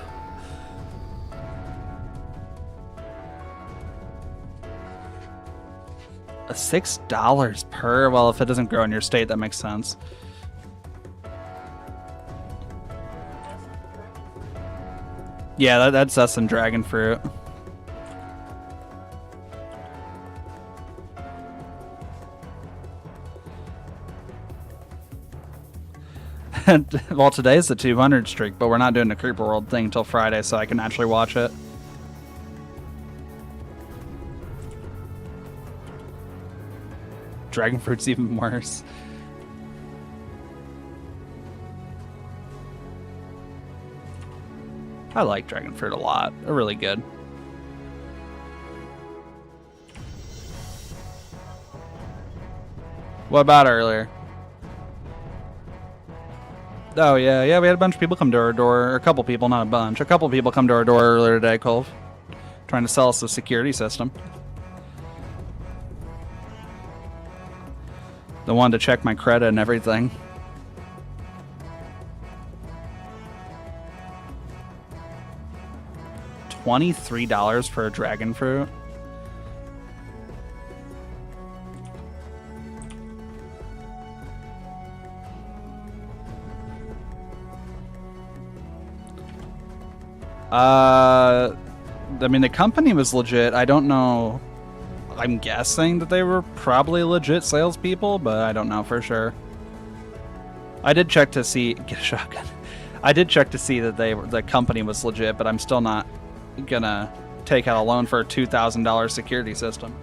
$6 per? Well, if it doesn't grow in your state, that makes sense. Yeah, that's us and dragon fruit. Well, today's the 200 streak, but we're not doing the Creeper World thing until Friday, so I can actually watch it. Dragon fruit's even worse. I like dragon fruit a lot. They're really good. What about earlier? Oh, yeah, we had a bunch of people come to our door. Or a couple people, not a bunch. A couple people come to our door earlier today, Colv. Trying to sell us a security system. They wanted to check my credit and everything. $23 for a dragon fruit? I mean, the company was legit. I don't know. I'm guessing that they were probably legit salespeople, but I don't know for sure. I did check to see. Get a shotgun. I did check to see that the company was legit, but I'm still not gonna take out a loan for a $2,000 security system.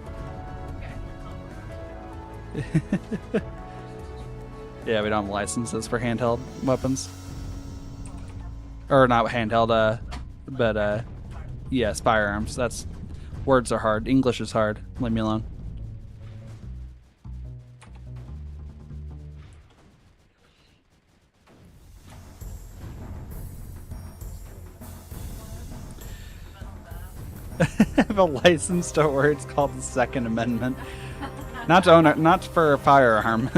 Yeah, we don't have licenses for handheld weapons. Or not handheld, but yes, firearms. That's words are hard. English is hard. Leave me alone. Have a license to words called the Second Amendment. Not to own it, not for a firearm.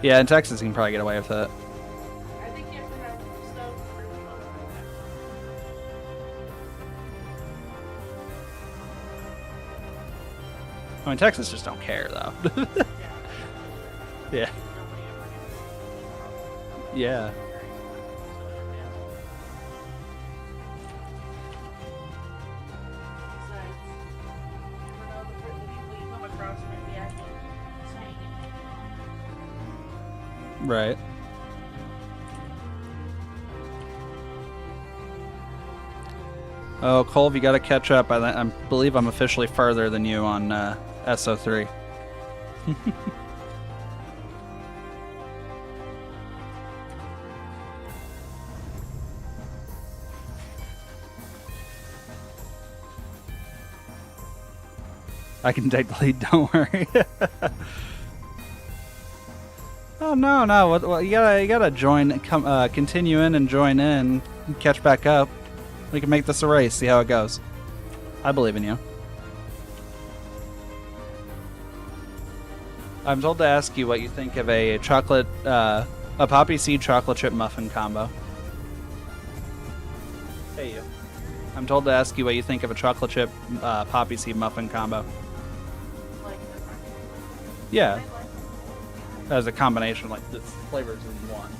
Yeah, in Texas you can probably get away with it. I think you have to have stove for I mean, Texas just don't care, though. Yeah. Yeah. Right. Oh, Colv, you gotta catch up. I believe I'm officially farther than you on SO3. I can take the lead, don't worry. Oh no! What, you gotta join, continue in and join in, and catch back up. We can make this a race. See how it goes. I believe in you. I'm told to ask you what you think of a chocolate, a poppy seed chocolate chip muffin combo. Hey you. I'm told to ask you what you think of a chocolate chip, poppy seed muffin combo. Yeah. As a combination, like the flavors in one.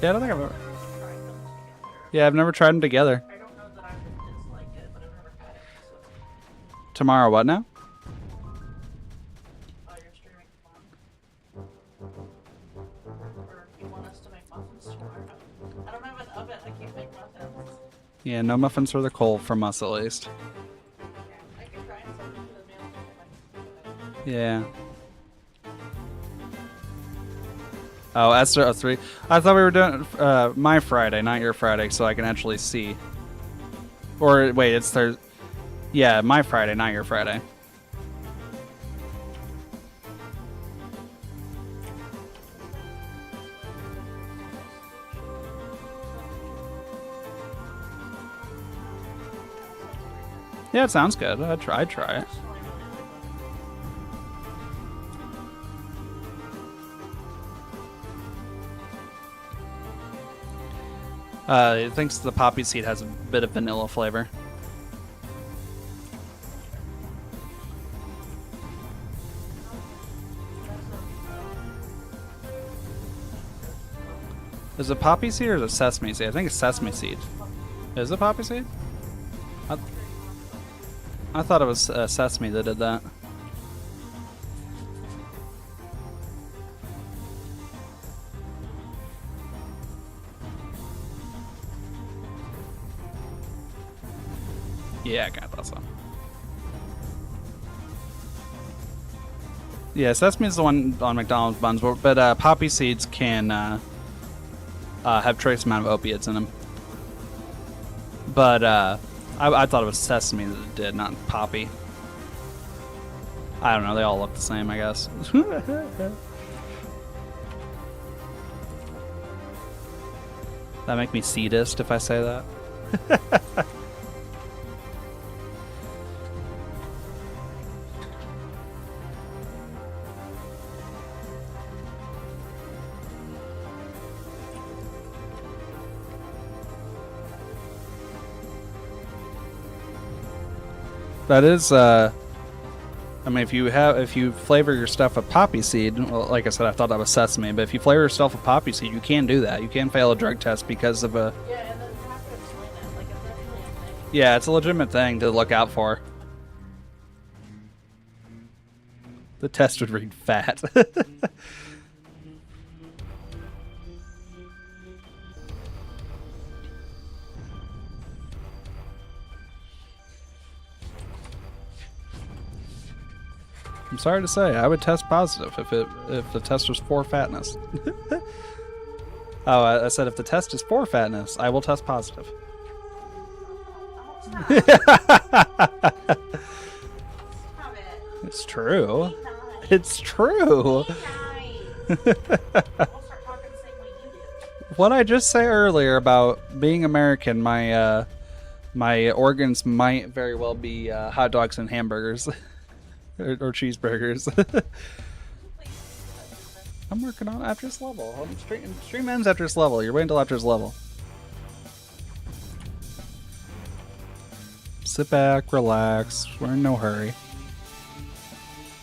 Yeah, I don't think I've ever. Yeah, I've never tried them together. I don't know that I would dislike it, but I've never had it. So. Tomorrow, what now? Oh, you're streaming tomorrow. Or you want us to make muffins tomorrow? I don't have an oven. I can't make muffins. Yeah, no muffins for the cold from us, at least. I can try something for the meal. Yeah. Oh, Esther 03. I thought we were doing my Friday, not your Friday, so I can actually see. Or wait, it's Thursday. Yeah, my Friday, not your Friday. Yeah, it sounds good. I'd try it. It thinks the poppy seed has a bit of vanilla flavor. Is it poppy seed or is it sesame seed? I think it's sesame seed. Is it poppy seed? I thought it was sesame that did that. Yeah, I thought so. Yeah, sesame is the one on McDonald's buns, but poppy seeds can have trace amount of opiates in them. But I thought it was sesame that it did, not poppy. I don't know. They all look the same, I guess. That make me seedist if I say that. That is, I mean, if you flavor your stuff with poppy seed, well, like I said, I thought that was sesame, but if you flavor your stuff with poppy seed, you can do that. You can fail a drug test because of a... Yeah, and then you have to explain it. Like, it's actually a thing. Yeah, it's a legitimate thing to look out for. The test would read fat. I'm sorry to say, I would test positive if the test was for fatness. Oh, I said if the test is for fatness, I will test positive. Stop it. It's true. Be nice. It's true. Be nice. We'll start talking the same way you do. What I just say earlier about being American, my organs might very well be hot dogs and hamburgers. or cheeseburgers. I'm working on after this level. Stream ends after this level. You're waiting until after this level. Sit back, relax. We're in no hurry.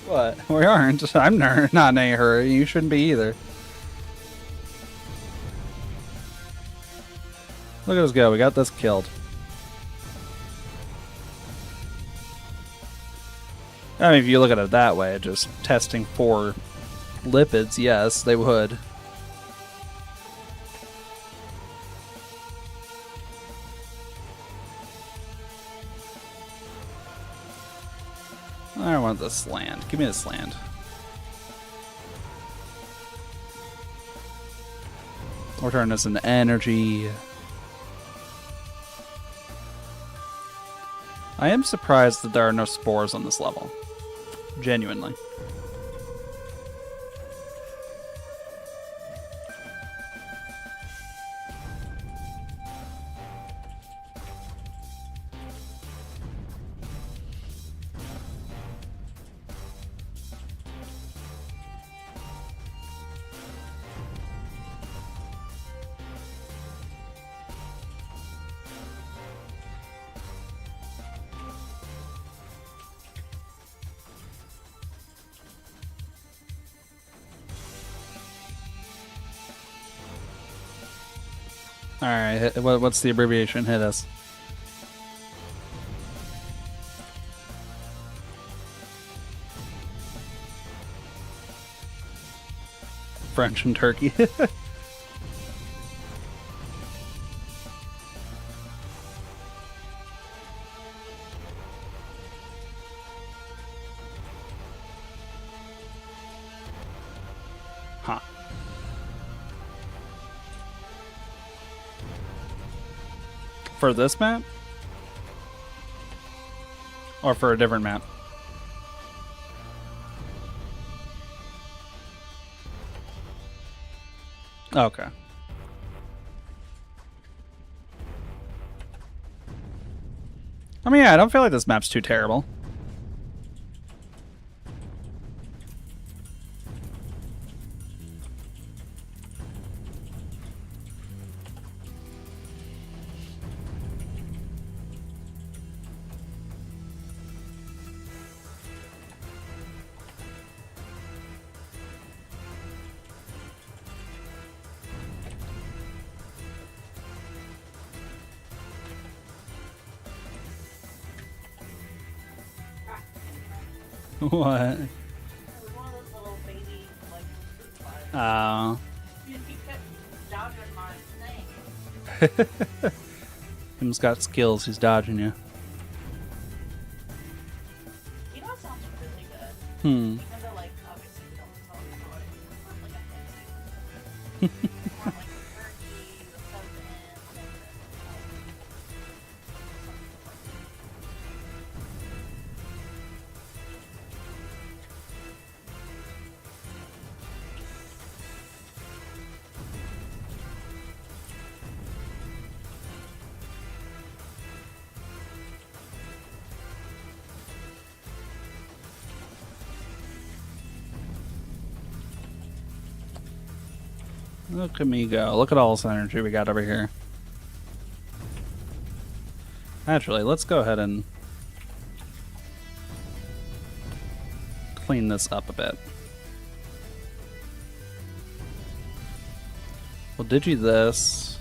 What? We aren't. I'm not in any hurry. You shouldn't be either. Look at us go. We got this killed. I mean, if you look at it that way, just testing for lipids, yes, they would. I want this land. Give me this land. We'll turn this into energy. I am surprised that there are no spores on this level. Genuinely. Alright, what's the abbreviation? Hit us. French and Turkey. Huh. For this map? Or for a different map? Okay. I mean, yeah, I don't feel like this map's too terrible. What? It was one of those little baby, like, fruit flies. He kept dodging my snake. Him's got skills. He's dodging you. You know what sounds really good? Hmm. Even though, like, obviously we don't tell you what it is. Not like a fancy. More like a turkey with something and Look at me go. Look at all this energy we got over here. Actually, let's go ahead and clean this up a bit. We'll digi this,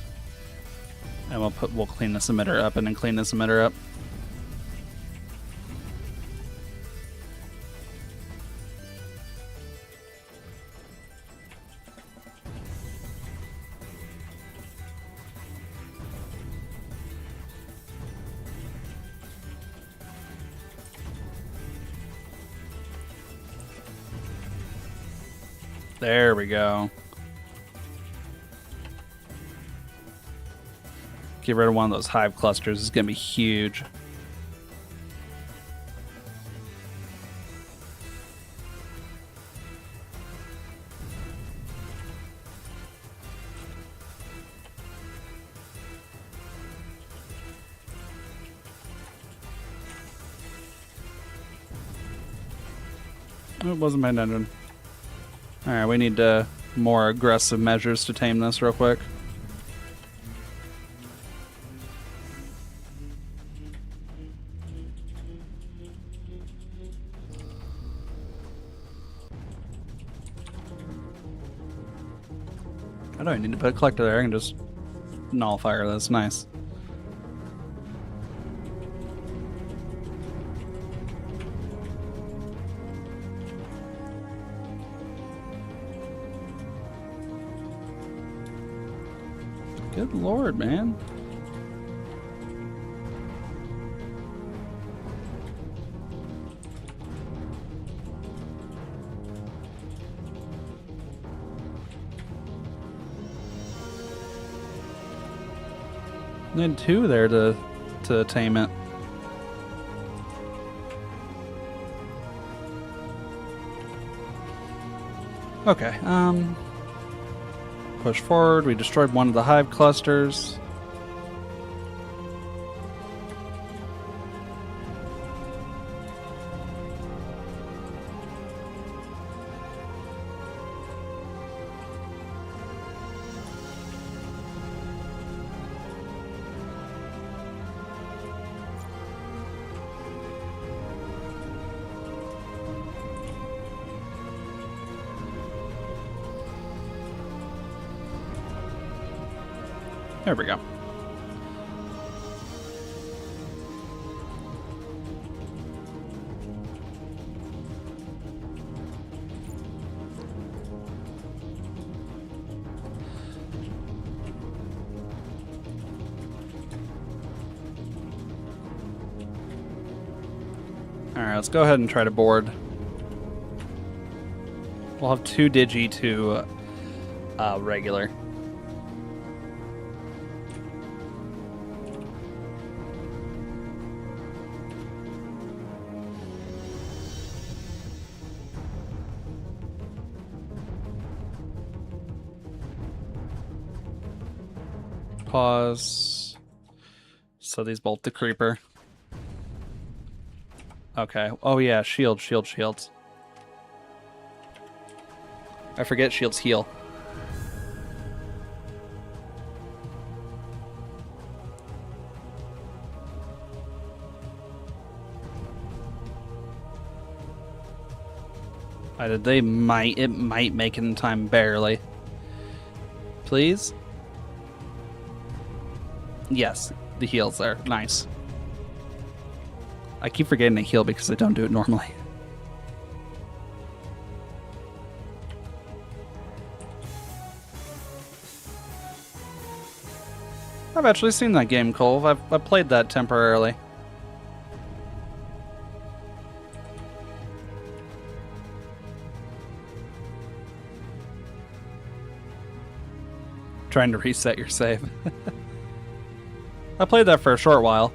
and we'll clean this emitter up, and then clean this emitter up. There we go. Get rid of one of those hive clusters. It's gonna be huge. Oh, it wasn't my dungeon. Alright, we need more aggressive measures to tame this real quick. I don't need to put a collector there. I can just nullify this. Nice. Good lord, man. Need two there to tame it. Okay, push forward. We destroyed one of the hive clusters. There we go. Alright, let's go ahead and try to board. We'll have 2 digi to regular. Pause. So these bolt the creeper. Okay. Oh yeah, shields. I forget shields heal. It might make it in time, barely. Please? Yes, the heal's there. Nice. I keep forgetting to heal because I don't do it normally. I've actually seen that game, Cole. I've played that temporarily. Trying to reset your save. I played that for a short while.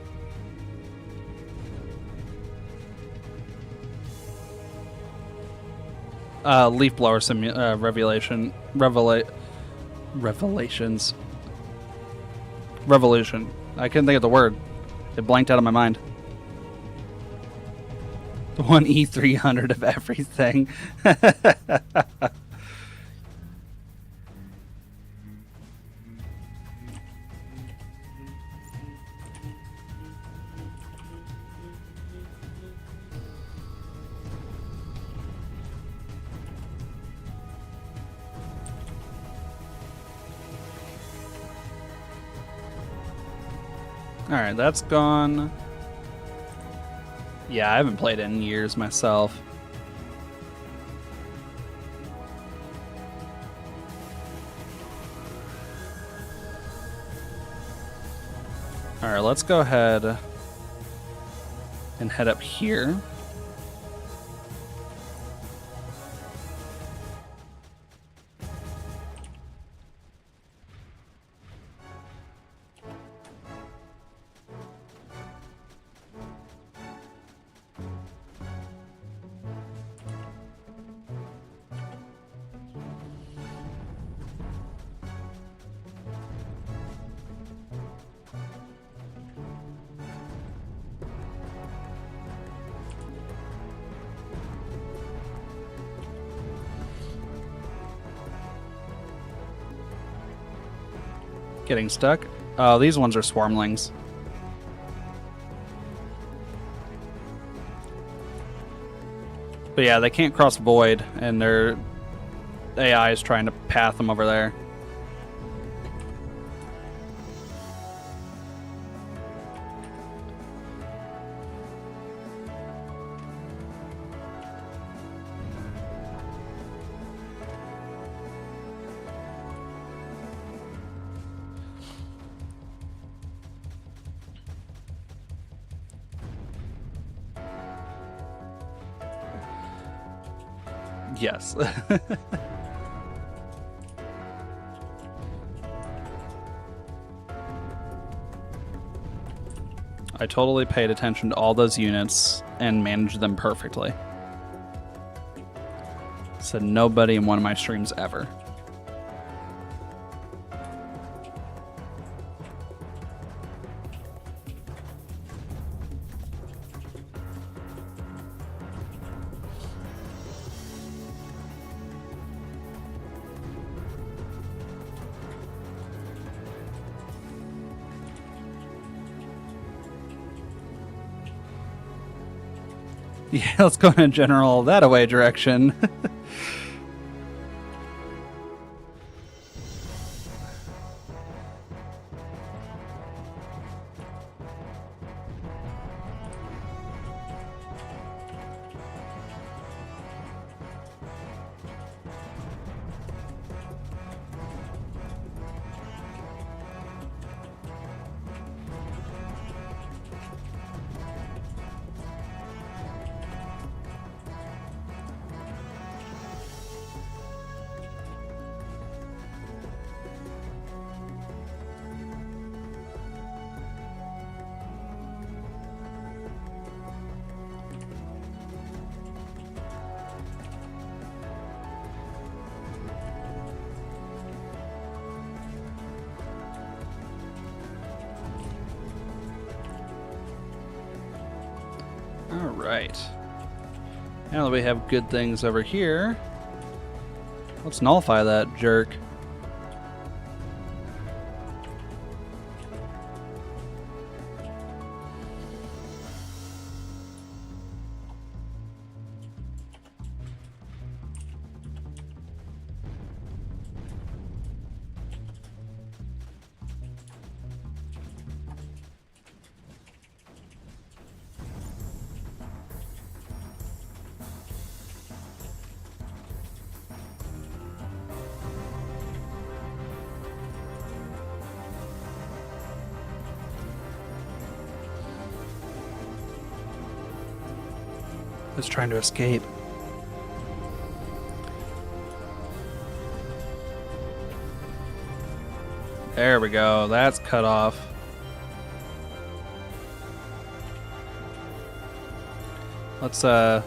Leaf blower Revolution. I couldn't think of the word. It blanked out of my mind. The one E300 of everything. Alright, that's gone. Yeah, I haven't played it in years myself. Alright, let's go ahead and head up here. Getting stuck. Oh, these ones are swarmlings. But yeah, they can't cross void, and their AI is trying to path them over there. Yes. I totally paid attention to all those units and managed them perfectly. Said nobody in one of my streams ever. Yeah, let's go in a general that-away direction. Right. Now that we have good things over here, let's nullify that jerk. Is trying to escape. There we go. That's cut off. Let's do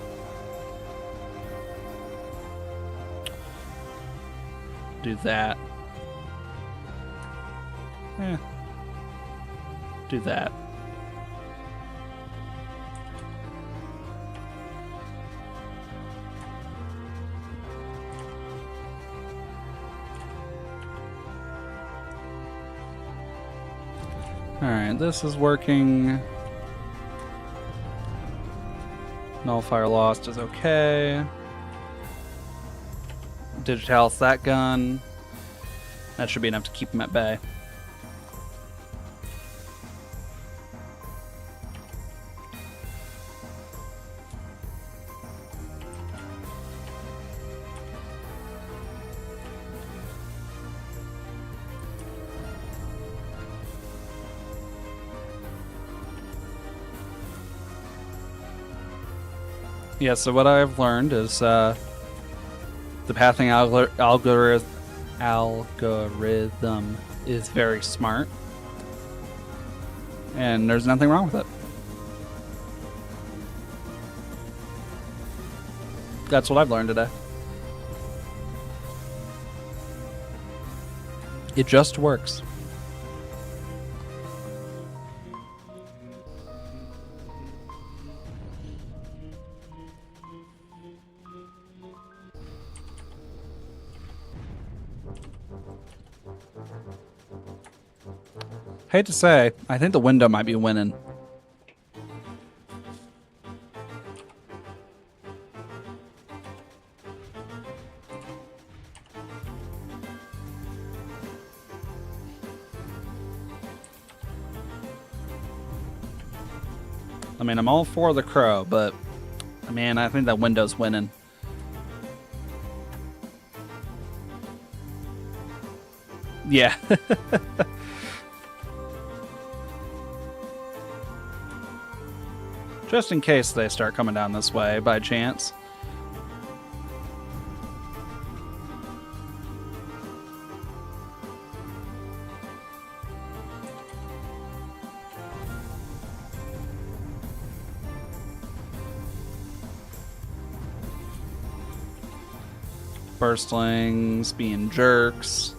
that. Do that. Alright, this is working. Nullifier lost is okay. Digitalis that gun. That should be enough to keep him at bay. Yeah, so what I've learned is the pathing algorithm is very smart, and there's nothing wrong with it. That's what I've learned today. It just works. Hate to say, I think the window might be winning. I mean, I'm all for the crow, but man, I think that window's winning. Yeah. Just in case they start coming down this way by chance. Burstlings being jerks.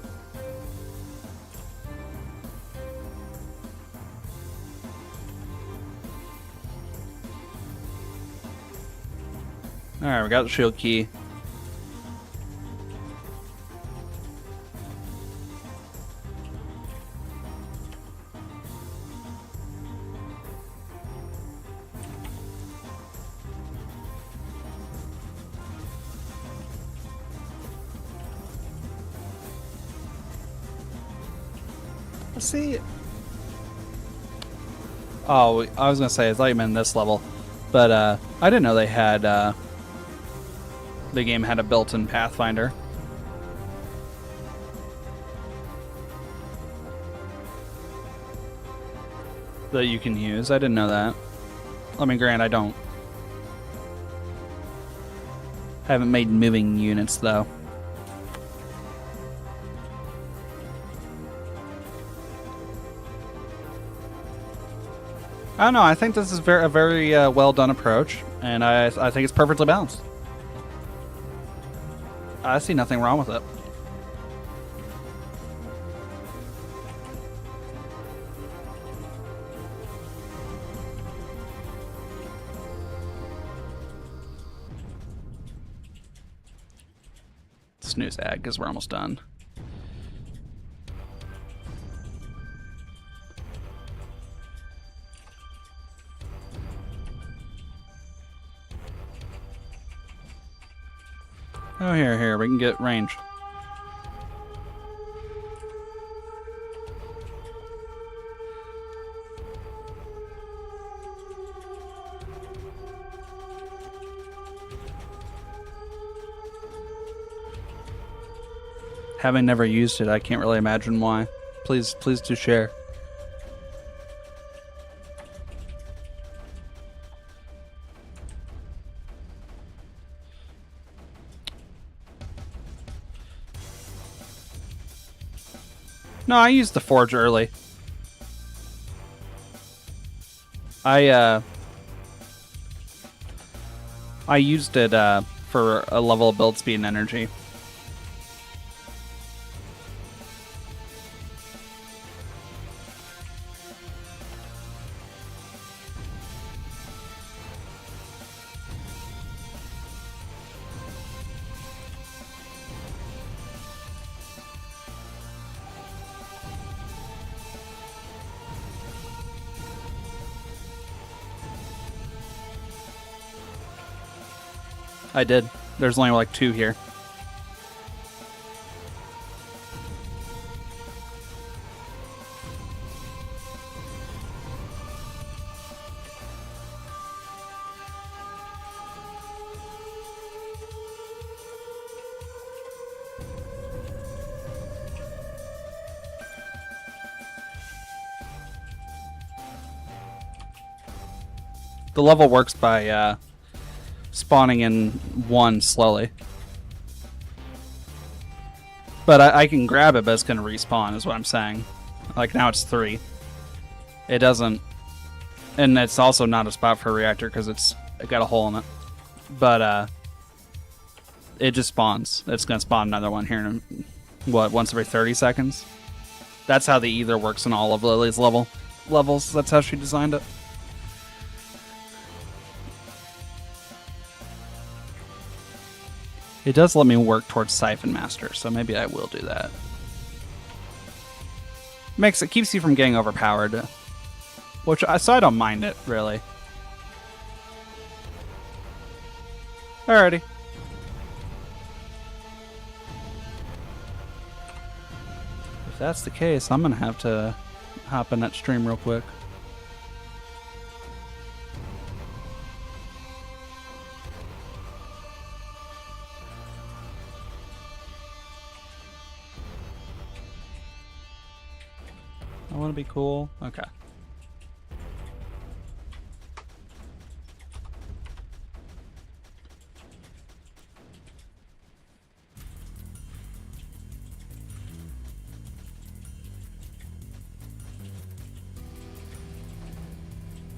Alright, we got the shield key. Let's see. Oh, I was gonna say, I thought you meant this level. But I didn't know they had the game had a built-in Pathfinder. That you can use. I didn't know that. I mean, granted, I don't. Haven't made moving units, though. I don't know. I think this is a very well done approach, and I think it's perfectly balanced. I see nothing wrong with it. snooze ad because we're almost done. Oh, here, we can get range. Having never used it, I can't really imagine why. Please do share. No, I used the forge early. I used it for a level of build speed and energy. I did. There's only like 2 here. The level works by spawning in 1 slowly. But I can grab it, but it's going to respawn, is what I'm saying. Like, now it's 3. It doesn't... And it's also not a spot for a reactor, because it got a hole in it. But, it just spawns. It's going to spawn another one here in, once every 30 seconds? That's how the ether works in all of Lily's levels. That's how she designed it. It does let me work towards Siphon Master, so maybe I will do that. Keeps you from getting overpowered, so I don't mind it, really. Alrighty. If that's the case, I'm gonna have to hop in that stream real quick. I want to be cool. Okay.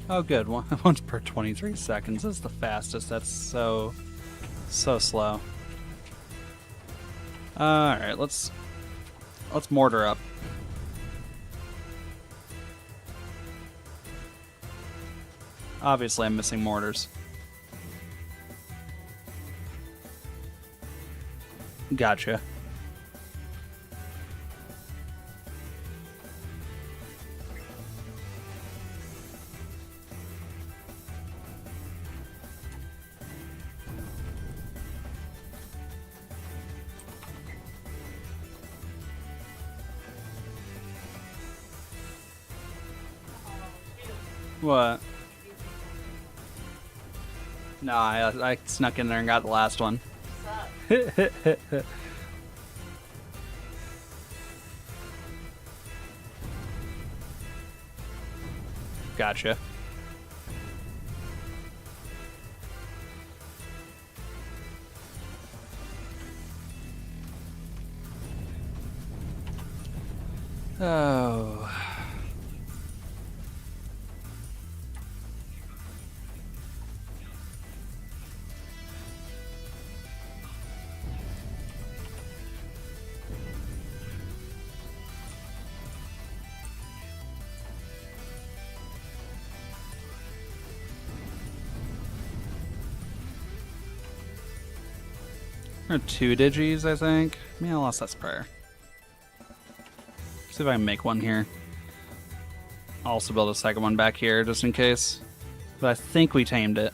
Oh, good. Once per 23 seconds is the fastest. That's so slow. All right, let's mortar up. Obviously, I'm missing mortars. Gotcha. What? No, I snuck in there and got the last one. Gotcha. Oh. Or 2 digis, I think. Yeah, I lost that prayer. See if I can make one here. I'll also build a second one back here just in case. But I think we tamed it.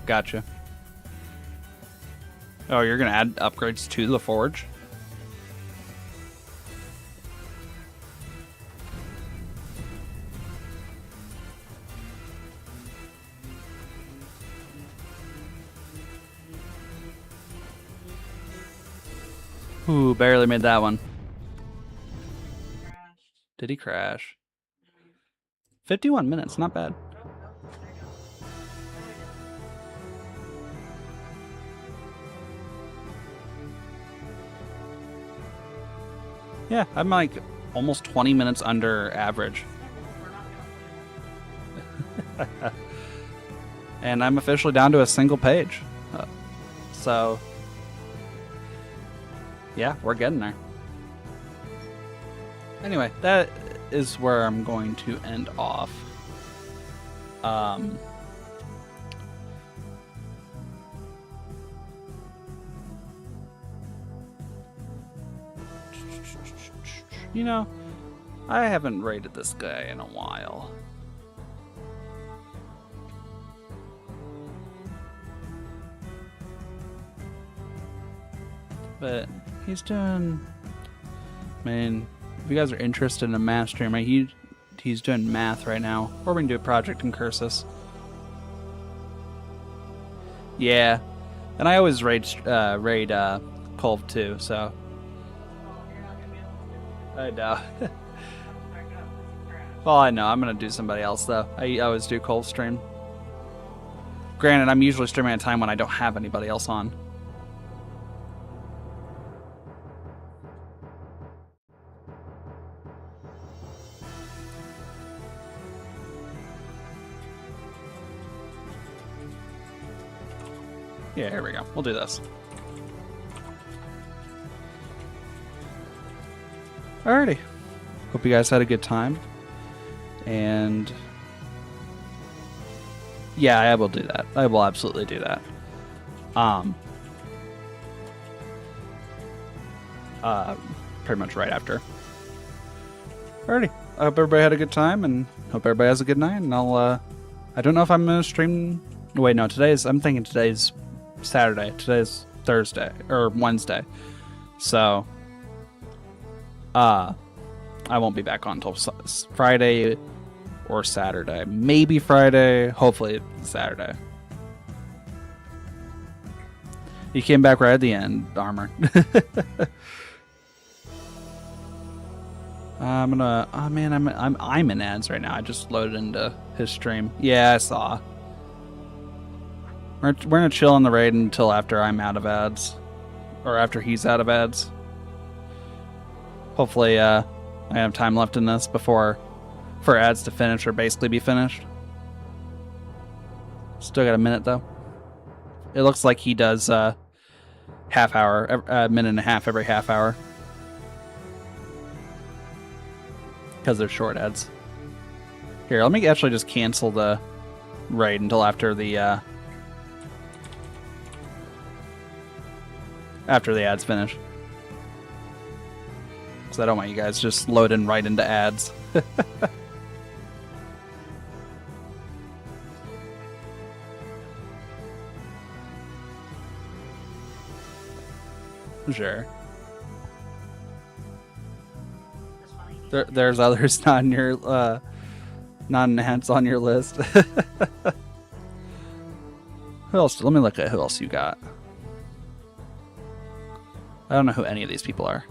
Gotcha. Oh, you're gonna add upgrades to the forge? Ooh, barely made that one. Crashed. Did he crash? 51 minutes, not bad. Yeah, I'm like almost 20 minutes under average. And I'm officially down to a single page. So, yeah, we're getting there. Anyway, that is where I'm going to end off. You know, I haven't rated this guy in a while. But he's doing... I mean, if you guys are interested in a math stream, he's doing math right now. Or we can do a project in Cursus. Yeah. And I always raid Colv too, so... I know. Well, I know. I'm going to do somebody else, though. I always do Colv stream. Granted, I'm usually streaming at a time when I don't have anybody else on. Yeah, here we go. We'll do this. Alrighty. Hope you guys had a good time. And yeah, I will do that. I will absolutely do that. Pretty much right after. Alrighty. I hope everybody had a good time and hope everybody has a good night. And I don't know if I'm gonna stream. Wait, no, I'm thinking today's Saturday. Today's Thursday or Wednesday. So I won't be back on until Friday or Saturday. Maybe Friday, hopefully Saturday. You came back right at the end, Armor. I'm gonna... Oh man, I'm in ads right now. I just loaded into his stream. Yeah, I saw. We're gonna chill on the raid until after I'm out of ads. Or after he's out of ads. Hopefully, I have time left in this for ads to finish or basically be finished. Still got a minute though. It looks like he does half hour, a minute and a half every half hour. Because they're short ads. Here, let me actually just cancel the raid until after the ads finish. Because I don't want you guys just loading right into ads. Sure. There's others not in your not enhanced on your list. Who else? Let me look at who else you got. I don't know who any of these people are.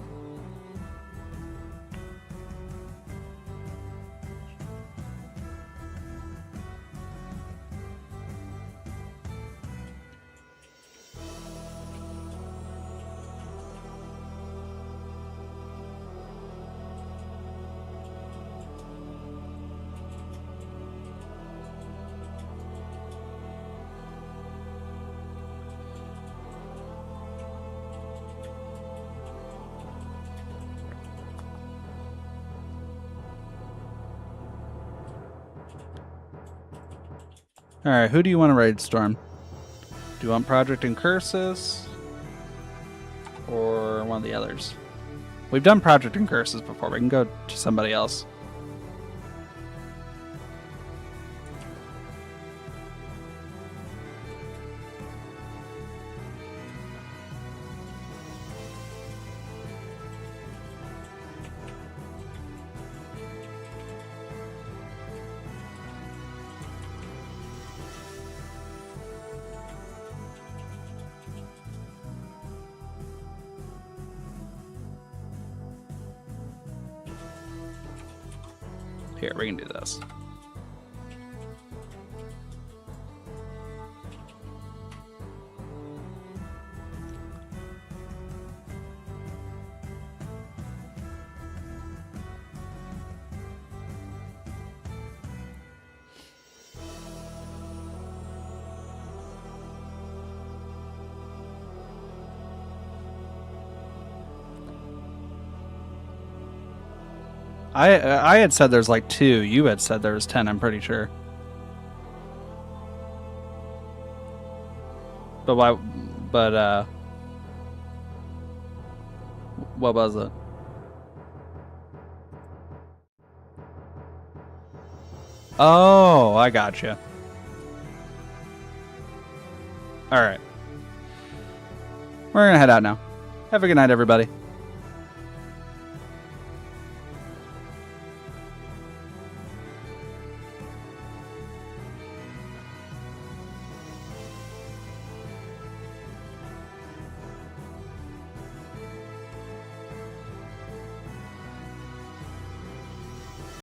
Alright, who do you want to raid storm? Do you want Project Incursus? Or one of the others? We've done Project Incursus before. We can go to somebody else. Here, we can do this. I had said there's like 2. You had said there was 10, I'm pretty sure. But why? But what was it? Oh, I gotcha. All right, we're gonna head out now. Have a good night, everybody.